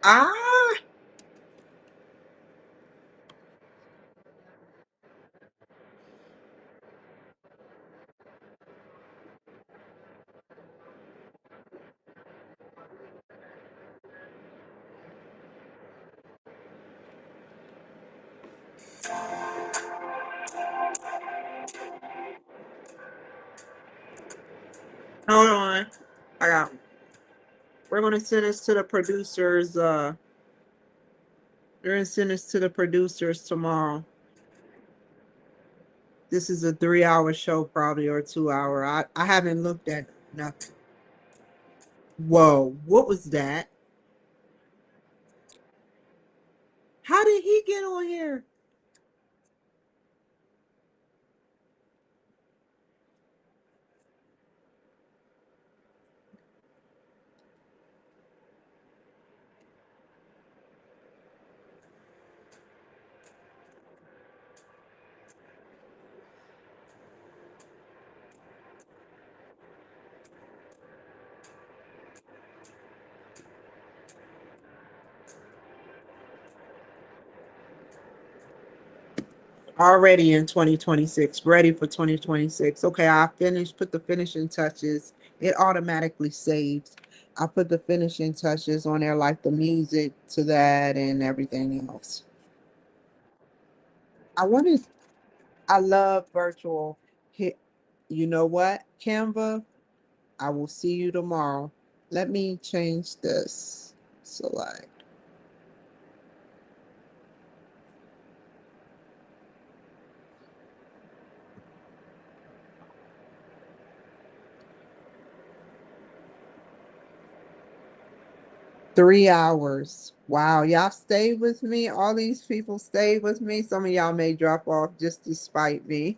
Ah, hold on. I got. We're gonna send this to the producers. We're gonna send this to the producers tomorrow. This is a 3 hour show, probably, or 2 hour. I haven't looked at nothing. Whoa, what was that? How did he get on here? Already in 2026, ready for 2026. Okay, I finished, put the finishing touches. It automatically saves. I put the finishing touches on there, like the music to that and everything else. I wanted, I love virtual hit. You know what, Canva? I will see you tomorrow. Let me change this. Select. 3 hours. Wow, y'all stayed with me. All these people stayed with me. Some of y'all may drop off just to spite me,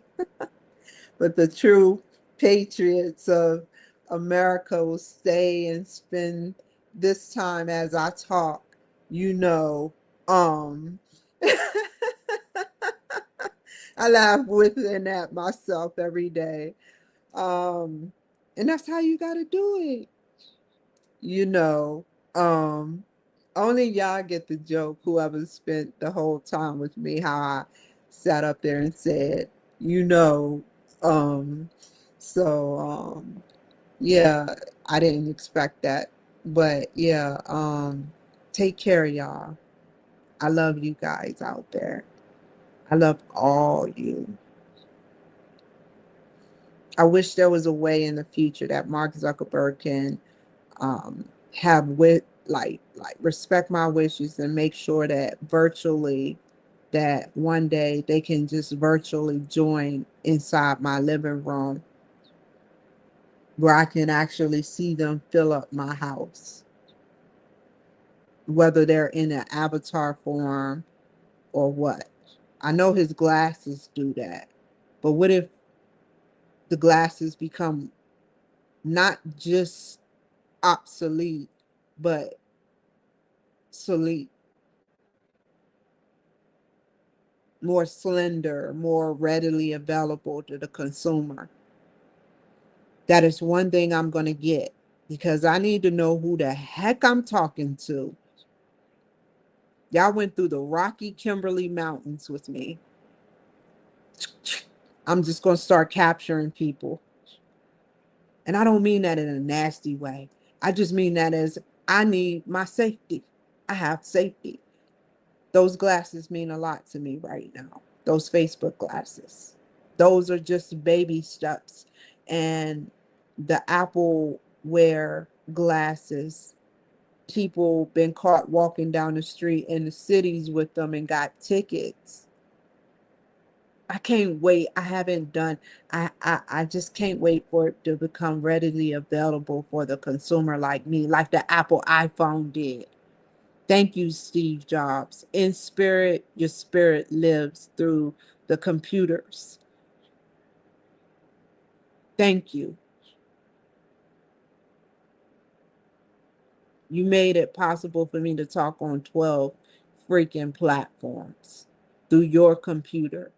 but the true patriots of America will stay and spend this time as I talk. You know, um, I laugh with and at myself every day. Um, and that's how you got to do it. You know, um, only y'all get the joke, whoever spent the whole time with me, how I sat up there and said, you know, um, so, yeah, I didn't expect that. But yeah, take care, y'all. I love you guys out there. I love all you. I wish there was a way in the future that Mark Zuckerberg can have with like respect my wishes and make sure that virtually that one day they can just virtually join inside my living room where I can actually see them fill up my house, whether they're in an avatar form or what. I know his glasses do that, but what if the glasses become not just obsolete, but solete, more slender, more readily available to the consumer? That is one thing I'm going to get because I need to know who the heck I'm talking to. Y'all went through the Rocky Kimberly Mountains with me. I'm just going to start capturing people. And I don't mean that in a nasty way. I just mean that as I need my safety. I have safety. Those glasses mean a lot to me right now. Those Facebook glasses. Those are just baby steps. And the Apple Wear glasses, people been caught walking down the street in the cities with them and got tickets. I can't wait. I haven't done, I just can't wait for it to become readily available for the consumer like me, like the Apple iPhone did. Thank you, Steve Jobs. In spirit, your spirit lives through the computers. Thank you. You made it possible for me to talk on 12 freaking platforms through your computer.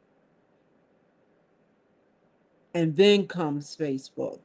And then comes Facebook.